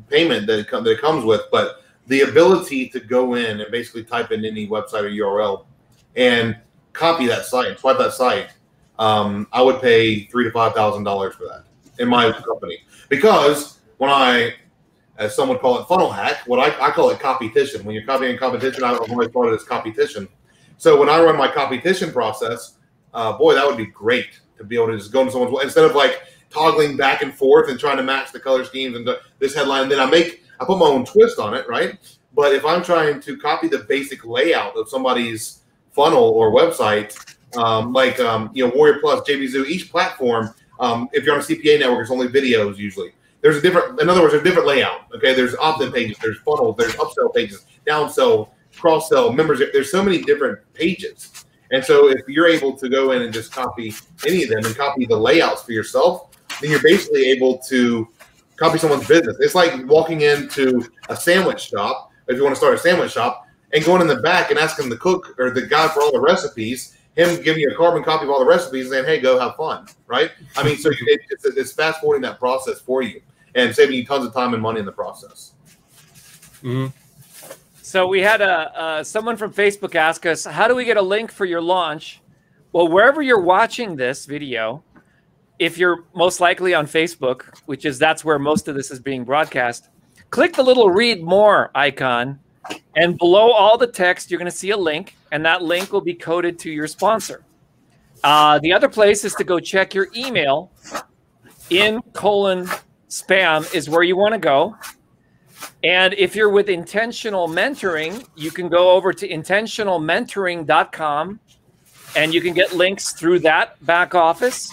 B: payment that it comes with. But the ability to go in and basically type in any website or URL and copy that site, swipe that site, I would pay $3,000 to $5,000 for that in my company. Because when I, as some would call it, funnel hack, what I call it competition. When you're copying competition, I've always thought of it as competition. So when I run my competition process, boy, that would be great to be able to just go into someone's, instead of like toggling back and forth and trying to match the color schemes and this headline, then I put my own twist on it, right? But if I'm trying to copy the basic layout of somebody's funnel or website, Warrior Plus, JV Zoo, each platform, if you're on a CPA network, it's only videos usually. There's a different, in other words, there's a different layout. Okay, there's opt-in pages, there's funnels, there's upsell pages, downsell, cross-sell, members. There's so many different pages. And so if you're able to go in and just copy any of them and copy the layouts for yourself, then you're basically able to copy someone's business. It's like walking into a sandwich shop, if you want to start a sandwich shop, and going in the back and asking the cook or the guy for all the recipes, him giving you a carbon copy of all the recipes and saying, hey, go have fun, right? I mean, so it's fast forwarding that process for you and saving you tons of time and money in the process.
G: Mm-hmm.
A: So we had someone from Facebook ask us, how do we get a link for your launch? Well, wherever you're watching this video, if you're most likely on Facebook, that's where most of this is being broadcast, click the little read more icon, and below all the text, you're going to see a link, and that link will be coded to your sponsor. The other place is to go check your email. :spam is where you want to go. And if you're with Intentional Mentoring, you can go over to intentionalmentoring.com, and you can get links through that back office.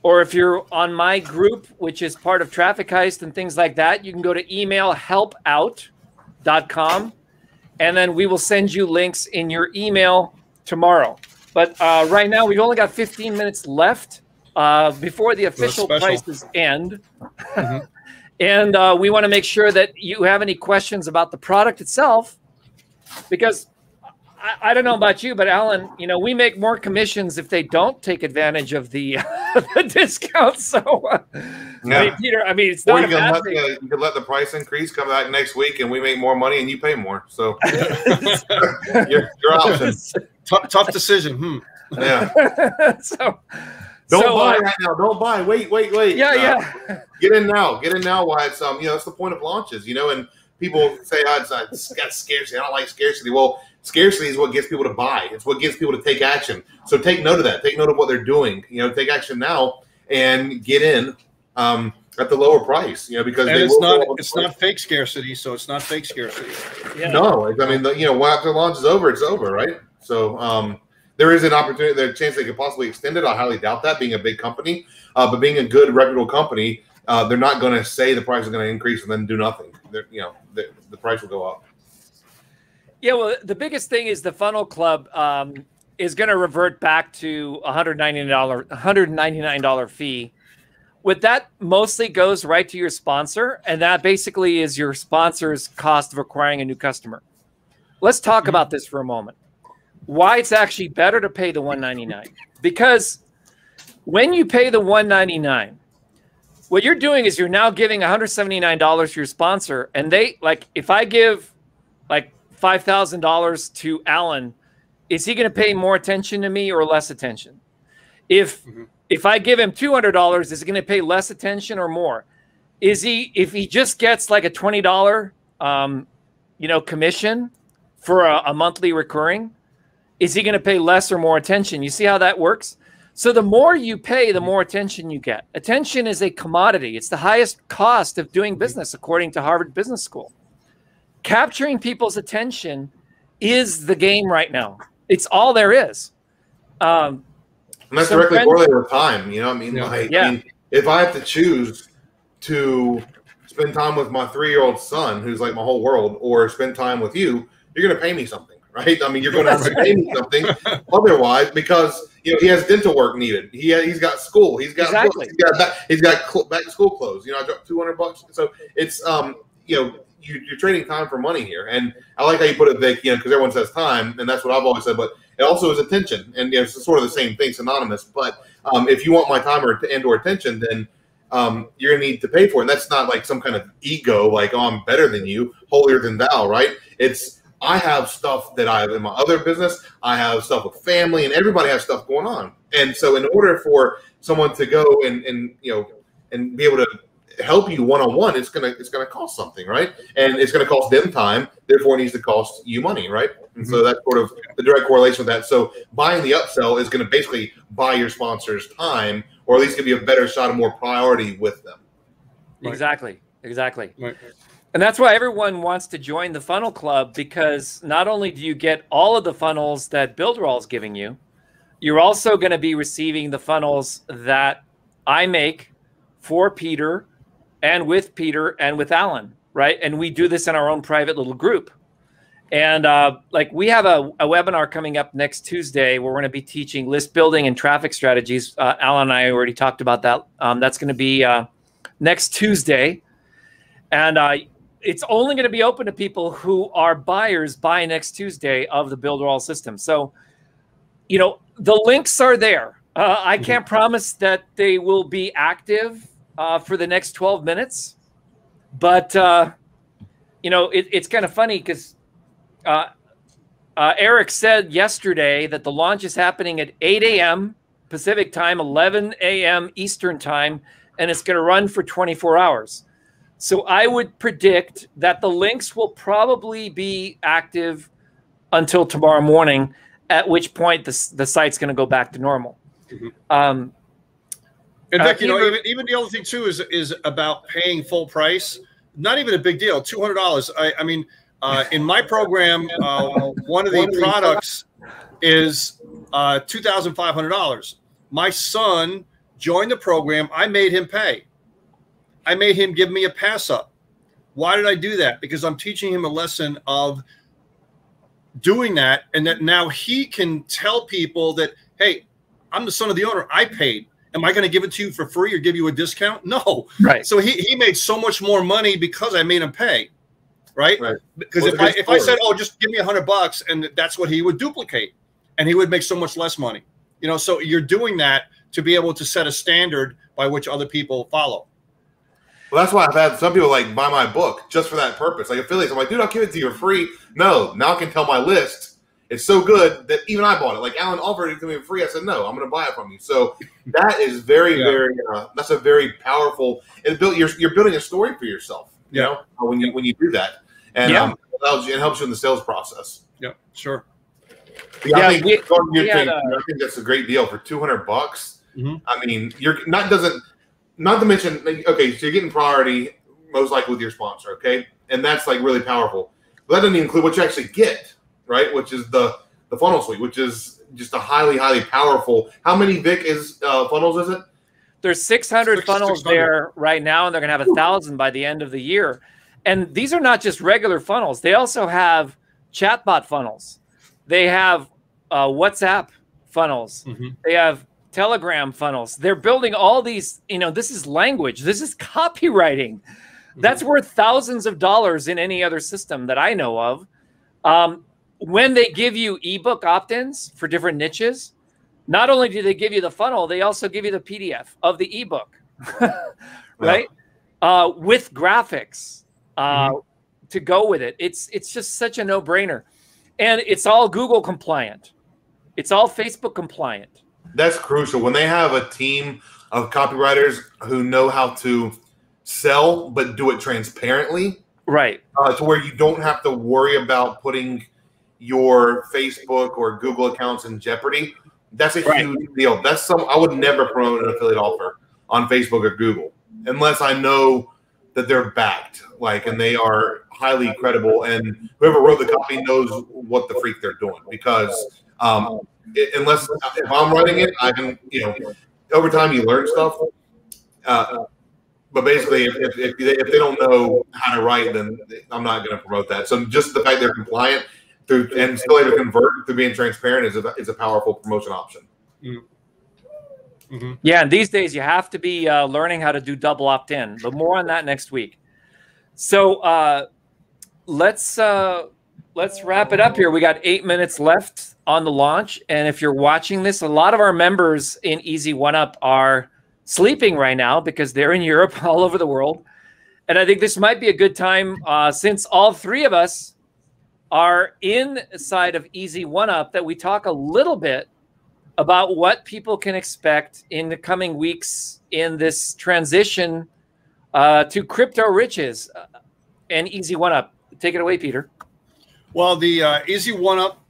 A: Or if you're on my group, which is part of Traffic Heist and things like that, you can go to emailhelpout.com, and then we will send you links in your email tomorrow. But right now, we've only got 15 minutes left before the official prices end. Mm-hmm. And we want to make sure that you have any questions about the product itself, because I don't know about you, but Alan, we make more commissions if they don't take advantage of the, the discount. So,
B: yeah.
A: I mean, Peter, it's not a bad thing.
B: You can let the price increase come back next week, and we make more money, and you pay more. So, your option.
G: Tough decision.
B: Yeah.
A: So.
B: Don't buy right now. Don't buy. Wait.
A: Yeah.
B: Get in now. Get in now. Why it's that's the point of launches. And people say, it's got scarcity. I don't like scarcity. Well, scarcity is what gets people to buy. It's what gets people to take action. So take note of that. Take note of what they're doing. Take action now and get in at the lower price. Because
G: it's not fake scarcity. So it's not fake scarcity.
A: Yeah.
B: No, after the launch is over, it's over, right? So there is an opportunity, there's a chance they could possibly extend it. I highly doubt that, being a big company. But being a good, reputable company, they're not going to say the price is going to increase and then do nothing. The price will go up.
A: Yeah, well, the biggest thing is the Funnel Club is going to revert back to $199 fee. With that, mostly goes right to your sponsor, and that basically is your sponsor's cost of acquiring a new customer. Let's talk about this for a moment. Why it's actually better to pay the $199. Because when you pay the $199, what you're doing is you're now giving $179 to your sponsor, and if I give $5,000 to Alan, is he going to pay more attention to me or less attention? If I give him $200, is he going to pay less attention or more? If he just gets like a $20 commission for a monthly recurring, is he going to pay less or more attention? You see how that works? So the more you pay, the more attention you get. Attention is a commodity. It's the highest cost of doing business, according to Harvard Business School. Capturing people's attention is the game right now. It's all there is.
B: And that's directly correlated with time. If I have to choose to spend time with my 3-year-old son, who's like my whole world, or spend time with you, you're going to pay me something. Right? You're going to have to pay me something otherwise, because he has dental work needed. He's got school. He's got books, he's got back to school clothes. I dropped $200. So it's you're trading time for money here. And I like how you put it, Vic. Because everyone says time, and that's what I've always said. But it also is attention, and it's sort of the same thing, synonymous. But if you want my time or attention, then you're going to need to pay for it. And that's not like some kind of ego, like, oh, I'm better than you, holier than thou, right? I have stuff that I have in my other business. I have stuff with family, and everybody has stuff going on. And so in order for someone to go and be able to help you one-on-one, it's gonna cost something, right? And it's gonna cost them time, therefore it needs to cost you money, right? And so that's sort of the direct correlation with that. So buying the upsell is gonna basically buy your sponsor's time, or at least give you a better shot of more priority with them.
A: Exactly.
G: Right.
A: And that's why everyone wants to join the Funnel Club, because not only do you get all of the funnels that Builderall is giving you, you're also going to be receiving the funnels that I make for Peter and with Peter and with Alan, right? And we do this in our own private little group. And we have a webinar coming up next Tuesday where we're going to be teaching list building and traffic strategies. Alan and I already talked about that. That's going to be next Tuesday. And it's only going to be open to people who are buyers by next Tuesday of the Builderall system. So you know, the links are there. I can't promise that they will be active for the next 12 minutes, but you know, it's kind of funny because Eric said yesterday that the launch is happening at 8 a.m. Pacific time, 11 a.m. Eastern time, and it's going to run for 24 hours. So I would predict that the links will probably be active until tomorrow morning, at which point the site's going to go back to normal.
G: And Vic, you know, even the other thing too is about paying full price. Not even a big deal. $200. I mean, in my program, one of the products is $2,500. My son joined the program. I made him pay. I made him give me a pass up. Why did I do that? Because I'm teaching him a lesson of doing that, and that now he can tell people that, hey, I'm the son of the owner. I paid. Am I going to give it to you for free or give you a discount? No.
A: Right.
G: So he made so much more money because I made him pay. Right. Because if I said, oh, just give me $100, and that's what he would duplicate, and he would make so much less money. You know, so you're doing that to be able to set a standard by which other people follow.
B: Well, that's why I've had some people like buy my book just for that purpose. Like affiliates, I'm like, dude, I'll give it to you for free. No, now I can tell my list. It's so good that even I bought it. Like Alan offered it to me for free. I said, no, I'm going to buy it from you. So that is very, that's a very powerful, you're building a story for yourself, you know, when you do that. And it helps you in the sales process.
G: Yeah, sure.
B: I think that's a great deal for $200. I mean, you're not to mention, okay, so you're getting priority most likely with your sponsor, okay, and that's like really powerful. But that doesn't include what you actually get, right? Which is the funnel suite, which is just a highly powerful. How many funnels is it?
A: There's 600 funnels there right now, and they're gonna have 1,000 by the end of the year. And these are not just regular funnels; they also have chatbot funnels. They have WhatsApp funnels. They have Telegram funnels. They're building all these, you know, this is language. This is copywriting. That's worth thousands of dollars in any other system that I know of. When they give you ebook opt-ins for different niches, not only do they give you the funnel, they also give you the PDF of the ebook, right? With graphics to go with it. It's just such a no-brainer. And it's all Google compliant. It's all Facebook compliant.
B: That's crucial. When they have a team of copywriters who know how to sell but do it transparently,
A: right?
B: To where you don't have to worry about putting your Facebook or Google accounts in jeopardy. That's a huge deal. That's I would never promote an affiliate offer on Facebook or Google unless I know that they're backed, and they are highly credible, and whoever wrote the copy knows what the freak they're doing. Because unless if I'm writing it, I can, over time you learn stuff. But basically, if they don't know how to write, then I'm not going to promote that. So just the fact they're compliant and still able to convert through being transparent is a powerful promotion option.
A: Yeah, and these days you have to be learning how to do double opt-in. But more on that next week. So let's wrap it up here. We got 8 minutes left on the launch, and if you're watching this, a lot of our members in Easy One Up are sleeping right now because they're in Europe, all over the world. And I think this might be a good time, since all three of us are inside of Easy One Up, that we talk a little bit about what people can expect in the coming weeks in this transition to crypto riches and Easy One Up. Take it away, Peter.
G: Well, the Easy One Up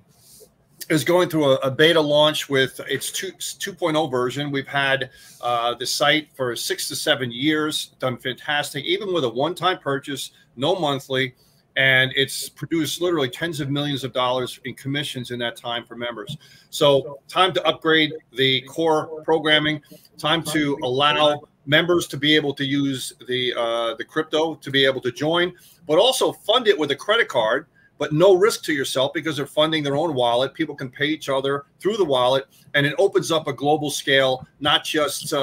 G: is going through a beta launch with its 2.0 version. We've had the site for 6 to 7 years, done fantastic, even with a one-time purchase, no monthly. And it's produced literally tens of millions of dollars in commissions in that time for members. So time to upgrade the core programming, time to allow members to be able to use the crypto to be able to join, but also fund it with a credit card, but no risk to yourself because they're funding their own wallet. People can pay each other through the wallet, and it opens up a global scale, not just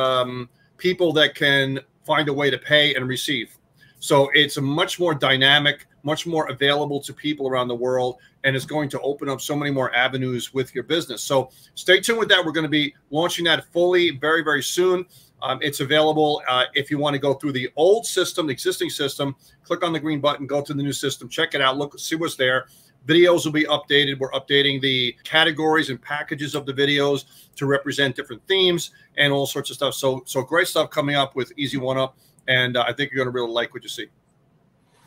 G: people that can find a way to pay and receive. So it's a much more dynamic much more available to people around the world, and it's going to open up so many more avenues with your business. So stay tuned with that. We're going to be launching that fully very, very soon. It's available if you want to go through the old system, the existing system, click on the green button, go to the new system, check it out, look, see what's there. Videos will be updated. We're updating the categories and packages of the videos to represent different themes and all sorts of stuff. So great stuff coming up with Easy One Up, and I think you're going to really like what you see.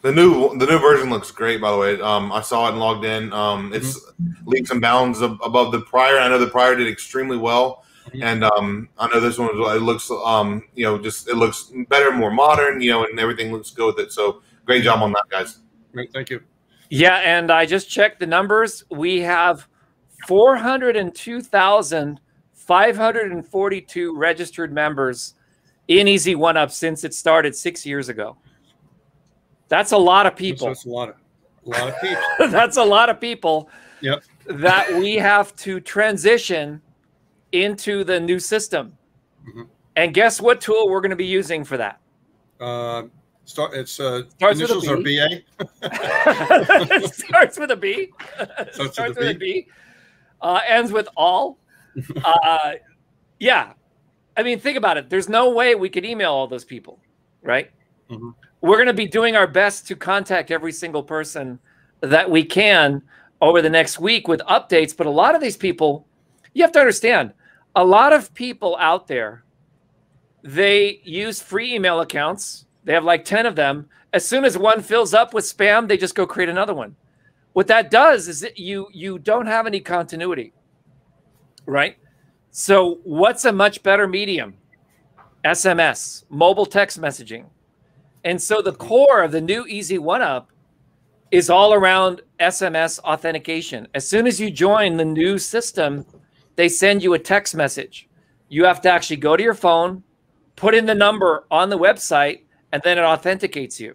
G: The new
B: version looks great, by the way. I saw it and logged in. It's leaps and bounds above the prior. I know the prior did extremely well, and I know this one it looks it looks better, more modern, and everything looks good with it. So great job on that, guys.
G: Great, thank you.
A: Yeah, and I just checked the numbers. We have 402,542 registered members in Easy One Up since it started 6 years ago. That's a lot of people.
G: That's a lot of people.
A: That's a lot of people.
G: Yep.
A: That we have to transition into the new system. And guess what tool we're going to be using for that?
G: Starts
A: initials
G: with a
A: B. Starts with a B. Starts with a B. Ends with all. Yeah. I mean, think about it. There's no way we could email all those people, right? We're going to be doing our best to contact every single person that we can over the next week with updates. But a lot of these people, you have to understand, a lot of people out there, they use free email accounts. They have like 10 of them. As soon as one fills up with spam, they just go create another one. What that does is that you don't have any continuity, right? So what's a much better medium? SMS, mobile text messaging. And so the core of the new Easy One Up is all around SMS authentication. As soon as you join the new system, they send you a text message. You have to actually go to your phone, put in the number on the website, and then it authenticates you.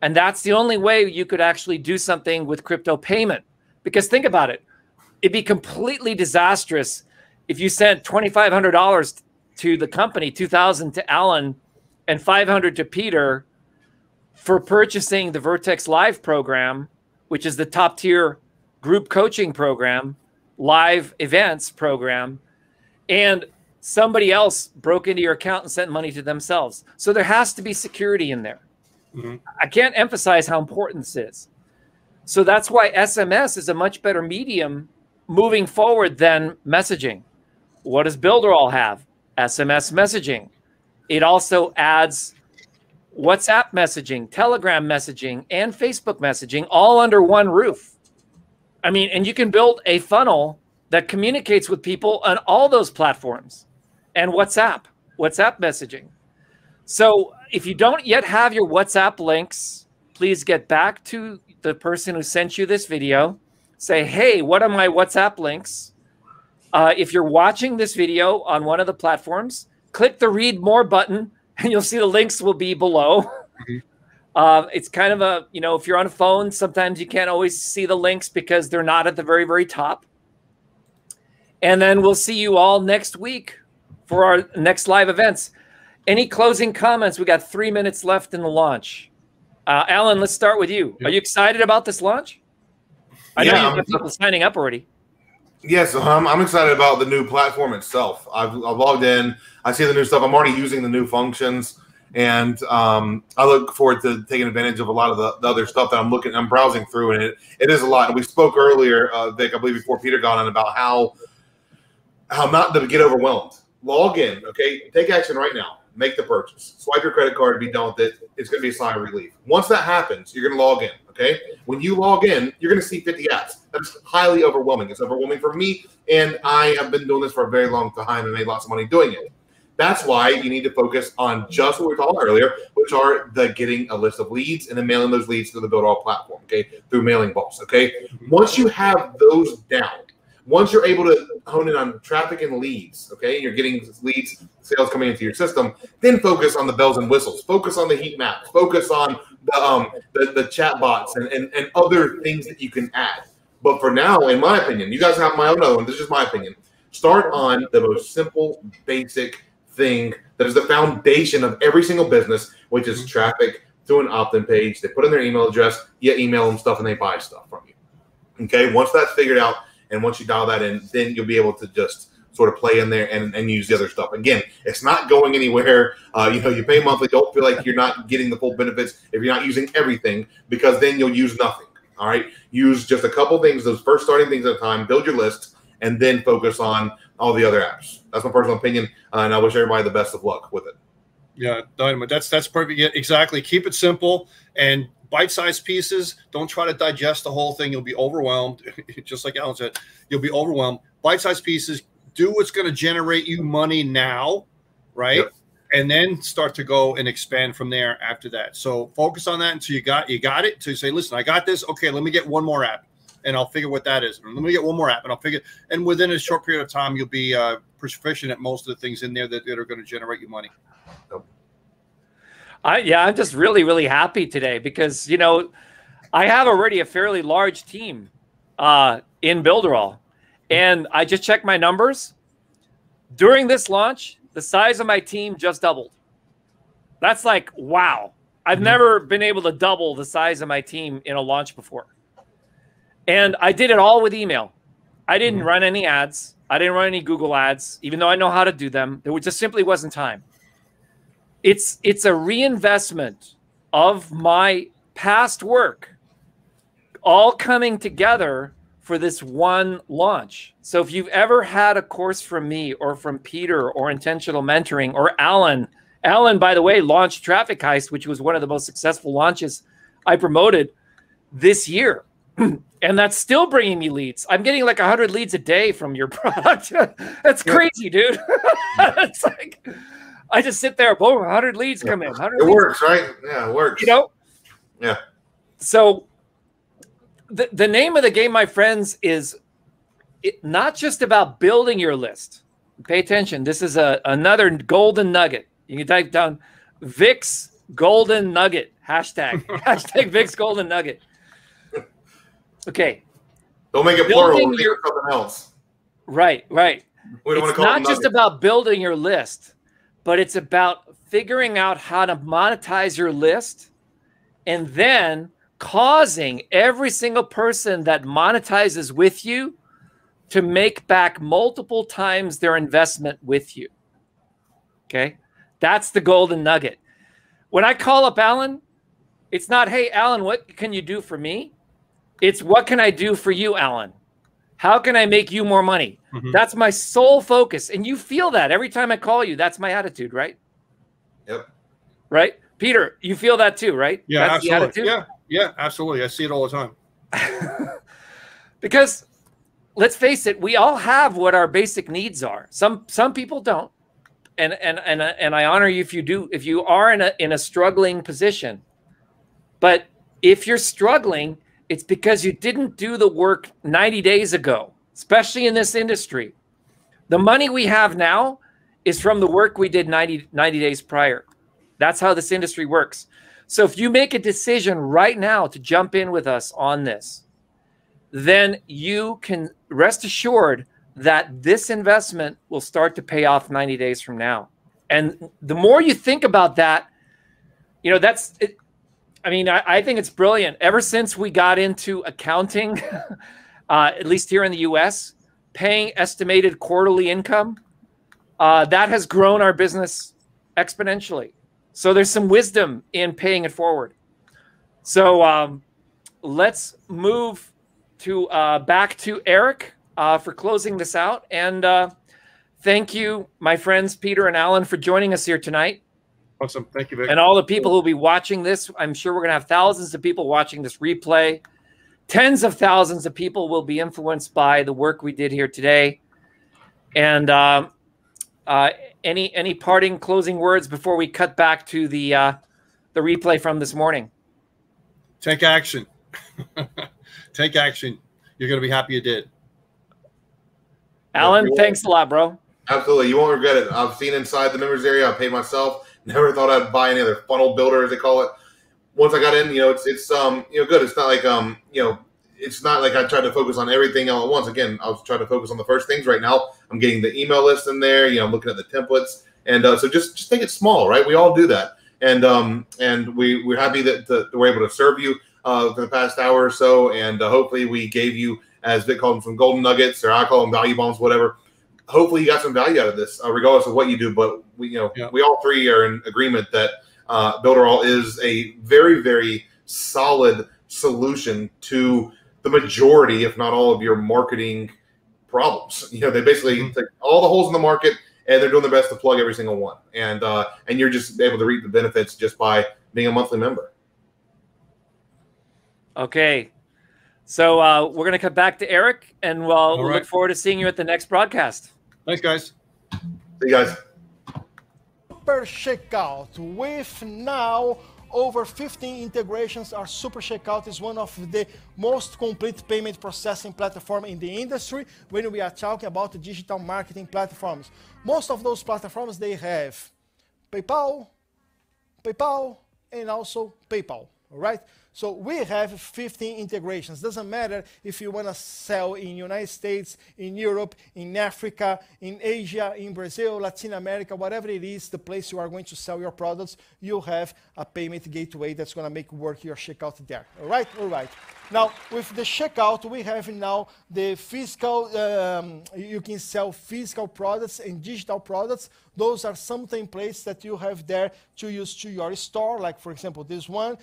A: And that's the only way you could actually do something with crypto payment. Because think about it. It'd be completely disastrous if you sent $2,500 to the company, $2,000 to Alan, and $500 to Peter for purchasing the Vertex Live program, which is the top tier group coaching program, live events program, and somebody else broke into your account and sent money to themselves. So there has to be security in there. I can't emphasize how important this is. So that's why SMS is a much better medium moving forward than messaging. What does Builderall have? SMS messaging. It also adds WhatsApp messaging, Telegram messaging, and Facebook messaging all under one roof. I mean, and you can build a funnel that communicates with people on all those platforms. And WhatsApp messaging. So if you don't yet have your WhatsApp links, please get back to the person who sent you this video. Say, hey, what are my WhatsApp links? If you're watching this video on one of the platforms, click the read more button and you'll see the links will be below. It's kind of a, if you're on a phone, sometimes you can't always see the links because they're not at the very, very top. And then we'll see you all next week for our next live events. Any closing comments? We got 3 minutes left in the launch. Alan, let's start with you. Are you excited about this launch? I know you've got people signing up already.
B: Yes, I'm excited about the new platform itself. I've logged in. I see the new stuff. I'm already using the new functions, and I look forward to taking advantage of a lot of the other stuff that I'm browsing through, and it is a lot. And we spoke earlier, Vic, I believe before Peter got on, about how not to get overwhelmed. Log in, okay? Take action right now. Make the purchase. Swipe your credit card, be done with it. It's going to be a sigh of relief. Once that happens, you're going to log in, okay? When you log in, you're going to see 50 apps. That's highly overwhelming. It's overwhelming for me, and I have been doing this for a very long time and made lots of money doing it. That's why you need to focus on just what we were talking about earlier, which are the getting a list of leads and then mailing those leads to the Builderall platform, okay, through Mailing Boss, okay? Once you have those down, once you're able to hone in on traffic and leads, okay, you're getting leads, sales coming into your system, then focus on the bells and whistles. Focus on the heat maps. Focus on the chat bots and other things that you can add. But for now, in my opinion, you guys have my own other one. This is my opinion. Start on the most simple, basic thing that is the foundation of every single business, which is traffic, to an opt-in page. They put in their email address, you email them stuff, and they buy stuff from you. Okay, once that's figured out, and once you dial that in, then you'll be able to just sort of play in there and use the other stuff. Again, it's not going anywhere. You pay monthly. Don't feel like you're not getting the full benefits if you're not using everything, because then you'll use nothing. All right, use just a couple things, those first starting things at a time. Build your list, and then focus on all the other apps. That's my personal opinion, and I wish everybody the best of luck with it.
G: Yeah, Dynamite. That's perfect. Yeah, exactly. Keep it simple and bite-sized pieces. Don't try to digest the whole thing. You'll be overwhelmed. Just like Alan said, you'll be overwhelmed. Bite-sized pieces. Do what's going to generate you money now, right? Yep. And then start to go and expand from there after that. So focus on that until you got it. To say, listen, I got this. Okay, let me get one more app, and I'll figure what that is. Or let me get one more app, and I'll figure. And within a short period of time, you'll be proficient at most of the things in there that are going to generate you money.
A: I'm just really, really happy today because, I have already a fairly large team in Builderall. And I just checked my numbers. During this launch, the size of my team just doubled. That's like, wow. I've never been able to double the size of my team in a launch before. And I did it all with email. I didn't run any ads. I didn't run any Google ads, even though I know how to do them. There just simply wasn't time. It's a reinvestment of my past work all coming together for this one launch. So if you've ever had a course from me or from Peter or Intentional Mentoring or Alan, by the way, launched Traffic Heist, which was one of the most successful launches I promoted this year. And that's still bringing me leads. I'm getting like 100 leads a day from your product. That's crazy, dude. It's like, I just sit there, boom, 100 leads come in.
B: It works, right? Yeah, it works.
A: Yeah. So the name of the game, my friends, is not just about building your list. Pay attention. This is another golden nugget. You can type down Vic's Golden Nugget, hashtag Vic's Golden Nugget. Okay.
B: Don't make it plural. Think of something else.
A: Right. It's not just about building your list, but it's about figuring out how to monetize your list and then causing every single person that monetizes with you to make back multiple times their investment with you. Okay? That's the golden nugget. When I call up Alan, it's not, hey, Alan, what can you do for me? It's what can I do for you, Alan? How can I make you more money? That's my sole focus. And you feel that every time I call you. That's my attitude, right?
B: Yep.
A: Right? Peter, you feel that too, right?
G: Yeah,
A: that's
G: absolutely. Yeah, absolutely. I see it all the time.
A: Because let's face it, we all have what our basic needs are. Some people don't. And I honor you if you do, if you are in a struggling position. But if you're struggling, it's because you didn't do the work 90 days ago, especially in this industry. The money we have now is from the work we did 90 days prior. That's how this industry works. So if you make a decision right now to jump in with us on this, then you can rest assured that this investment will start to pay off 90 days from now. And the more you think about that, that's it. I mean, I think it's brilliant. Ever since we got into accounting, at least here in the US, paying estimated quarterly income, that has grown our business exponentially. So there's some wisdom in paying it forward. So let's move to back to Eric for closing this out. And thank you, my friends, Peter and Alan, for joining us here tonight.
G: Awesome. Thank you, Vic.
A: And all the people who will be watching this. I'm sure we're going to have thousands of people watching this replay. Tens of thousands of people will be influenced by the work we did here today. And any parting closing words before we cut back to the replay from this morning?
G: Take action. Take action. You're going to be happy you did.
A: Alan, thanks a lot, bro.
B: Absolutely. You won't regret it. I've seen inside the members area. I paid myself. Never thought I'd buy any other funnel builder, as they call it. Once I got in, it's good. It's not like it's not like I tried to focus on everything all at once. Again, I was trying to focus on the first things right now. I'm getting the email list in there. I'm looking at the templates, and so just take it small, right? We all do that, And we're happy that we're able to serve you for the past hour or so, and hopefully we gave you, as Vic called them, some golden nuggets, or I call them value bombs, whatever. Hopefully you got some value out of this, regardless of what you do. But we all three are in agreement that Builderall is a very, very solid solution to the majority, if not all, of your marketing problems. They basically take all the holes in the market, and they're doing their best to plug every single one. And you're just able to reap the benefits just by being a monthly member.
A: Okay. So we're going to come back to Eric, and we'll look forward to seeing you at the next broadcast.
G: Thanks, guys.
B: See you guys.
C: Super Checkout with now over 15 integrations. Our Super Checkout is one of the most complete payment processing platform in the industry when we are talking about the digital marketing platforms. Most of those platforms, they have PayPal, and also PayPal, all right? So we have 15 integrations. Doesn't matter if you want to sell in United States, in Europe, in Africa, in Asia, in Brazil, Latin America, whatever it is, the place you are going to sell your products, you have a payment gateway that's going to make work your checkout there. All right? All right. Now, with the checkout, we have now the physical, you can sell physical products and digital products. Those are some templates that you have there to use to your store. Like, for example, this one,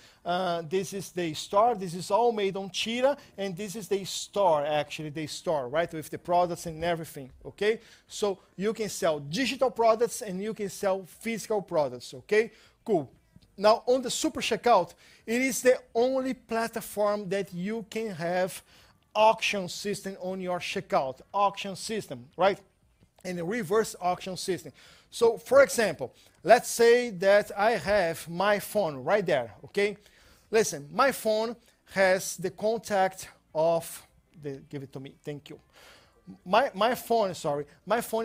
C: this is the store. This is all made on Cheetah, and this is the store, actually, the store, right, with the products and everything, okay? So you can sell digital products and you can sell physical products, okay? Cool. Now, on the Super Checkout, it is the only platform that you can have auction system on your checkout, auction system, right? And a reverse auction system. So, for example, let's say that I have my phone right there, okay? Listen, my phone has the contact of, give it to me, thank you. My phone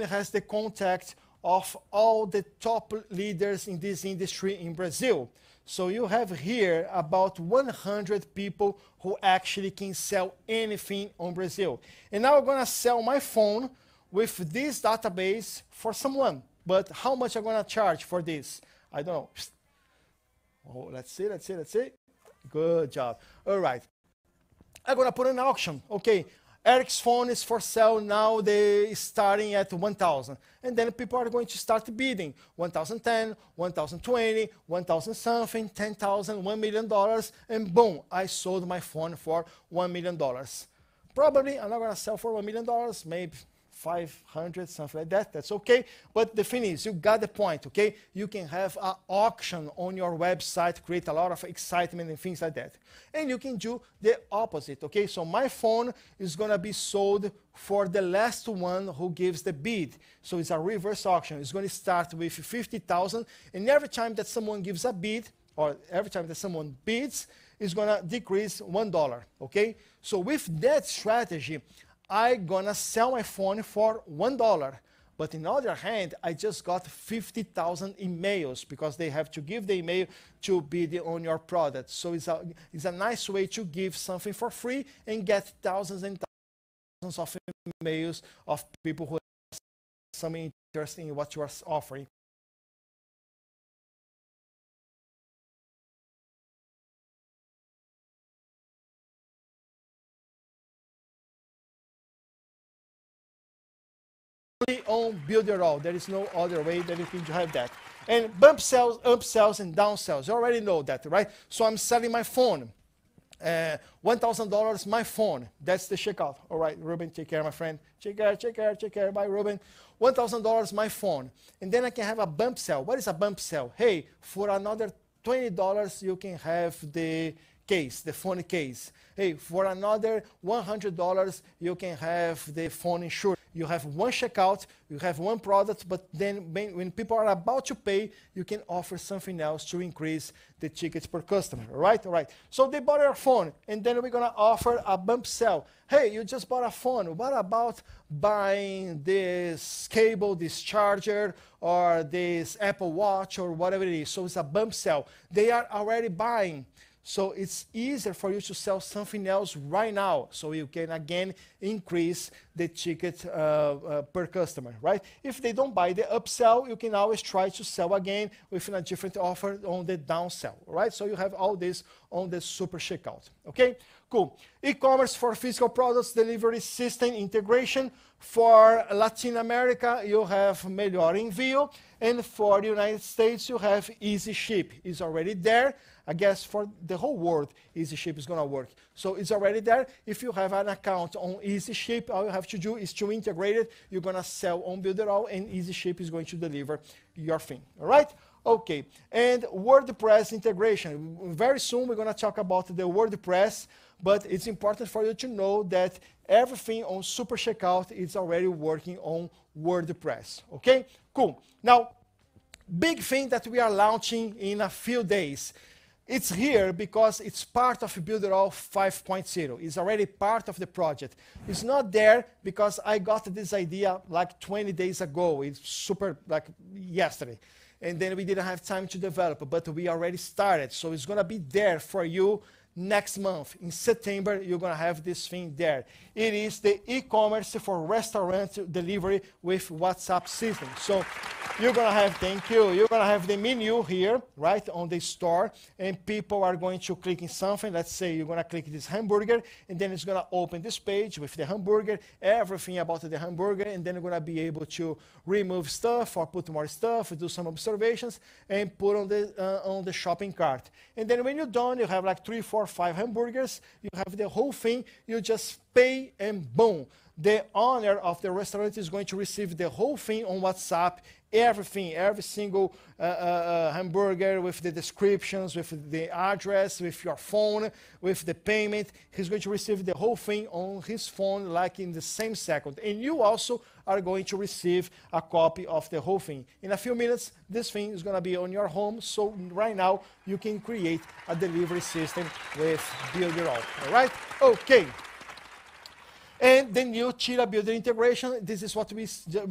C: has the contact of all the top leaders in this industry in Brazil. So you have here about 100 people who actually can sell anything on Brazil. And now I'm gonna sell my phone with this database for someone. But how much I'm gonna charge for this? I don't know. Oh, let's see. Good job. All right. I'm gonna put an auction. Okay. Eric's phone is for sale now. They're starting at 1,000. And then people are going to start bidding. 1,010, 1,020, 1,000 something, 10,000, $1 million. And boom, I sold my phone for $1 million. Probably I'm not going to sell for $1 million, maybe 500, something like that. That's okay. But the thing is, you got the point, okay? You can have an auction on your website, create a lot of excitement and things like that. And you can do the opposite, okay? So my phone is going to be sold for the last one who gives the bid. So it's a reverse auction. It's going to start with 50,000. And every time that someone gives a bid, or every time that someone bids, it's going to decrease $1, okay? So with that strategy, I'm gonna sell my phone for $1. But on the other hand, I just got 50,000 emails because they have to give the email to bid on your product. So it's a nice way to give something for free and get thousands and thousands of emails of people who have some interest in what you are offering. On Builderall. There is no other way that you can have that. And bump sells, upsells, and downsells. You already know that, right? So I'm selling my phone. $1,000, my phone. That's the checkout. All right, Ruben, take care, my friend. Take care. Bye, Ruben. $1,000, my phone. And then I can have a bump sell. What is a bump sell? Hey, for another $20, you can have the case, the phone case. Hey, for another $100, you can have the phone insurance. You have one checkout, you have one product, but then when people are about to pay, you can offer something else to increase the tickets per customer, all right? All right. So they bought your phone, and then we're going to offer a bump sell. Hey, you just bought a phone. What about buying this cable, this charger, or this Apple Watch, or whatever it is? So it's a bump sell. They are already buying. So it's easier for you to sell something else right now. So you can again increase the ticket per customer, right? If they don't buy the upsell, you can always try to sell again with a different offer on the downsell, right? So you have all this on the super checkout, okay? Cool. E-commerce for physical products, delivery system integration. For Latin America, you have Melhor Envio. And for the United States, you have Easy Ship. It's already there. I guess for the whole world, Easy Ship is going to work. So it's already there. If you have an account on Easy Ship, all you have to do is to integrate it. You're going to sell on Builderall, and Easy Ship is going to deliver your thing. All right? Okay. And WordPress integration. Very soon, we're going to talk about the WordPress. But it's important for you to know that everything on Super Checkout is already working on WordPress. Okay? Cool. Now, big thing that we are launching in a few days. It's here because it's part of Builderall 5.0. It's already part of the project. It's not there because I got this idea like 20 days ago. It's super like yesterday. And then we didn't have time to develop, but we already started. So it's going to be there for you next month. In September, you're going to have this thing there. It is the e-commerce for restaurant delivery with WhatsApp system. So you're going to have, thank you, you're going to have the menu here, right, on the store, and people are going to click in something. Let's say you're going to click this hamburger, and then it's going to open this page with the hamburger, everything about the hamburger, and then you're going to be able to remove stuff or put more stuff, do some observations, and put on the shopping cart. And then when you're done, you have like 3, 4, 5 hamburgers, you have the whole thing, you just pay and boom. The owner of the restaurant is going to receive the whole thing on WhatsApp, everything, every single hamburger with the descriptions, with the address, with your phone, with the payment. He's going to receive the whole thing on his phone like in the same second. And you also are going to receive a copy of the whole thing. In a few minutes, this thing is going to be on your home. So right now, you can create a delivery system with Builderall. All right? Okay. And the new Cheetah Builder integration, this is what we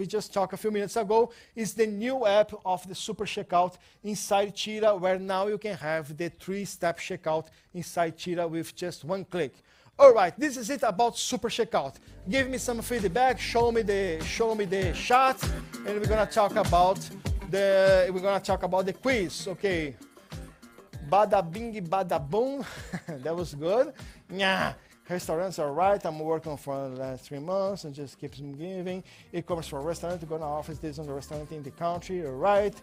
C: just talked a few minutes ago, is the new app of the Super Checkout inside Cheetah, where now you can have the 3-step checkout inside Cheetah with just one click. All right, this is it about Super Checkout. Give me some feedback, show me the shot, and we're gonna talk about the quiz. Okay, bada bing, bada boom. That was good. Yeah. Restaurants are right. I'm working for the last 3 months and just keeps giving. E-commerce for restaurant. We're gonna offer this on the restaurant in the country. All right.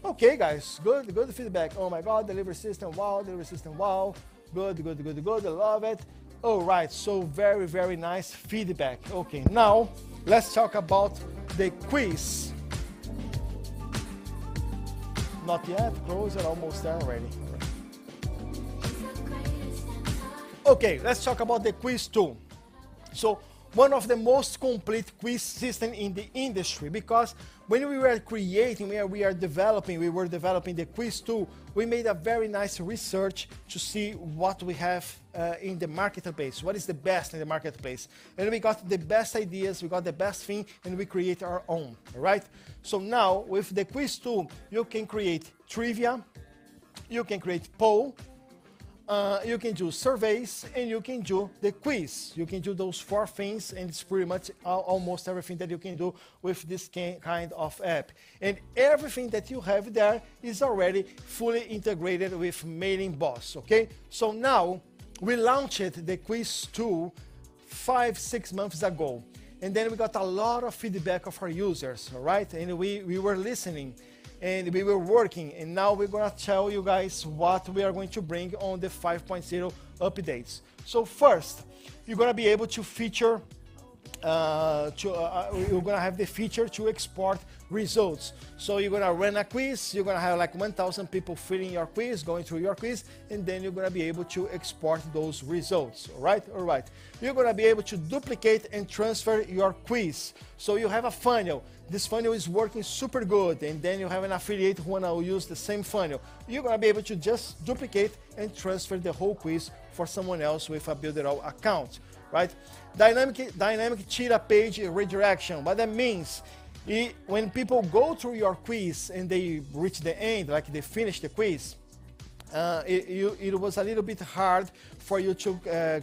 C: Okay, guys. Good feedback. Oh my God, delivery system. Wow, delivery system. Wow. Good. I love it. All right. So very, very nice feedback. Okay. Now let's talk about the quiz. Not yet. Close it. Almost there already. Okay, let's talk about the quiz tool. So one of the most complete quiz system in the industry, because when we were creating, we were developing the quiz tool, we made a very nice research to see what we have in the marketplace, what is the best in the marketplace. And we got the best ideas, we got the best thing, and we create our own, all right? So now with the quiz tool, you can create trivia, you can create poll, you can do surveys, and you can do the quiz. You can do those 4 things, and it's pretty much almost everything that you can do with this kind of app. And everything that you have there is already fully integrated with Mailing Boss, okay? So now, we launched the quiz tool 5-6 months ago. And then we got a lot of feedback of our users, all right? And we were listening. And we were working, and now we're going to tell you guys what we are going to bring on the 5.0 updates. So first, you're going to be able to feature, you're going to have the feature to export results. So you're going to run a quiz, you're going to have like 1,000 people filling your quiz, going through your quiz, and then you're going to be able to export those results, all right? All right. You're going to be able to duplicate and transfer your quiz. So you have a funnel. This funnel is working super good, and then you have an affiliate who want to use the same funnel. You're going to be able to just duplicate and transfer the whole quiz for someone else with a Builderall account, right? Dynamic Cheetah page redirection. What that means, when people go through your quiz and they reach the end, like they finish the quiz, it was a little bit hard for you to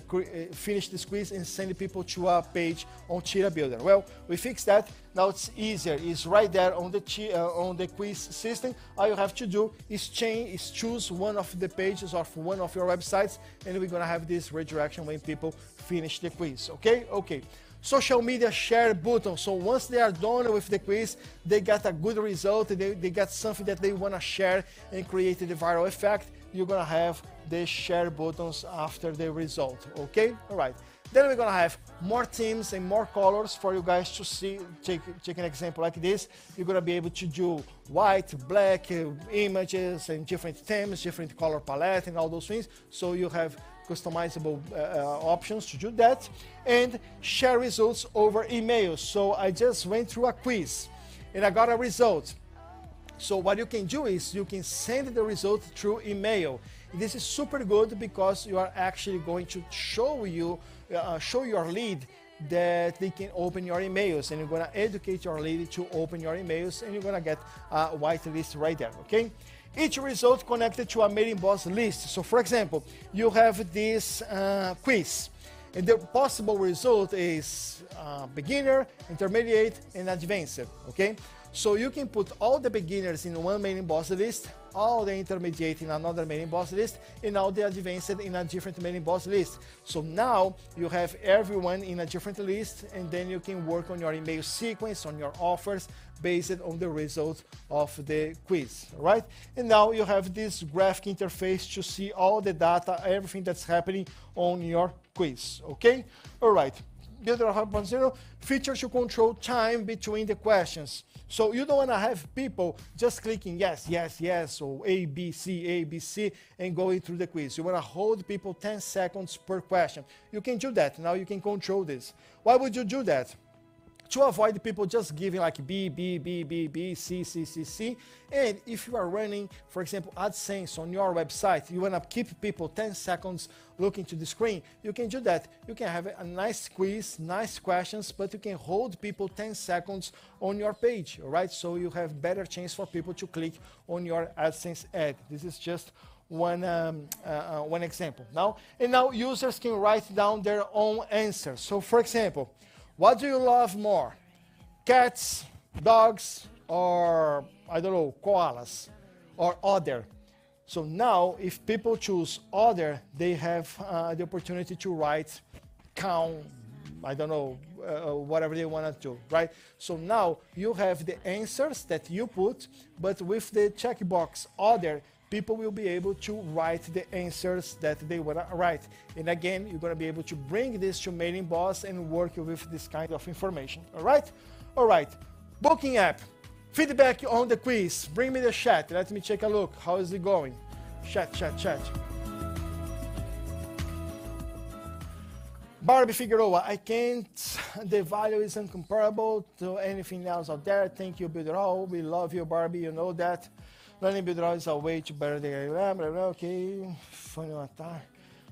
C: finish this quiz and send people to a page on Cheetah Builder. Well, we fixed that. Now it's easier. It's right there on the quiz system. All you have to do is choose one of the pages of one of your websites, and we're gonna have this redirection when people finish the quiz. Okay? Okay. Social media share button. So once they are done with the quiz, they got a good result, they got something that they want to share and create the viral effect, you're going to have the share buttons after the result. Okay? All right. Then we're going to have more themes and more colors for you guys to see. Take an example like this. You're going to be able to do white, black, images and different themes, different color palette and all those things. So you have customizable options to do that, and share results over email. So I just went through a quiz and I got a result. So what you can do is you can send the result through email. This is super good because you are actually going to show your lead that they can open your emails, and you're going to educate your lead to open your emails, and you're going to get a white list right there. Okay? Each result connected to a mailing boss list. So for example, you have this quiz, and the possible result is beginner, intermediate, and advanced. Okay? So you can put all the beginners in one mailing boss list, all the intermediate in another mailing boss list, and all the advanced in a different mailing boss list. So now you have everyone in a different list, and then you can work on your email sequence, on your offers, based on the result of the quiz, right? And now you have this graphic interface to see all the data, everything that's happening on your quiz, okay? All right. Builderall 5.0 feature to control time between the questions. So you don't want to have people just clicking yes, yes, yes, or A, B, C, and going through the quiz. You want to hold people 10 seconds per question. You can do that. Now you can control this. Why would you do that? To avoid people just giving like B, B, B, B, B, C, C, C, C. And if you are running, for example, AdSense on your website, you want to keep people 10 seconds looking to the screen, you can do that. You can have a nice quiz, nice questions, but you can hold people 10 seconds on your page, all right? So you have better chance for people to click on your AdSense ad. This is just one example. Now users can write down their own answers. So for example, what do you love more? Cats, dogs, or, I don't know, koalas, or other? So now, if people choose other, they have the opportunity to write cow, I don't know, whatever they want to do, right? So now you have the answers that you put, but with the checkbox other, people will be able to write the answers that they want to write. And again, you're going to be able to bring this to Mailing Boss and work with this kind of information. All right? All right. Booking app. Feedback on the quiz. Bring me the chat. Let me take a look. How is it going? Chat. Barbie Figueroa, I can't. The value is incomparable to anything else out there. Thank you, Builderall. We love you, Barbie. You know that. Learning Builderall is a way to better the LLM. Okay, funny avatar.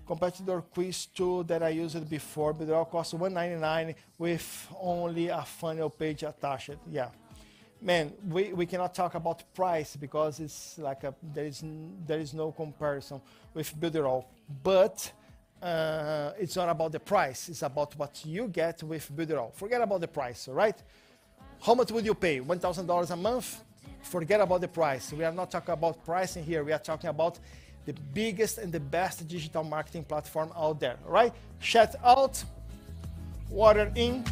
C: Competitor quiz tool that I used before. Builderall costs $199 with only a funnel page attached. Yeah, man, we cannot talk about price because it's like there is no comparison with Builderall. But it's not about the price. It's about what you get with Builderall. Forget about the price, all right? How much would you pay? $1,000 a month? Forget about the price. We are not talking about pricing here. We are talking about the biggest and the best digital marketing platform out there, all right? Chat out, water in,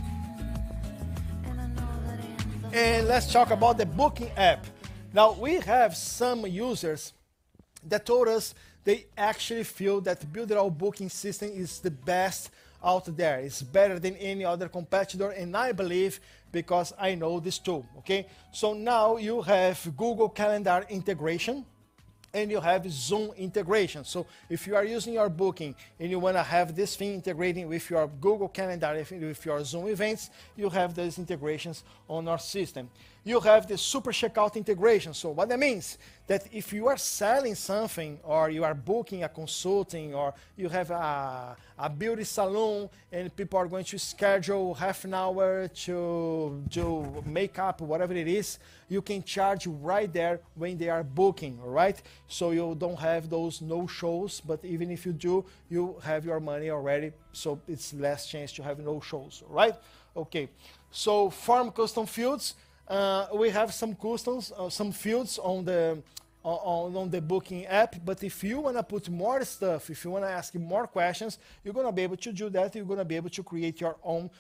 C: and let's talk about the booking app. Now, we have some users that told us they actually feel that Builderall booking system is the best out there. It's better than any other competitor, and I believe because I know this tool, okay? So now you have Google Calendar integration and you have Zoom integration. So if you are using your booking and you want to have this thing integrating with your Google Calendar, with your Zoom events, you have those integrations on our system. you have the super checkout integration. So what that means, that if you are selling something, or you are booking a consulting, or you have a beauty salon and people are going to schedule half an hour to do makeup, whatever it is, you can charge right there when they are booking, all right? So you don't have those no-shows, but even if you do, you have your money already, so it's less chance to have no-shows, all right? Okay, so form custom fields. We have some customs, some fields on the booking app, but if you want to put more stuff, if you want to ask more questions, you're going to be able to do that. You're going to be able to create your own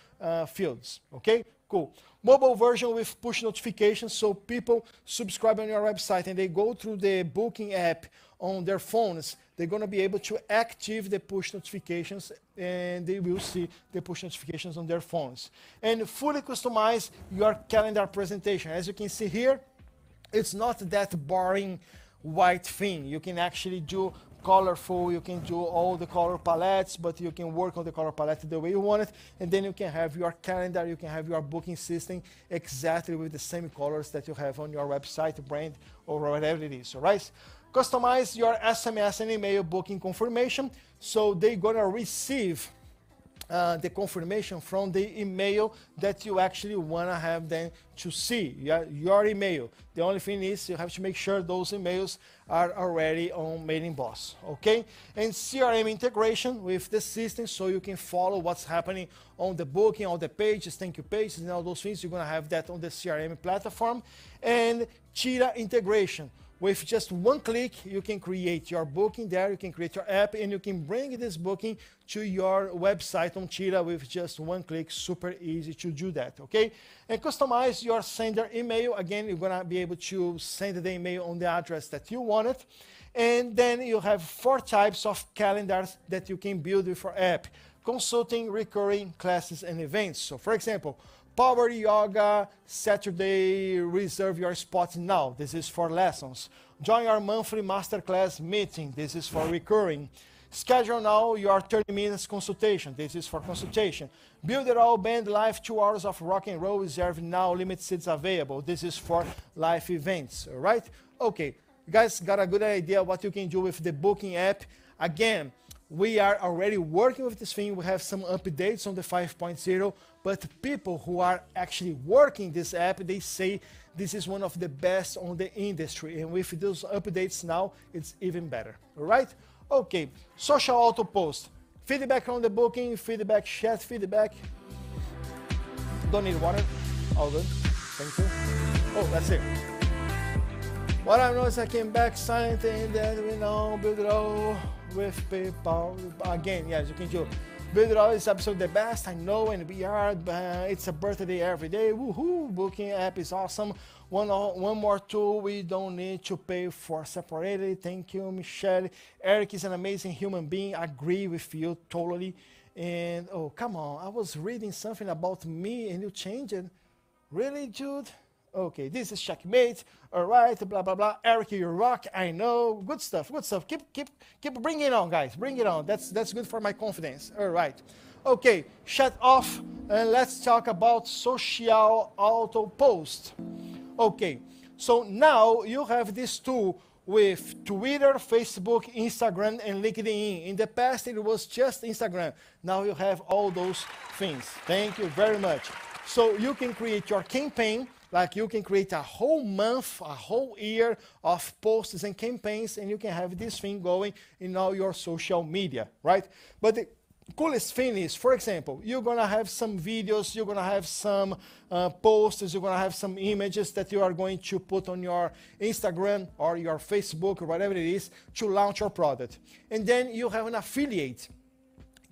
C: fields. Okay, cool. Mobile version with push notifications, so people subscribe on your website and they go through the booking app on their phones, they're going to be able to active the push notifications and they will see the push notifications on their phones. And fully customize your calendar presentation. As you can see here, it's not that boring white thing. You can actually do colorful, you can do all the color palettes, but you can work on the color palette the way you want it, and then you can have your calendar, you can have your booking system exactly with the same colors that you have on your website, brand, or whatever it is, all right? Customize your SMS and email booking confirmation, so they're gonna receive the confirmation from the email that you actually want to have them to see, your email. The only thing is you have to make sure those emails are already on Mailing Boss, okay? And CRM integration with the system, so you can follow what's happening on the booking, all the pages, thank you pages, and all those things. You're going to have that on the CRM platform. And Cheetah integration. With just one click, you can create your booking there, you can create your app, and you can bring this booking to your website on Cheetah with just one click. Super easy to do that, okay? And customize your sender email. Again, you're gonna be able to send the email on the address that you want it. And then you have 4 types of calendars that you can build with your app: consulting, recurring, classes, and events. So for example, Power Yoga Saturday, reserve your spot now. This is for lessons. Join our monthly masterclass meeting. This is for recurring. Schedule now your 30 minutes consultation. This is for consultation. Builderall Band Live 2 hours of rock and roll. Reserve now. Limit seats available. This is for live events. All right? Okay. You guys got a good idea what you can do with the booking app. Again, we are already working with this thing. We have some updates on the 5.0, but people who are actually working this app, they say this is one of the best on the industry. And with those updates now, it's even better. All right? Okay. Social auto post. Feedback on the booking, feedback, chat feedback. Don't need water. All good. Thank you. Oh, that's it. What I know is I came back silent and then we know Builderall with PayPal. Again, yes, you can do. Builderall is absolutely the best, I know, and we are. It's a birthday every day. Woohoo! Booking app is awesome. One more tool we don't need to pay for separately. Thank you, Michelle. Eric is an amazing human being. I agree with you totally. And oh, come on, I was reading something about me and you changed it. Really, Jude? Okay, this is checkmate. All right, blah blah blah. Eric, you rock. I know. Good stuff. Good stuff. Keep bring it on, guys. Bring it on. That's good for my confidence. All right. Okay, shut off and let's talk about social auto post. Okay, so now you have this tool with Twitter, Facebook, Instagram, and LinkedIn. In the past, it was just Instagram. Now you have all those things. Thank you very much. So you can create your campaign. Like you can create a whole month, a whole year of posts and campaigns, and you can have this thing going in all your social media, right? But the coolest thing is, for example, you're gonna have some videos, you're gonna have some posts, you're gonna have some images that you are going to put on your Instagram or your Facebook or whatever it is to launch your product. And then you have an affiliate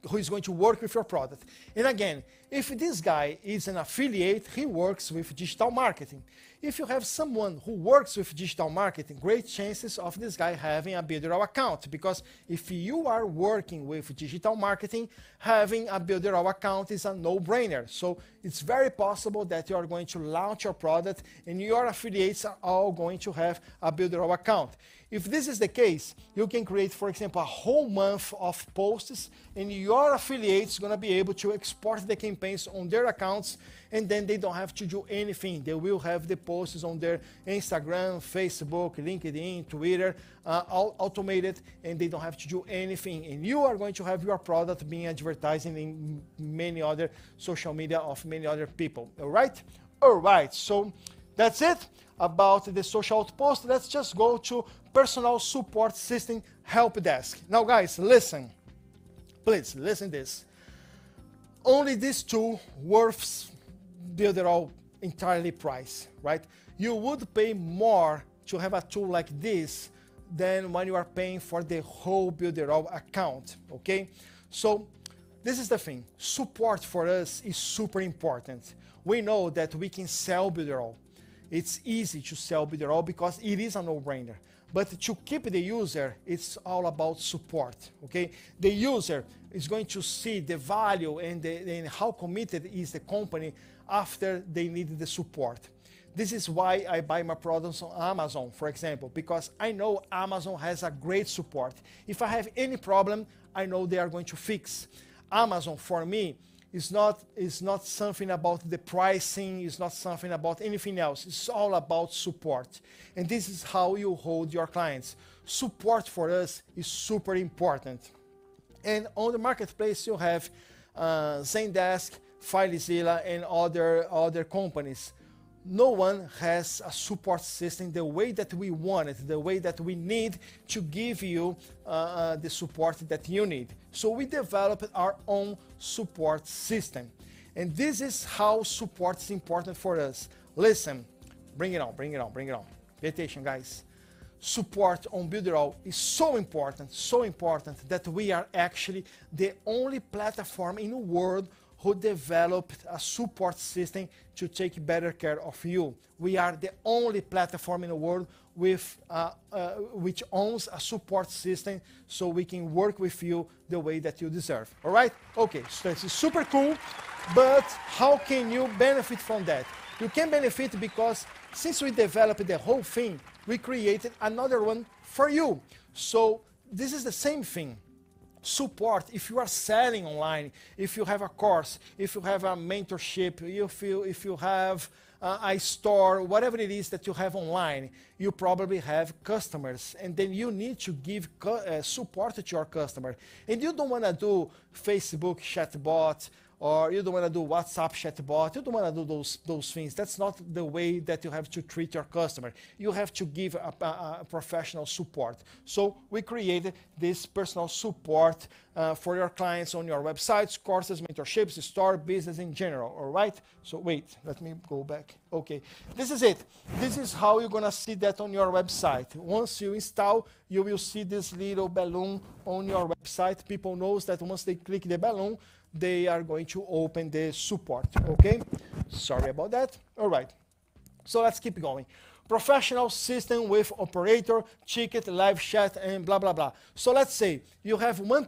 C: who is going to work with your product. And again, if this guy is an affiliate, he works with digital marketing. If you have someone who works with digital marketing, great chances of this guy having a Builderall account, because if you are working with digital marketing, having a Builderall account is a no-brainer. So it's very possible that you are going to launch your product and your affiliates are all going to have a Builderall account.
H: If this is the case, you can create, for example, a whole month of posts, and your affiliates going to be able to export the campaigns on their accounts, and then they don't have to do anything. They will have the posts on their Instagram, Facebook, LinkedIn, Twitter, all automated, and they don't have to do anything. And you are going to have your product being advertised in many other social media of many other people. All right? All right. So that's it about the social outpost. Let's just go to personal support system help desk. Now, guys, listen. Please listen this. Only this tool worth Builderall entirely price, right? You would pay more to have a tool like this than when you are paying for the whole Builderall account, okay? So this is the thing. Support for us is super important. We know that we can sell Builderall. It's easy to sell Builderall because it is a no-brainer. But to keep the user, it's all about support, okay? The user is going to see the value and how committed is the company after they need the support. This is why I buy my products on Amazon, for example, because I know Amazon has a great support. If I have any problem, I know they are going to fix. Amazon, for me, is not something about the pricing, it's not something about anything else. It's all about support. And this is how you hold your clients. Support for us is super important. And on the marketplace, you have Zendesk, FileZilla, and other companies. No one has a support system the way that we want it, the way that we need to give you the support that you need. So we developed our own support system. And this is how support is important for us. Listen, bring it on, bring it on, bring it on. Pay attention, guys. Support on Builderall is so important that we are actually the only platform in the world who developed a support system to take better care of you. We are the only platform in the world with which owns a support system so we can work with you the way that you deserve. All right? Okay, so this is super cool, but how can you benefit from that? You can benefit because since we developed the whole thing, we created another one for you. So this is the same thing. Support, if you are selling online, if you have a course, if you have a mentorship, if you have a store, whatever it is that you have online, you probably have customers, and then you need to give support to your customer. And you don't want to do Facebook chatbot, or you don't want to do WhatsApp chatbot, you don't want to do those things. That's not the way that you have to treat your customer. You have to give a professional support. So we created this personal support for your clients on your websites, courses, mentorships, store, business in general, all right? So wait, let me go back. Okay, this is it. This is how you're gonna see that on your website. Once you install, you will see this little balloon on your website. People knows that once they click the balloon, they are going to open the support, okay? Sorry about that. All right, so let's keep going. Professional system with operator, ticket, live chat, and blah, blah, blah. So let's say you have one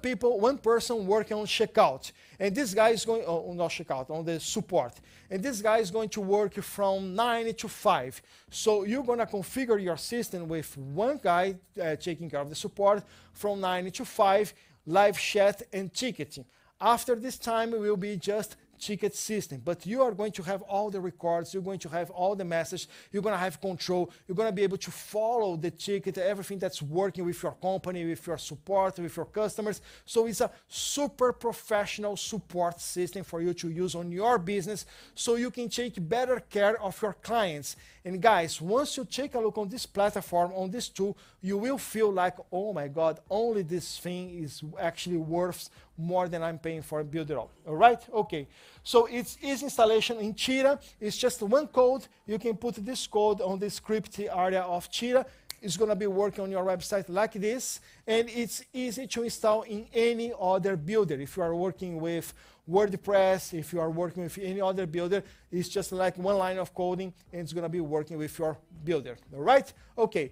H: person working on checkout, and this guy is going, not checkout, on the support. And this guy is going to work from 9 to 5. So you're gonna configure your system with one guy taking care of the support from 9 to 5, live chat and ticketing. After this time, it will be just ticket system, but you are going to have all the records, you're going to have all the messages, you're going to have control, you're going to be able to follow the ticket, everything that's working with your company, with your support, with your customers. So it's a super professional support system for you to use on your business so you can take better care of your clients. And guys, once you take a look on this platform, on this tool, you will feel like, oh my God, only this thing is actually worth more than I'm paying for Builderall. All right? Okay. So it's easy installation in Cheetah. It's just one code. You can put this code on the script area of Cheetah. It's going to be working on your website like this. And it's easy to install in any other builder. If you are working with WordPress, if you are working with any other builder, it's just like one line of coding and it's going to be working with your builder. All right? Okay.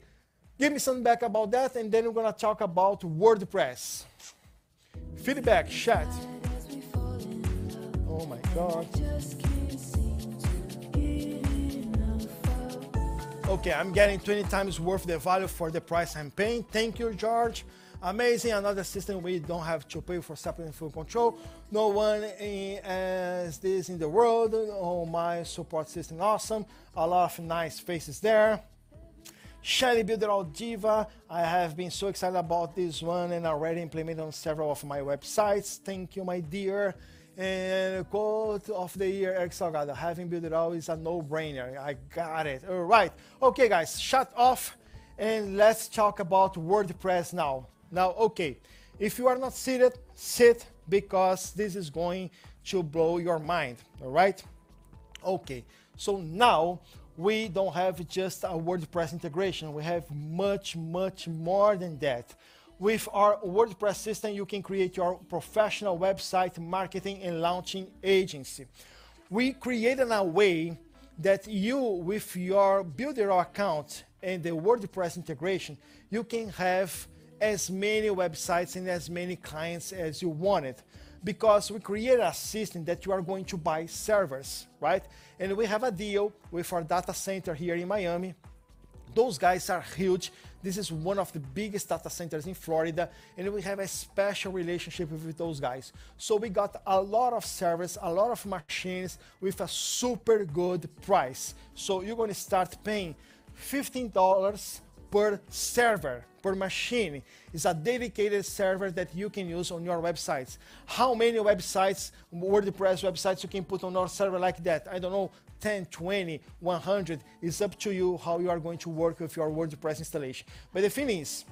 H: Give me some back about that, and then we're going to talk about WordPress. Feedback, chat. Oh my God. Okay, I'm getting 20 times worth the value for the price I'm paying. Thank you, George. Amazing, another system we don't have to pay for separate full control. No one has this in the world. Oh, my support system, awesome. A lot of nice faces there. Shelly Builderall Diva, I have been so excited about this one and already implemented on several of my websites. Thank you, my dear. And quote of the year, Eric Salgado, having Builderall is a no-brainer. I got it. All right. Okay, guys, shut off and let's talk about WordPress now. Now, okay, if you are not seated, sit, because this is going to blow your mind, all right? Okay, so now we don't have just a WordPress integration. We have much, much more than that. With our WordPress system, you can create your professional website marketing and launching agency. We created a way that you, with your Builderall account and the WordPress integration, you can have as many websites and as many clients as you wanted, because we created a system that you are going to buy servers, right? And we have a deal with our data center here in Miami. Those guys are huge. This is one of the biggest data centers in Florida, and we have a special relationship with those guys. So we got a lot of servers, a lot of machines with a super good price. So you're going to start paying $15 per server, per machine. Is a dedicated server that you can use on your websites. How many websites, WordPress websites, you can put on your server like that? I don't know, 10, 20, 100. It's up to you how you are going to work with your WordPress installation. But the thing is,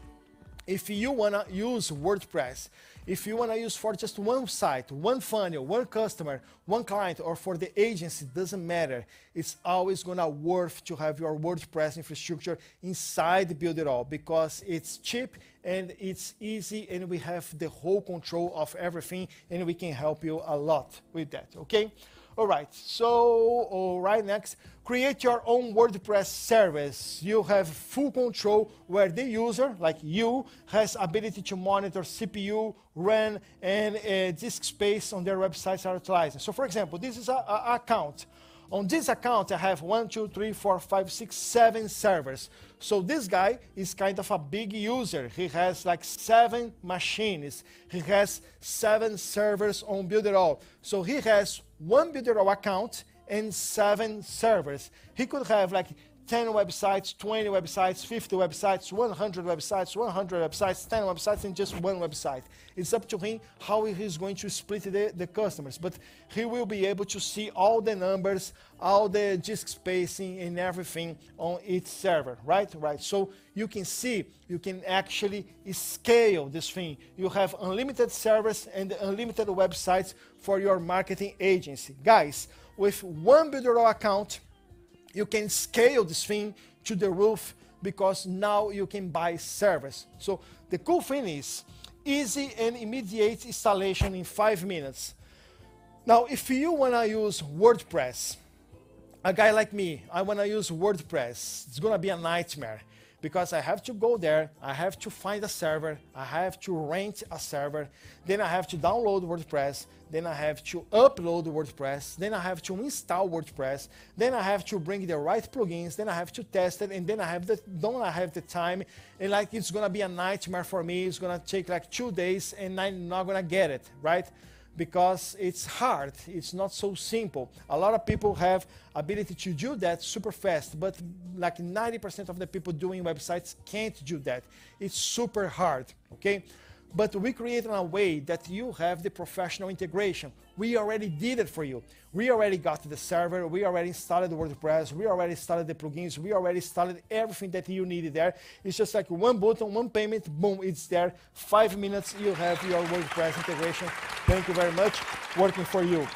H: if you want to use WordPress, if you want to use for just one site, one funnel, one customer, one client, or for the agency, doesn't matter. It's always going to worth to have your WordPress infrastructure inside Builderall, because it's cheap and it's easy, and we have the whole control of everything, and we can help you a lot with that, okay? All right, so, all right, next, create your own WordPress service. You have full control where the user, like you, has ability to monitor CPU, RAM, and disk space on their websites are utilized. So for example, this is an account. On this account, I have 1, 2, 3, 4, 5, 6, 7 servers. So this guy is kind of a big user. He has like 7 machines. He has 7 servers on Builderall. So he has one Builderall account and 7 servers. He could have like 10 websites, 20 websites, 50 websites, 100 websites, 100 websites, 10 websites, and just one website. It's up to him how he's going to split the customers, but he will be able to see all the numbers, all the disk spacing, and everything on each server, right? Right. So you can see, you can actually scale this thing. You have unlimited servers and unlimited websites for your marketing agency. Guys, with one Builderall account, you can scale this thing to the roof, because now you can buy servers. So the cool thing is easy and immediate installation in 5 minutes. Now, if you want to use WordPress, a guy like me, I want to use WordPress, it's going to be a nightmare, because I have to go there, I have to find a server, I have to rent a server, then I have to download WordPress, then I have to upload WordPress, then I have to install WordPress, then I have to bring the right plugins, then I have to test it, and then I have the time, and like it's gonna be a nightmare for me. It's gonna take like 2 days, and I'm not gonna get it, right? Because it's hard, it's not so simple. A lot of people have ability to do that super fast, but like 90% of the people doing websites can't do that. It's super hard, okay? But we created a way that you have the professional integration. We already did it for you. We already got the server, we already installed WordPress, we already installed the plugins, we already installed everything that you needed there. It's just like one button, one payment, boom, it's there. 5 minutes, you have your WordPress integration. Thank you very much, working for you.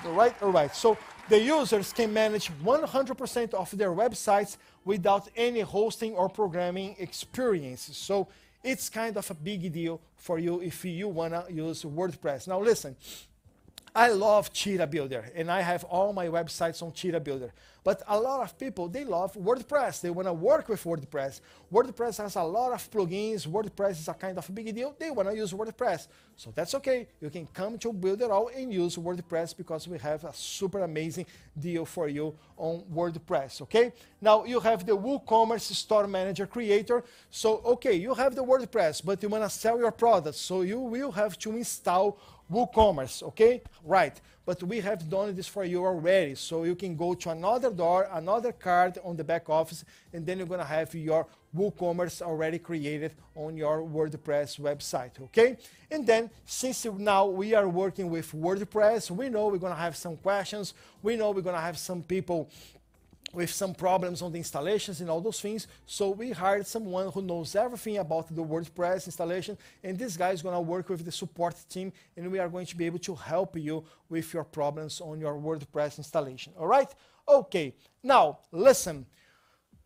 H: All right. So the users can manage 100% of their websites without any hosting or programming experience. So it's kind of a big deal for you if you want to use WordPress. Now listen, I love Cheetah Builder, and I have all my websites on Cheetah Builder. But a lot of people, they love WordPress. They want to work with WordPress. WordPress has a lot of plugins. WordPress is a kind of a big deal. They want to use WordPress. So that's okay. You can come to Builderall and use WordPress because we have a super amazing deal for you on WordPress, okay? Now, you have the WooCommerce Store Manager Creator. So, okay, you have the WordPress, but you want to sell your products. So you will have to install WooCommerce, okay? Right, but we have done this for you already. So you can go to another door, another card on the back office, and then you're gonna have your WooCommerce already created on your WordPress website, okay? And then, since now we are working with WordPress, we know we're gonna have some questions, we know we're gonna have some people with some problems on the installations and all those things. So we hired someone who knows everything about the WordPress installation, and this guy is going to work with the support team, and we are going to be able to help you with your problems on your WordPress installation. All right? Okay. Now, listen.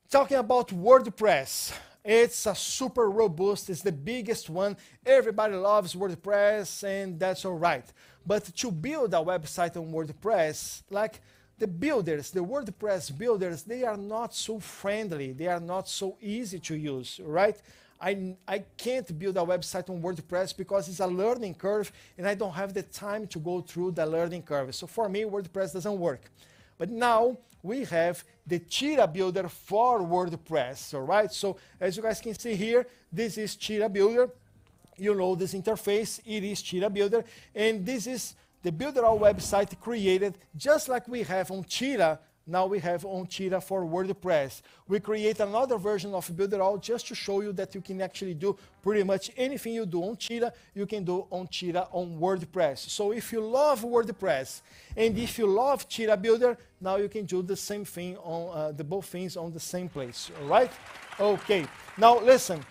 H: Talking about WordPress. It's a super robust, it's the biggest one. Everybody loves WordPress, and that's all right. But to build a website on WordPress, like the builders, the WordPress builders, they are not so friendly. They are not so easy to use, right? I can't build a website on WordPress because it's a learning curve and I don't have the time to go through the learning curve. So for me, WordPress doesn't work. But now we have the Cheetah Builder for WordPress, all right? So as you guys can see here, this is Cheetah Builder. You know this interface, it is Cheetah Builder, and this is the Builderall website created just like we have on Cheetah. Now we have on Cheetah for WordPress. We create another version of Builderall just to show you that you can actually do pretty much anything you do on Cheetah, you can do on Cheetah on WordPress. So if you love WordPress and if you love Cheetah Builder, now you can do the same thing on both things on the same place, all right? Okay, now listen.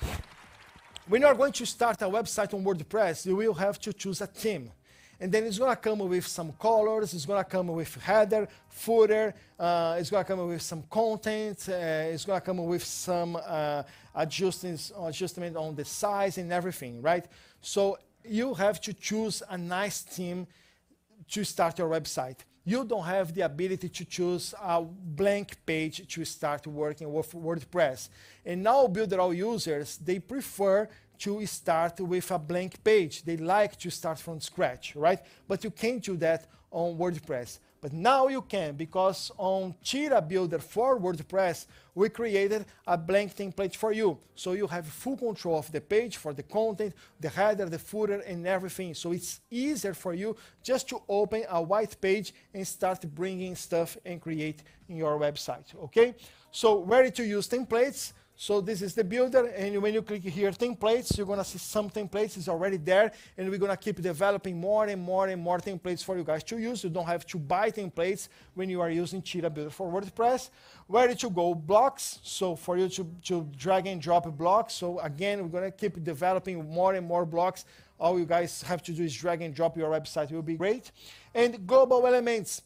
H: When you are going to start a website on WordPress, you will have to choose a theme. And then it's going to come with some colors, it's going to come with header, footer, it's going to come with some content, it's going to come with some adjustment on the size and everything, right? So you have to choose a nice theme to start your website. You don't have the ability to choose a blank page to start working with WordPress. And now Builderall users, they prefer to start with a blank page. They like to start from scratch, right? But you can't do that on WordPress. But now you can, because on Cheetah Builder for WordPress, we created a blank template for you. So you have full control of the page for the content, the header, the footer, and everything. So it's easier for you just to open a white page and start bringing stuff and create in your website, okay? So ready to use templates. So this is the builder, and when you click here, templates, you're gonna see some templates is already there, and we're gonna keep developing more and more and more templates for you guys to use. You don't have to buy templates when you are using Cheetah Builder for WordPress. Ready to go blocks, so for you to drag and drop blocks. So again, we're gonna keep developing more and more blocks. All you guys have to do is drag and drop your website, it will be great. And global elements.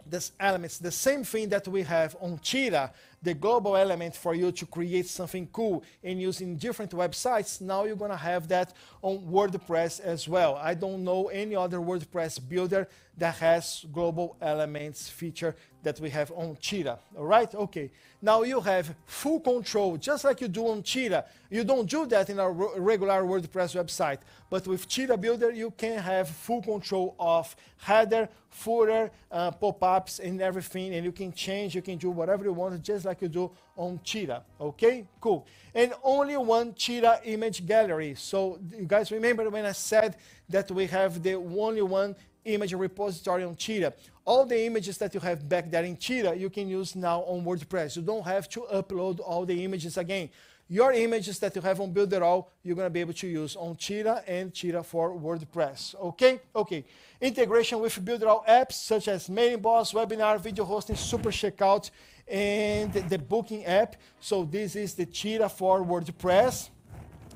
H: This elements, the same thing that we have on Cheetah, the global element for you to create something cool and using different websites, now you're gonna have that on WordPress as well. I don't know any other WordPress builder that has global elements feature that we have on Cheetah, all right? Okay, now you have full control, just like you do on Cheetah. You don't do that in a regular WordPress website, but with Cheetah Builder, you can have full control of header, footer, pop-ups, and everything, and you can change, you can do whatever you want, just like you do on Cheetah, okay? Cool. And only one Cheetah image gallery. So you guys remember when I said that we have the only one image repository on Cheetah? All the images that you have back there in Cheetah, you can use now on WordPress. You don't have to upload all the images again. Your images that you have on Builderall, you're going to be able to use on Cheetah and Cheetah for WordPress. Okay? Okay. Integration with Builderall apps such as Mailing Boss, Webinar, Video Hosting, Super Checkout, and the Booking app. So this is the Cheetah for WordPress.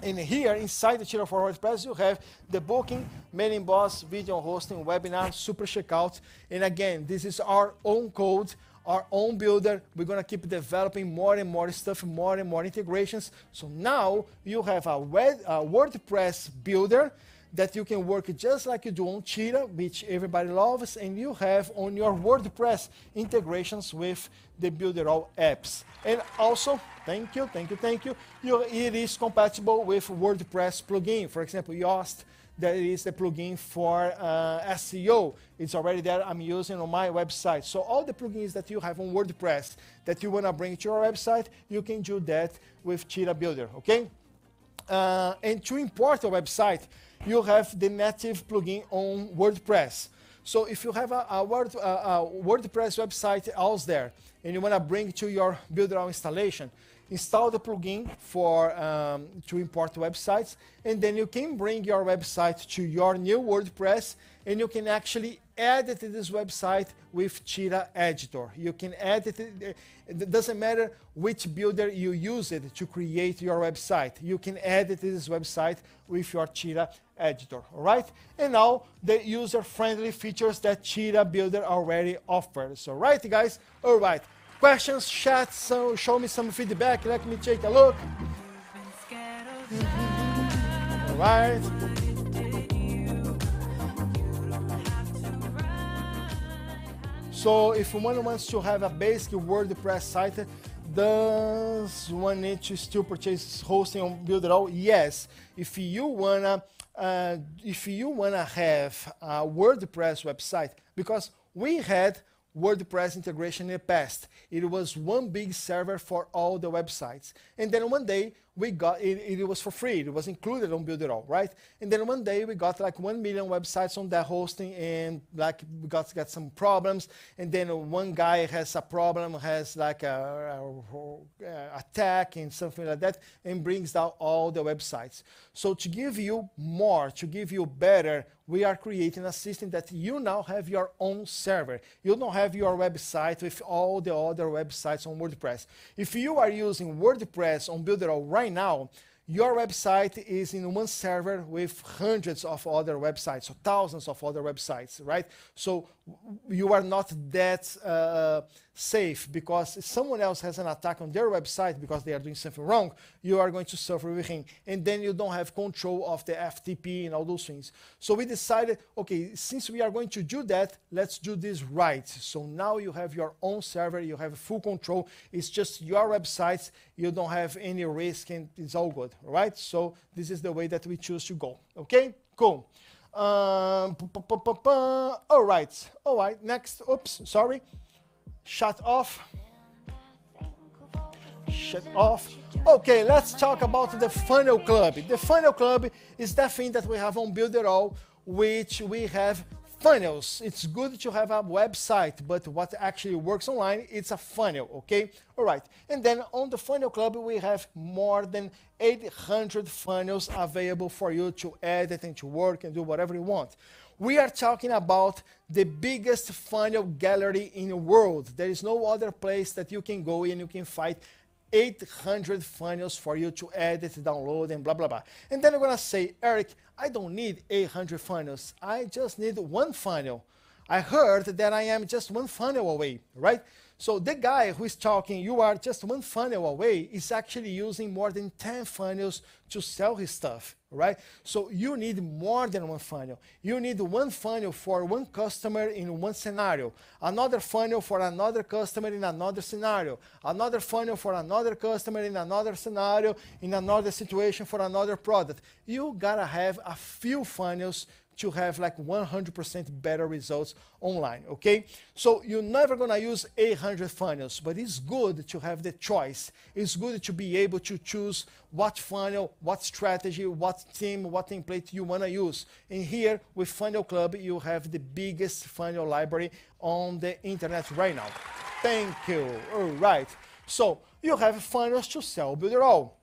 H: And here inside the Cheetah for WordPress, you have the Booking, Mailing Boss, Video Hosting, Webinar, Super Checkout. And again, this is our own code, our own builder. We're going to keep developing more and more stuff, more and more integrations. So now you have a WordPress builder that you can work just like you do on Cheetah, which everybody loves, and you have on your WordPress integrations with the Builderall apps. And also, thank you, it is compatible with WordPress plugin. For example, Yoast, that is the plugin for SEO. It's already there. I'm using on my website. So all the plugins that you have on WordPress that you want to bring to your website, you can do that with Cheetah Builder, okay? And to import a website, you have the native plugin on WordPress. So if you have a WordPress website out there and you want to bring to your Builderall installation, install the plugin for to import websites, and then you can bring your website to your new WordPress, and you can actually edit this website with Cheetah Editor. You can edit it. It doesn't matter which builder you use it to create your website. You can edit this website with your Cheetah Editor, all right? And now the user-friendly features that Cheetah Builder already offers. All right, guys? All right. Questions, chat, so show me some feedback. Let me take a look. All right. So if one wants to have a basic WordPress site, does one need to still purchase hosting on Builderall? Yes. If you wanna have a WordPress website, because we had WordPress integration in the past. It was one big server for all the websites. And then one day we got it, it was for free. It was included on Builderall, right? And then one day we got like 1 million websites on that hosting, and like we got some problems. And then one guy has a problem, has like a attack and something like that, and brings down all the websites. So to give you more, to give you better, we are creating a system that you now have your own server. You don't have your website with all the other websites on WordPress. If you are using WordPress on Builderall right now, your website is in one server with hundreds of other websites, or thousands of other websites, right? So you are not that safe, because if someone else has an attack on their website because they are doing something wrong, you are going to suffer with him. And then you don't have control of the FTP and all those things. So we decided, okay, since we are going to do that, let's do this right. So now you have your own server, you have full control. It's just your websites. You don't have any risk, and it's all good, right? So this is the way that we choose to go. Okay, cool. All right, next. Oops, sorry. Shut off. Okay, let's talk about the Funnel Club. The Funnel Club is that thing that we have on Builderall, which we have funnels. It's good to have a website, but what actually works online, it's a funnel, okay? All right, and then on the Funnel Club, we have more than 800 funnels available for you to edit and to work and do whatever you want. We are talking about the biggest funnel gallery in the world. There is no other place that you can go and you can find 800 funnels for you to edit, download, and blah, blah, blah. And then you're going to say, Eric, I don't need 800 funnels. I just need one funnel. I heard that I am just one funnel away, right? So the guy who is talking, you are just one funnel away, is actually using more than 10 funnels to sell his stuff, right? So you need more than one funnel. You need one funnel for one customer in one scenario, another funnel for another customer in another scenario, another funnel for another customer in another scenario, in another situation for another product. You gotta have a few funnels to have like 100% better results online, okay? So you're never gonna use 800 funnels, but it's good to have the choice. It's good to be able to choose what funnel, what strategy, what theme, what template you wanna use. And here with Funnel Club, you have the biggest funnel library on the internet right now. Thank you, all right. So you have funnels to sell Builderall.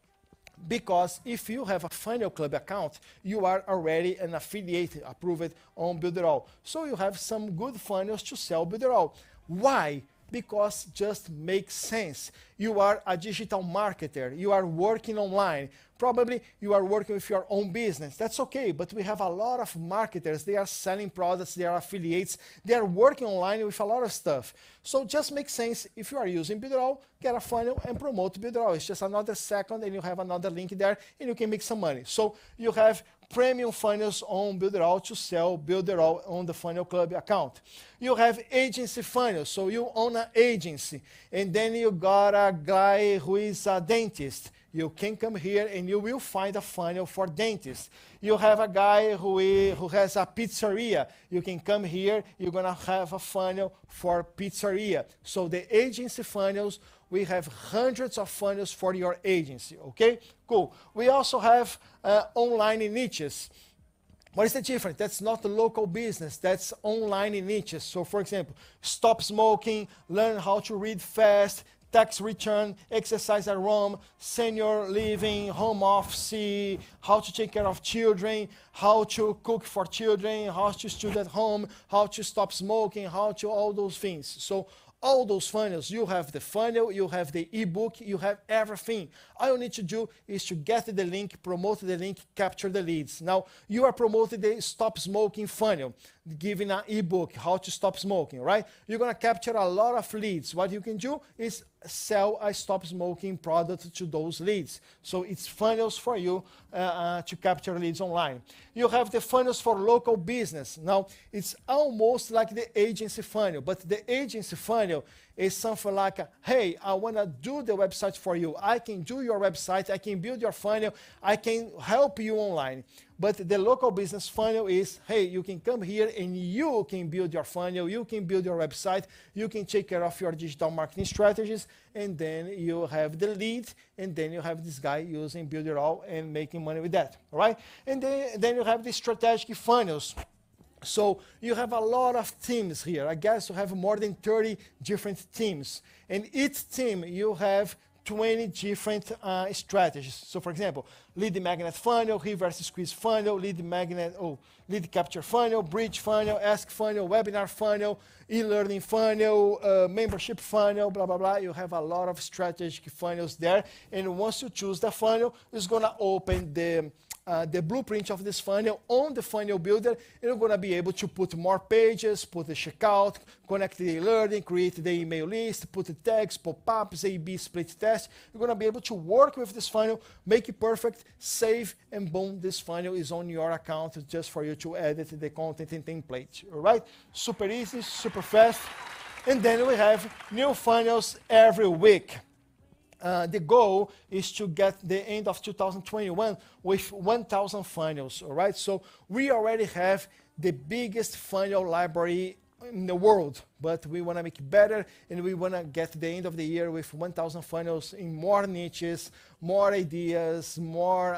H: Because if you have a Funnel Club account, you are already an affiliate approved on Builderall. So you have some good funnels to sell Builderall. Why? Because just makes sense. You are a digital marketer. You are working online. Probably you are working with your own business. That's okay, but we have a lot of marketers. They are selling products. They are affiliates. They are working online with a lot of stuff. So just makes sense if you are using Builderall, get a funnel and promote Builderall. It's just another second and you have another link there and you can make some money. So you have premium funnels on Builderall to sell Builderall on the Funnel Club account. You have agency funnels, so you own an agency, and then you got a guy who is a dentist. You can come here and you will find a funnel for dentists. You have a guy who has a pizzeria. You can come here, you're gonna have a funnel for pizzeria. So the agency funnels, we have hundreds of funnels for your agency, okay? Cool. We also have online niches. What is the difference? That's not the local business, that's online niches. So for example, stop smoking, learn how to read fast, tax return, exercise at home, senior living, home office, how to take care of children, how to cook for children, how to study at home, how to stop smoking, how to all those things. So all those funnels, you have the funnel, you have the ebook, you have everything. All you need to do is to get the link, promote the link, capture the leads. Now, you are promoting the stop smoking funnel, giving an ebook, how to stop smoking, right? You're gonna capture a lot of leads. What you can do is sell a stop smoking product to those leads. So it's funnels for you to capture leads online. You have the funnels for local business. Now, it's almost like the agency funnel, but the agency funnel is something like, hey, I want to do the website for you. I can do your website. I can build your funnel. I can help you online. But the local business funnel is, hey, you can come here and you can build your funnel. You can build your website. You can take care of your digital marketing strategies. And then you have the lead. And then you have this guy using Builderall and making money with that. All right? And then you have the strategic funnels. So you have a lot of teams here. I guess you have more than 30 different teams. And each team, you have 20 different strategies. So for example, lead magnet funnel, reverse squeeze funnel, lead capture funnel, bridge funnel, ask funnel, webinar funnel, e-learning funnel, membership funnel, blah, blah, blah. You have a lot of strategic funnels there. And once you choose the funnel, it's gonna open the blueprint of this funnel on the funnel builder, and you're going to be able to put more pages, put the checkout, connect the learning, create the email list, put the tags, pop-ups, A/B split test. You're going to be able to work with this funnel, make it perfect, save, and boom, this funnel is on your account just for you to edit the content and template. All right? Super easy, super fast. And then we have new funnels every week. The goal is to get the end of 2021 with 1,000 funnels, all right? So we already have the biggest funnel library in the world, but we want to make it better, and we want to get the end of the year with 1,000 funnels in more niches, more ideas, more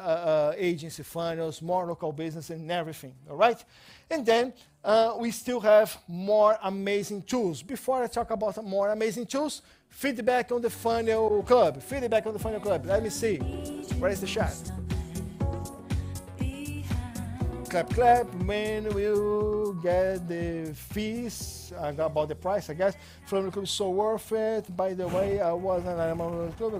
H: agency funnels, more local business, and everything, all right? And then we still have more amazing tools. Before I talk about more amazing tools, feedback on the Funnel Club. Feedback on the Funnel Club. Let me see. Where is the chat? Clap, clap. When will get the fees? About the price, I guess. Funnel Club is so worth it. By the way, I was an animal club.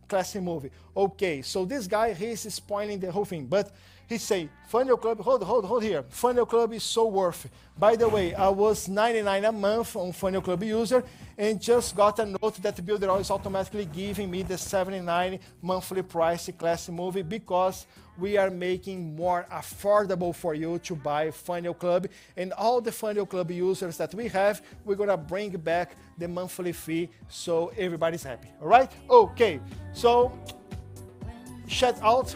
H: Classic movie. Okay, so this guy, he's spoiling the whole thing. But he say, Funnel Club, hold here. Funnel Club is so worth it. By the way, I was $99 a month on Funnel Club user and just got a note that Builderall is automatically giving me the $79 monthly price classic movie because we are making more affordable for you to buy Funnel Club. And all the Funnel Club users that we have, we're gonna bring back the monthly fee so everybody's happy, all right? Okay, so shout out.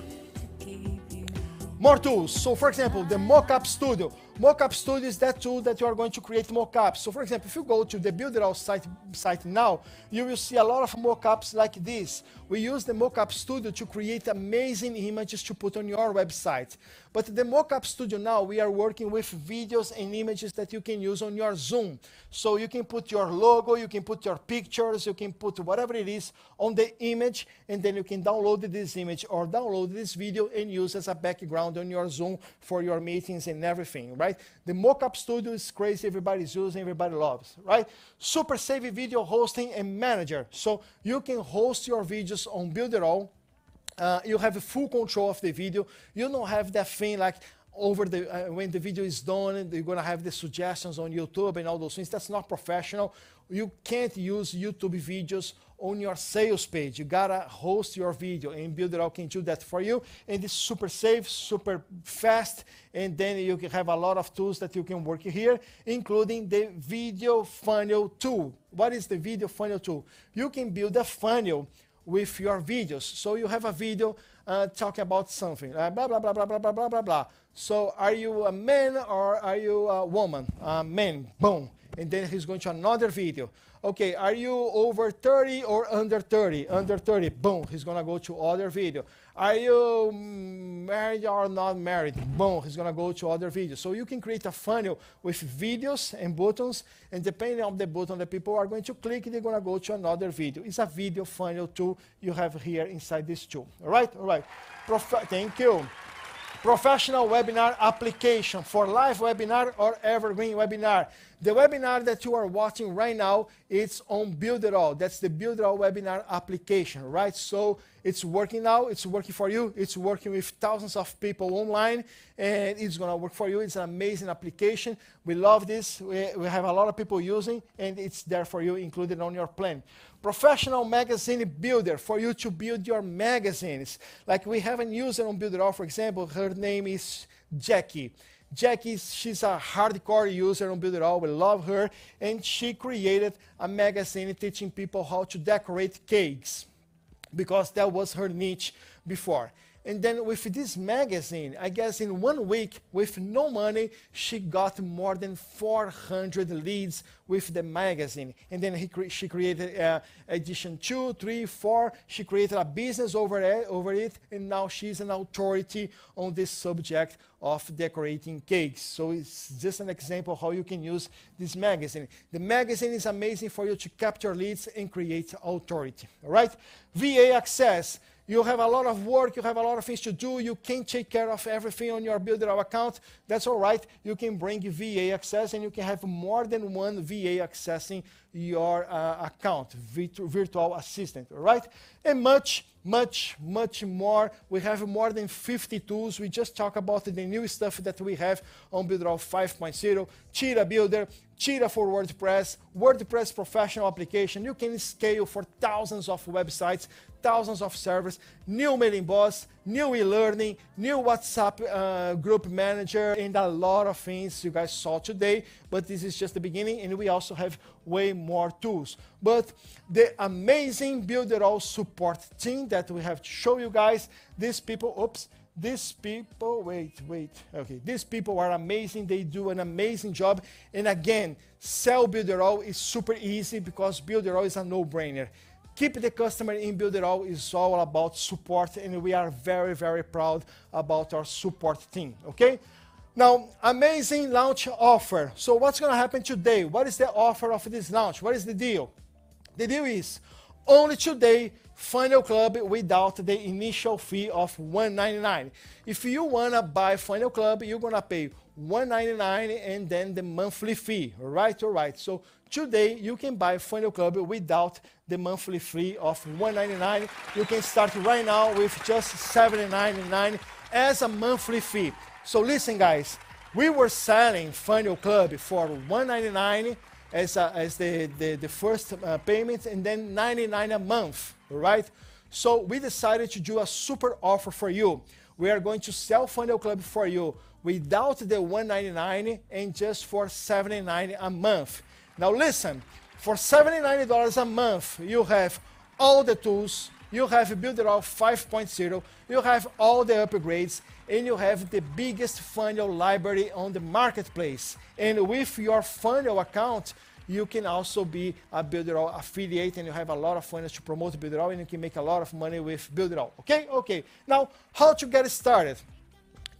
H: More tools. So for example, the Mockup Studio. Mockup Studio is that tool that you are going to create mockups. So for example, if you go to the Builderall site now, you will see a lot of mockups like this. We use the Mockup Studio to create amazing images to put on your website. But the Mockup Studio now, we are working with videos and images that you can use on your Zoom. So you can put your logo, you can put your pictures, you can put whatever it is on the image, and then you can download this image or download this video and use as a background on your Zoom for your meetings and everything, right? The Mockup Studio is crazy, everybody's using, everybody loves, right? Super Save Video Hosting and Manager. So you can host your videos on Builderall. You have full control of the video. You don't have that thing like over the when the video is done, you're gonna have the suggestions on YouTube and all those things. That's not professional. You can't use YouTube videos on your sales page. You gotta host your video, and Builderall can do that for you. And it's super safe, super fast, and then you can have a lot of tools that you can work here, including the video funnel tool. What is the video funnel tool? You can build a funnel with your videos. So you have a video talking about something, blah, blah, blah, blah, blah, blah, blah, blah, blah. So are you a man or are you a woman? Man, boom. And then he's going to another video. Okay, are you over 30 or under 30? Under 30, boom, he's gonna go to other video. Are you married or not married? Boom, he's gonna go to other video. So you can create a funnel with videos and buttons, and depending on the button that people are going to click, they're gonna go to another video. It's a video funnel tool you have here inside this tool. All right, all right. Thank you. Professional webinar application for live webinar or evergreen webinar. The webinar that you are watching right now, it's on Builderall. That's the Builderall webinar application, right? So it's working now, it's working for you, it's working with thousands of people online, and it's gonna work for you. It's an amazing application. We love this, we have a lot of people using, and it's there for you, included on your plan. Professional magazine builder, for you to build your magazines. Like we have a user on Builderall, for example, her name is Jackie. Jackie, she's a hardcore user on Builderall, we love her, and she created a magazine teaching people how to decorate cakes, because that was her niche before. And then with this magazine, I guess in 1 week, with no money, she got more than 400 leads with the magazine. And then she created edition 2, 3, 4. She created a business over it, and now she's an authority on this subject of decorating cakes. So it's just an example how you can use this magazine. The magazine is amazing for you to capture leads and create authority, all right? VA access. You have a lot of work, you have a lot of things to do, you can't take care of everything on your Builderall account. That's all right. You can bring VA access, and you can have more than one VA accessing your account, virtual assistant, all right? And much, much, much more. We have more than 50 tools. We just talked about the new stuff that we have on Builderall 5.0, Cheetah Builder, Cheetah for WordPress, WordPress professional application. You can scale for thousands of websites, thousands of servers, new mailing boss, new e-learning, new WhatsApp group manager, and a lot of things you guys saw today, but this is just the beginning, and we also have way more tools. But the amazing Builderall support team that we have to show you guys, these people, okay, these people are amazing. They do an amazing job. And again, sell Builderall is super easy because Builderall is a no-brainer. Keep the customer in Builderall is all about support, and we are very, very proud about our support team, okay? Now, amazing launch offer. So what's gonna happen today? What is the offer of this launch? What is the deal? The deal is only today, Funnel Club without the initial fee of $199. If you wanna buy Funnel Club, you're gonna pay $199 and then the monthly fee, all right? All right, so today you can buy Funnel Club without the monthly fee of $199. You can start right now with just $7.99 as a monthly fee. So listen guys, we were selling Funnel Club for $199 as the first payment, and then $99 a month, all right? So we decided to do a super offer for you. We are going to sell Funnel Club for you without the $199 and just for $79 a month. Now listen, for $79 a month, you have all the tools, you have Builderall 5.0, you have all the upgrades, and you have the biggest funnel library on the marketplace. And with your funnel account, you can also be a Builderall affiliate, and you have a lot of funnels to promote Builderall, and you can make a lot of money with Builderall. Okay? Okay. Now, how to get started?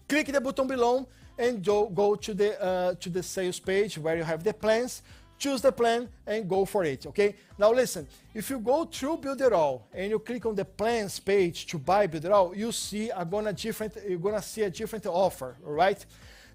H: Click the button below and go to the sales page where you have the plans. Choose the plan and go for it, okay? Now listen, if you go through Builderall and you click on the plans page to buy Builderall, you're gonna see a different offer, all right?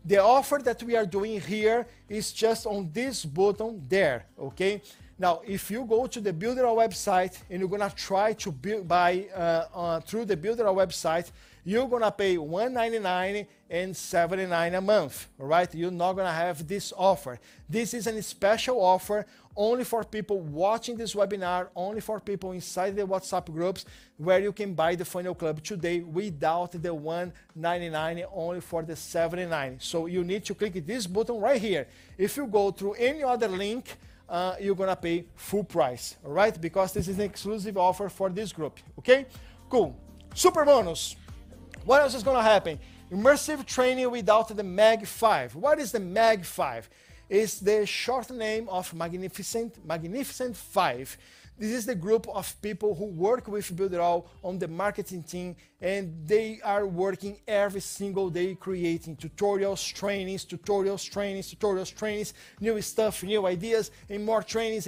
H: The offer that we are doing here is just on this button there, okay? Now, if you go to the Builderall website and you're gonna try to buy through the Builderall website, you're gonna pay $199 and $79 a month, all right? You're not gonna have this offer. This is a special offer only for people watching this webinar, only for people inside the WhatsApp groups, where you can buy the Funnel Club today without the $199, only for the $79. So you need to click this button right here. If you go through any other link, you're gonna pay full price, all right? Because this is an exclusive offer for this group, okay? Cool. Super bonus. What else is gonna happen? Immersive training without the Mag 5. What is the Mag 5? It's the short name of Magnificent 5. This is the group of people who work with Builderall on the marketing team, and they are working every single day creating tutorials, trainings, new stuff, new ideas, and more trainings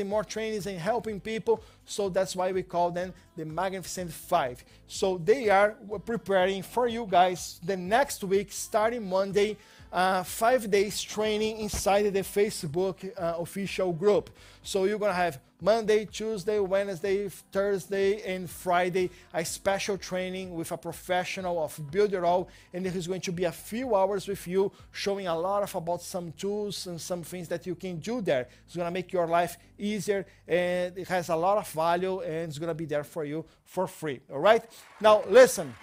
H: and helping people. So that's why we call them the Magnificent 5. So they are preparing for you guys the next week, starting Monday, 5 days training inside the Facebook official group. So you're gonna have Monday, Tuesday, Wednesday, Thursday, and Friday a special training with a professional of Builderall, and it is going to be a few hours with you, showing a lot about some tools and some things that you can do there. It's gonna make your life easier, and it has a lot of value, and it's gonna be there for you for free. All right? Now listen.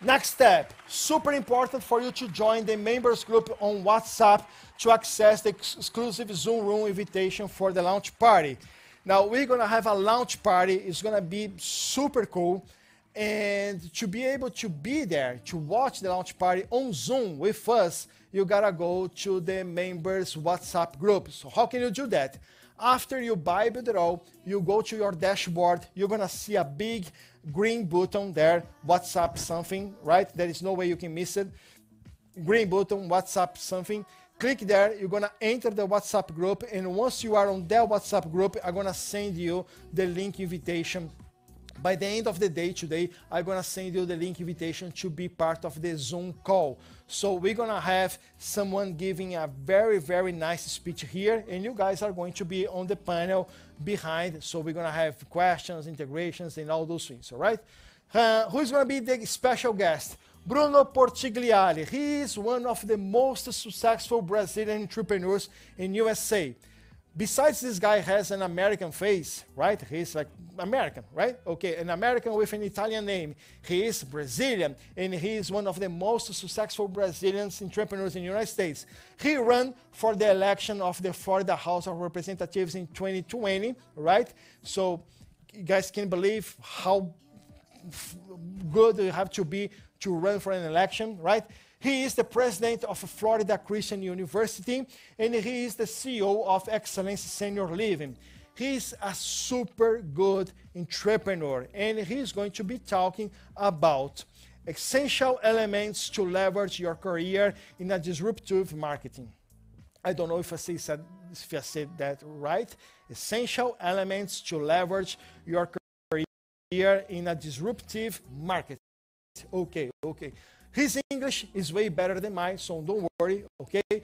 H: Next step, super important for you to join the members group on WhatsApp to access the exclusive Zoom room invitation for the launch party. Now we're gonna have a launch party. It's gonna be super cool. And to be able to be there, to watch the launch party on Zoom with us, you gotta go to the members WhatsApp group. So how can you do that? After you buy Builderall, you go to your dashboard, you're gonna see a big green button there, WhatsApp something, right? There is no way you can miss it. Green button, WhatsApp something. Click there, you're gonna enter the WhatsApp group, and once you are on that WhatsApp group, I'm gonna send you the link invitation. By the end of the day today, I'm gonna send you the link invitation to be part of the Zoom call. So we're gonna have someone giving a very, very nice speech here, and you guys are going to be on the panel behind. So we're gonna have questions, integrations, and all those things, all right? Who's gonna be the special guest? Bruno Portigliali. He is one of the most successful Brazilian entrepreneurs in USA. Besides, this guy has an American face, right? He's like American, right? Okay, an American with an Italian name. He is Brazilian, and he is one of the most successful Brazilian entrepreneurs in the United States. He ran for the election of the Florida House of Representatives in 2020, right? So you guys can believe how good you have to be to run for an election, right? He is the president of Florida Christian University, and he is the CEO of Excellence Senior Living. He's a super good entrepreneur, and he's going to be talking about essential elements to leverage your career in a disruptive marketing. I don't know if I said that right. Essential elements to leverage your career in a disruptive marketing. Okay. His English is way better than mine, so don't worry, okay?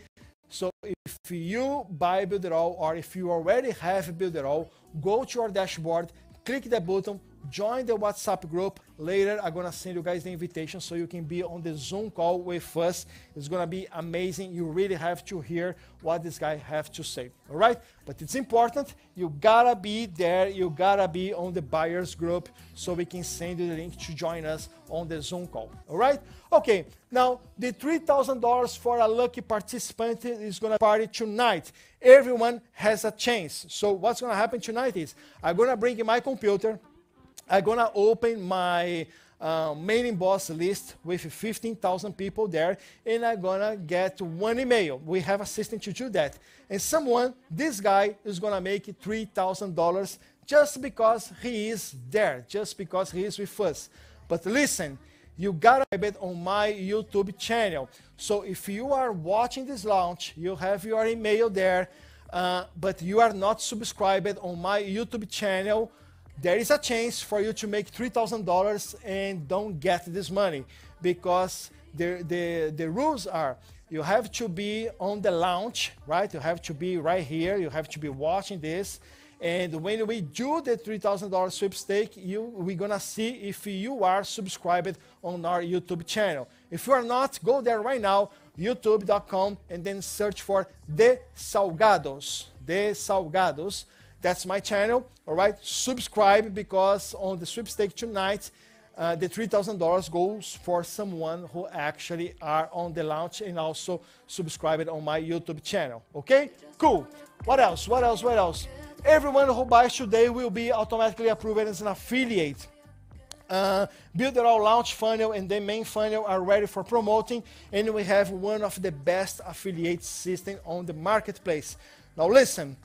H: So if you buy Builderall, or if you already have Builderall, go to your dashboard, click the button, join the WhatsApp group. Later, I'm gonna send you guys the invitation so you can be on the Zoom call with us. It's gonna be amazing. You really have to hear what this guy have to say, all right? But it's important, you gotta be there, you gotta be on the buyers group so we can send you the link to join us on the Zoom call, all right? Okay, now the $3,000 for a lucky participant is gonna party tonight. Everyone has a chance. So what's gonna happen tonight is, I'm gonna bring my computer, I'm gonna open my mailing boss list with 15,000 people there, and I'm gonna get one email. We have a system to do that. And this guy is gonna make $3,000 just because he is there, just because he is with us. But listen, you gotta subscribe on my YouTube channel. So if you are watching this launch, you have your email there, but you are not subscribed on my YouTube channel, there is a chance for you to make $3,000 and don't get this money, because the rules are, you have to be on the launch, right? You have to be right here, you have to be watching this, And when we do the $3,000 sweepstake, we're gonna see if you are subscribed on our YouTube channel. If you are not, go there right now, youtube.com, and then search for The Salgados. The Salgados. That's my channel, all right? Subscribe, because on the sweepstake tonight, the $3,000 goes for someone who actually are on the launch and also subscribed on my YouTube channel, okay? Cool. What else? What else? What else? Everyone who buys today will be automatically approved as an affiliate. Builderall launch funnel and the main funnel are ready for promoting, and we have one of the best affiliate systems on the marketplace. Now listen,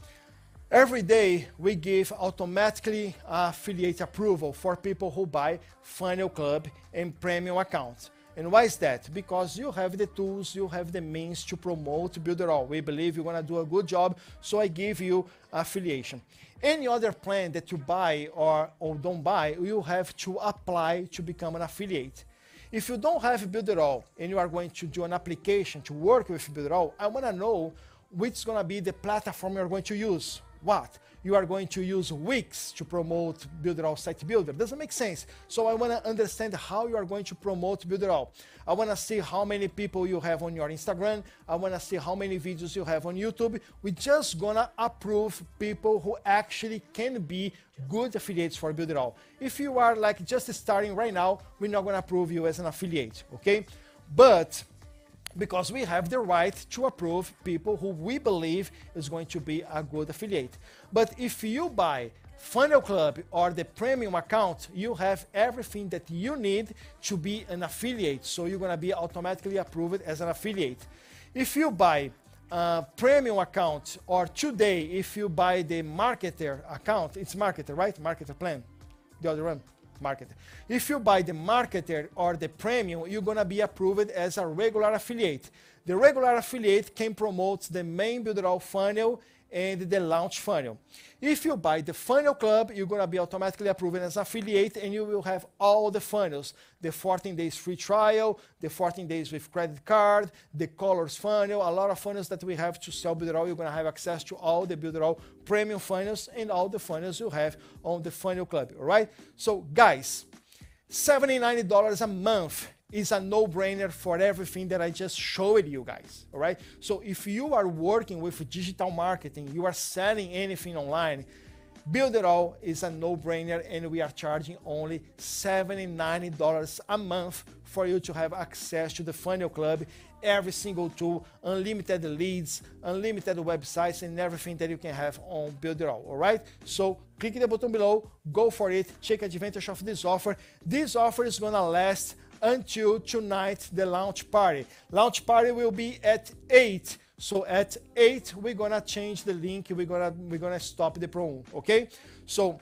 H: every day we give automatically affiliate approval for people who buy Funnel Club and premium accounts. And why is that? Because you have the tools, you have the means to promote Builderall. We believe you're gonna do a good job, so I give you affiliation. Any other plan that you buy or don't buy, you have to apply to become an affiliate. If you don't have Builderall and you are going to do an application to work with Builderall, I wanna know which is gonna be the platform you're going to use. What? You are going to use Wix to promote Builderall Site Builder. Doesn't make sense. So I want to understand how you are going to promote Builderall. I want to see how many people you have on your Instagram. I want to see how many videos you have on YouTube. We're just going to approve people who actually can be good affiliates for Builderall. If you are like just starting right now, we're not going to approve you as an affiliate, okay? But because we have the right to approve people who we believe is going to be a good affiliate. But if you buy Funnel Club or the premium account, you have everything that you need to be an affiliate. So you're going to be automatically approved as an affiliate. If you buy a premium account, or today, if you buy the marketer account, it's marketer, right? Marketer plan, the other one. Marketer. If you buy the marketer or the premium, you're gonna be approved as a regular affiliate. The regular affiliate can promote the main Builderall funnel and the launch funnel. If you buy the Funnel Club, you're gonna be automatically approved as affiliate, and you will have all the funnels: the 14 days free trial, the 14 days with credit card, the colors funnel, a lot of funnels that we have to sell Builderall. You're gonna have access to all the Builderall premium funnels and all the funnels you have on the Funnel Club, all right? So guys, $79 a month is a no-brainer for everything that I just showed you guys, all right? So if you are working with digital marketing, you are selling anything online, Builderall is a no-brainer, and we are charging only $79 a month for you to have access to the Funnel Club, every single tool, unlimited leads, unlimited websites, and everything that you can have on Builderall, all right? So click the button below, go for it, take advantage of this offer. This offer is gonna last until tonight, the launch party. Launch party will be at 8. So at 8, we're gonna change the link. We're gonna stop the promo, okay? So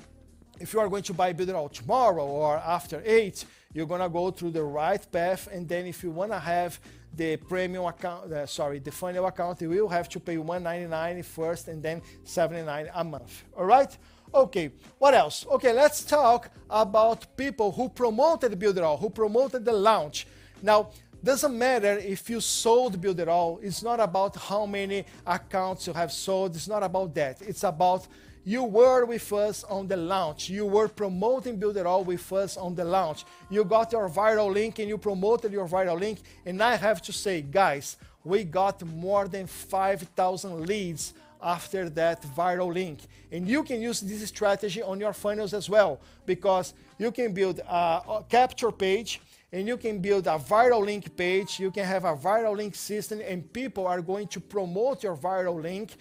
H: if you are going to buy Builderall tomorrow or after 8, you're gonna go through the right path. And then if you wanna have the premium account, the funnel account, you will have to pay $199 first and then $79 a month, all right? Okay, what else? Okay, let's talk about people who promoted Builderall, who promoted the launch. Now, doesn't matter if you sold Builderall. It's not about how many accounts you have sold. It's not about that. It's about you were with us on the launch. You were promoting Builderall with us on the launch. You got your viral link and you promoted your viral link. And I have to say, guys, we got more than 5,000 leads after that viral link. And you can use this strategy on your funnels as well, because you can build a capture page and you can build a viral link page. You can have a viral link system, and people are going to promote your viral link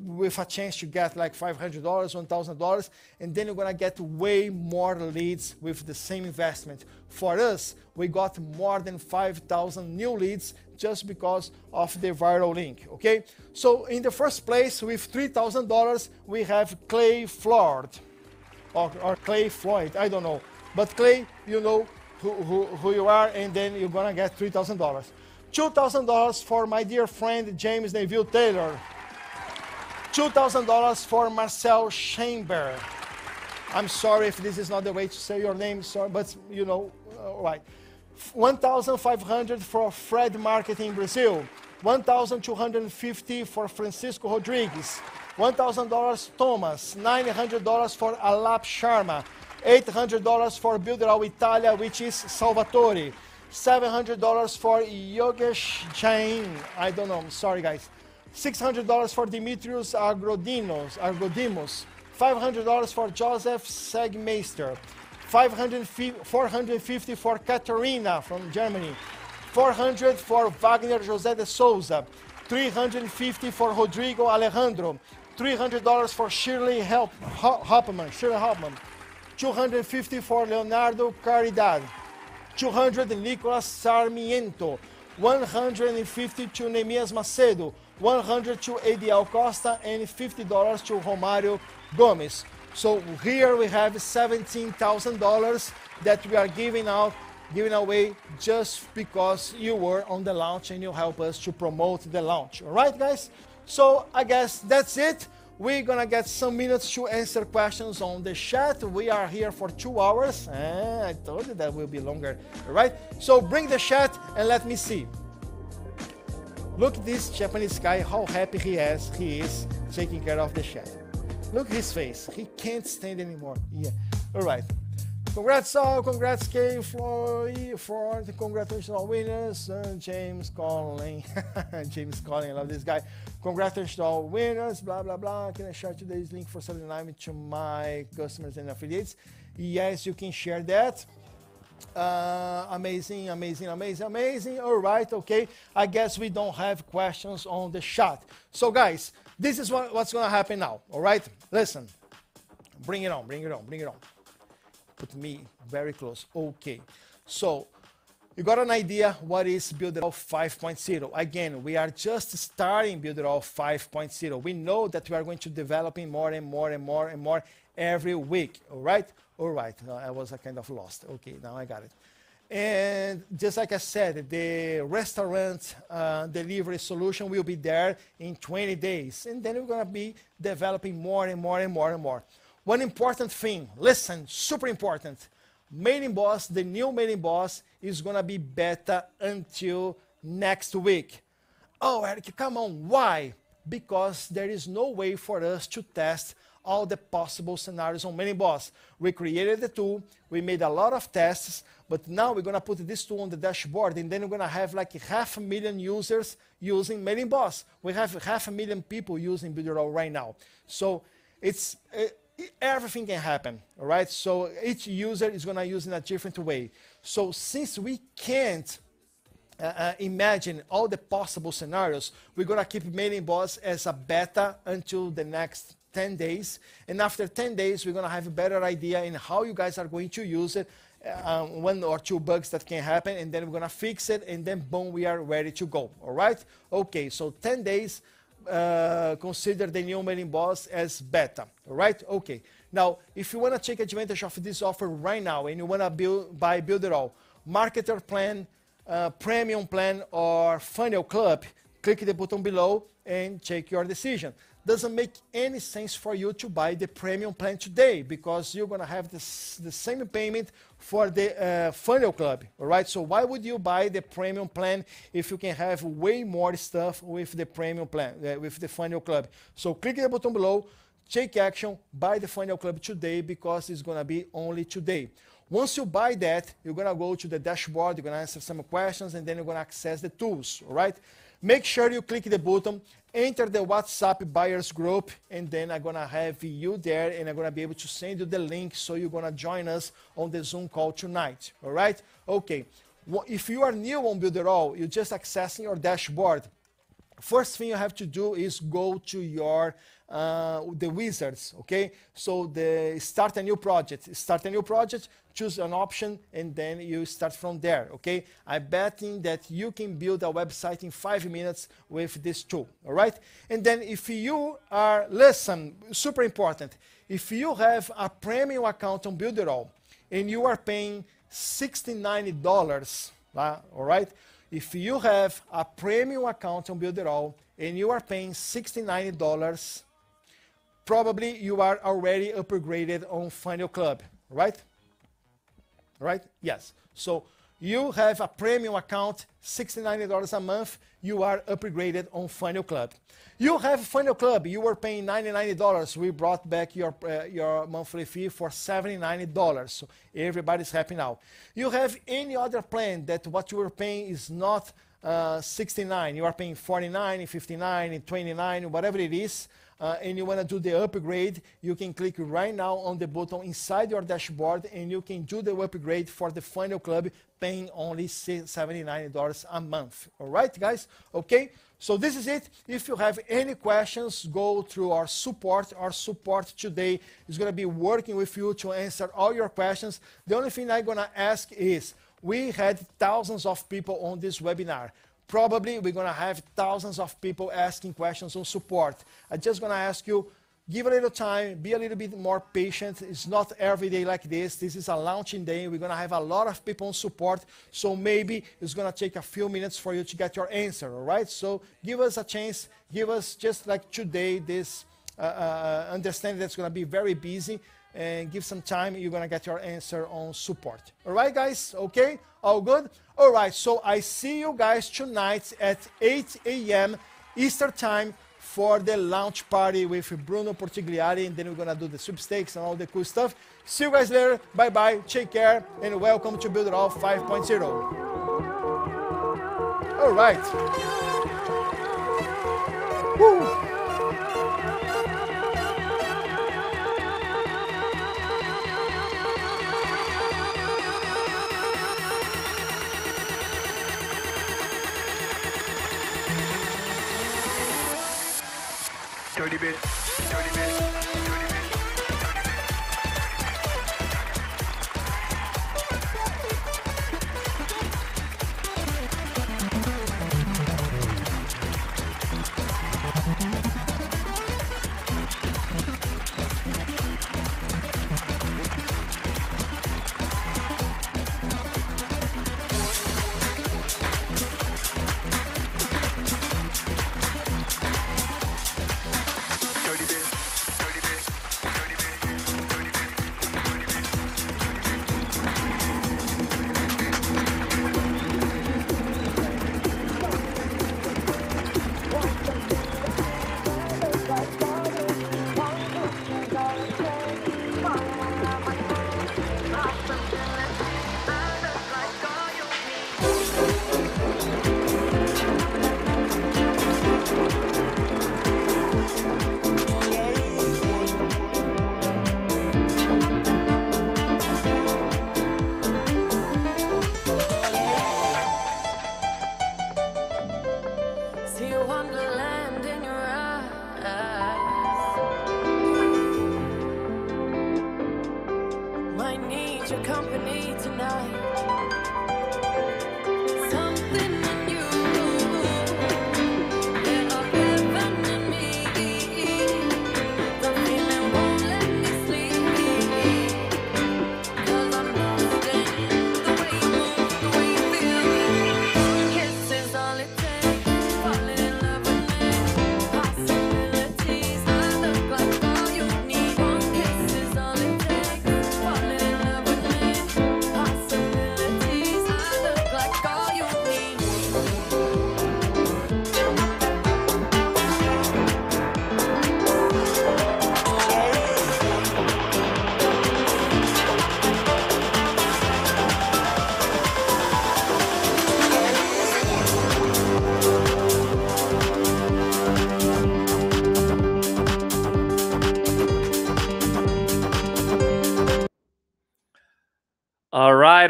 H: with a chance to get like $500, $1,000, and then you're gonna get way more leads with the same investment. For us, we got more than 5,000 new leads just because of the viral link, okay? So in the first place, with $3,000, we have Clay Floyd, or Clay Floyd, I don't know. But Clay, you know who you are, and then you're gonna get $3,000. $2,000 for my dear friend, James Neville Taylor. $2,000 for Marcel Chamber. I'm sorry if this is not the way to say your name, sorry, but you know, all right. $1,500 for Fred Marketing Brazil. $1,250 for Francisco Rodriguez, $1,000 Thomas, $900 for Alap Sharma, $800 for Builderall Italia, which is Salvatore, $700 for Yogesh Jain, I don't know, I'm sorry guys, $600 for Dimitrios Agrodimos, $500 for Joseph Segmeister, $450 for Katarina from Germany, $400 for Wagner José de Souza, $350 for Rodrigo Alejandro, $300 for Shirley Hoppman, $250 for Leonardo Caridad, $200 Nicolas Sarmiento, $150 to Nemias Macedo, $100 to Adiel Costa, and $50 to Romário Gomes. So here we have $17,000 that we are giving away just because you were on the launch and you help us to promote the launch. All right, guys? So I guess that's it. We're gonna get some minutes to answer questions on the chat. We are here for 2 hours. I told you that will be longer. All right? So bring the chat and let me see. Look at this Japanese guy, how happy he is taking care of the chat. Look at his face. He can't stand anymore. Yeah. All right. Congrats all. Congrats, Kay, for the congratulations all winners. James Collin. James Collin. I love this guy. Congratulations to all winners. Blah, blah, blah. Can I share today's link for 79 to my customers and affiliates? Yes, you can share that. Amazing. All right. Okay. I guess we don't have questions on the chat. So, guys, this is what's going to happen now. All right. Listen. Bring it on. Put me very close. Okay. So, you got an idea what is Builderall 5.0. Again, we are just starting Builderall 5.0. We know that we are going to developing more and more every week. All right. No, I was kind of lost. Okay, now I got it. And just like I said, the restaurant delivery solution will be there in 20 days. And then we're going to be developing more and more. One important thing, listen, super important. Mailing Boss, the new Mailing Boss is going to be beta until next week. Oh, Eric, come on. Why? Because there is no way for us to test all the possible scenarios on Mailing Boss. We created the tool, we made a lot of tests, but now we're going to put this tool on the dashboard, and then we're going to have like 500,000 users using Mailing Boss. We have 500,000 people using Builderall right now. So it's everything can happen, all right? So each user is going to use in a different way. So since we can't imagine all the possible scenarios, we're going to keep Mailing Boss as a beta until the next 10 days. And after 10 days, we're going to have a better idea in how you guys are going to use it, 1 or 2 bugs that can happen, and then we're going to fix it, and then boom, we are ready to go. All right? Okay, so 10 days, consider the new Mailing Boss as beta. All right? Okay. Now, if you want to take advantage of this offer right now and you want to buy Builderall, Marketer Plan, Premium Plan, or Funnel Club, click the button below and take your decision. Doesn't make any sense for you to buy the Premium Plan today because you're going to have the same payment for the Funnel Club, all right? So why would you buy the Premium Plan if you can have way more stuff with the Premium Plan, with the Funnel Club? So click the button below, take action, buy the Funnel Club today because it's going to be only today. Once you buy that, you're going to go to the dashboard, you're going to answer some questions, and then you're going to access the tools, all right? Make sure you click the button, enter the WhatsApp buyers group, and then I'm going to have you there, and I'm going to be able to send you the link so you're going to join us on the Zoom call tonight, all right? Okay, if you are new on Builderall, you're just accessing your dashboard. First thing you have to do is go to your the wizards, okay? So the start a new project, choose an option, and then you start from there, okay? I'm betting that you can build a website in 5 minutes with this tool, all right? And then if you are, listen, super important, if you have a premium account on Builderall and you are paying $69, all right? If you have a premium account on Builderall and you are paying $69, probably you are already upgraded on Funnel Club, right? Right? Yes. So You have a premium account, $69 a month. You are upgraded on Funnel Club. You have Funnel Club. You were paying $99. We brought back your monthly fee for $79. So everybody's happy now. You have any other plan that what you were paying is not 69. You are paying 49, 59, 29, whatever it is. And you want to do the upgrade, you can click right now on the button inside your dashboard and you can do the upgrade for the Funnel Club paying only $79 a month. All right, guys? Okay, so this is it. If you have any questions, go through our support. Our support today is going to be working with you to answer all your questions. The only thing I'm going to ask is, we had thousands of people on this webinar. Probably we're going to have thousands of people asking questions on support. I'm just going to ask you, give a little time, be a little bit more patient. It's not every day like this. This is a launching day. We're going to have a lot of people on support, so maybe it's going to take a few minutes for you to get your answer, all right? So give us a chance. Give us, just like today, this understanding that's going to be very busy, and give some time, you're going to get your answer on support. All right, guys? Okay? All good? All right, so I see you guys tonight at 8 a.m. Eastern Time for the launch party with Bruno Portigliari, and then we're going to do the sweepstakes and all the cool stuff. See you guys later. Bye-bye. Take care, and welcome to Builderall 5.0. All right. Woo.
I: Dirty bit, dirty bit, dirty bit.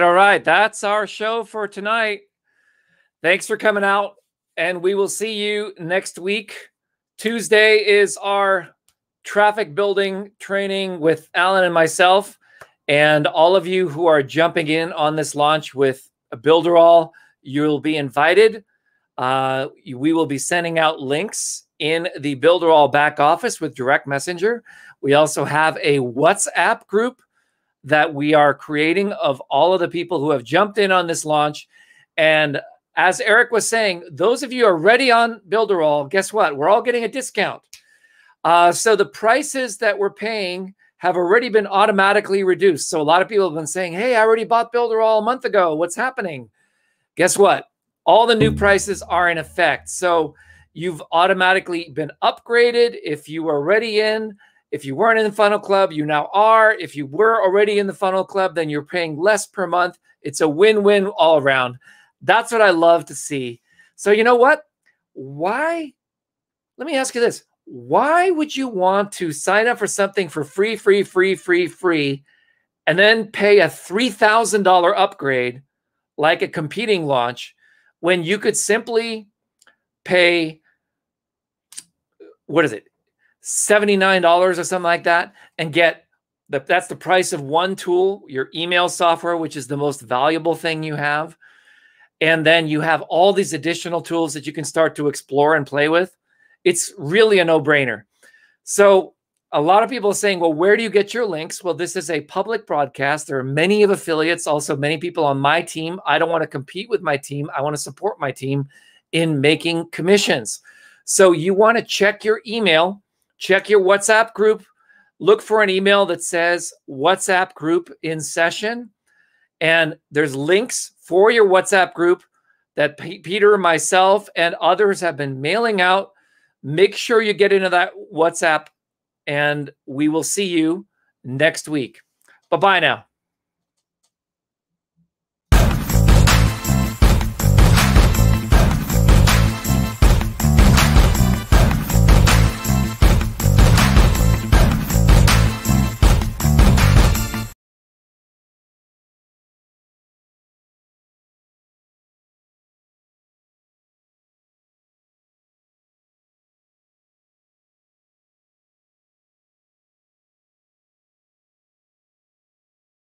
A: All right. That's our show for tonight. Thanks for coming out, and we will see you next week. Tuesday is our traffic building training with Alan and myself, and all of you who are jumping in on this launch with Builderall, you'll be invited. We will be sending out links in the Builderall back office with direct messenger. We also have a WhatsApp group that we are creating of all of the people who have jumped in on this launch. And as Eric was saying, those of you who are already on Builderall, guess what? We're all getting a discount. So the prices that we're paying have already been automatically reduced. So a lot of people have been saying, hey, I already bought Builderall a month ago. What's happening? Guess what? All the new prices are in effect. So you've automatically been upgraded. If you were already in, if you weren't in the funnel club, you now are. If you were already in the funnel club, then you're paying less per month. It's a win-win all around. That's what I love to see. So you know what? Why? Let me ask you this. Why would you want to sign up for something for free, and then pay a $3,000 upgrade like a competing launch when you could simply pay, what is it, $79 or something like that, and get that's the price of one tool, your email software, which is the most valuable thing you have. And then you have all these additional tools that you can start to explore and play with. It's really a no-brainer. So a lot of people are saying, well, where do you get your links? Well, this is a public broadcast. There are many of affiliates, also many people on my team. I don't want to compete with my team. I want to support my team in making commissions. So you want to check your email, check your WhatsApp group, look for an email that says WhatsApp group in session. And there's links for your WhatsApp group that Peter, myself, and others have been mailing out. Make sure you get into that WhatsApp, and we will see you next week. Bye-bye now.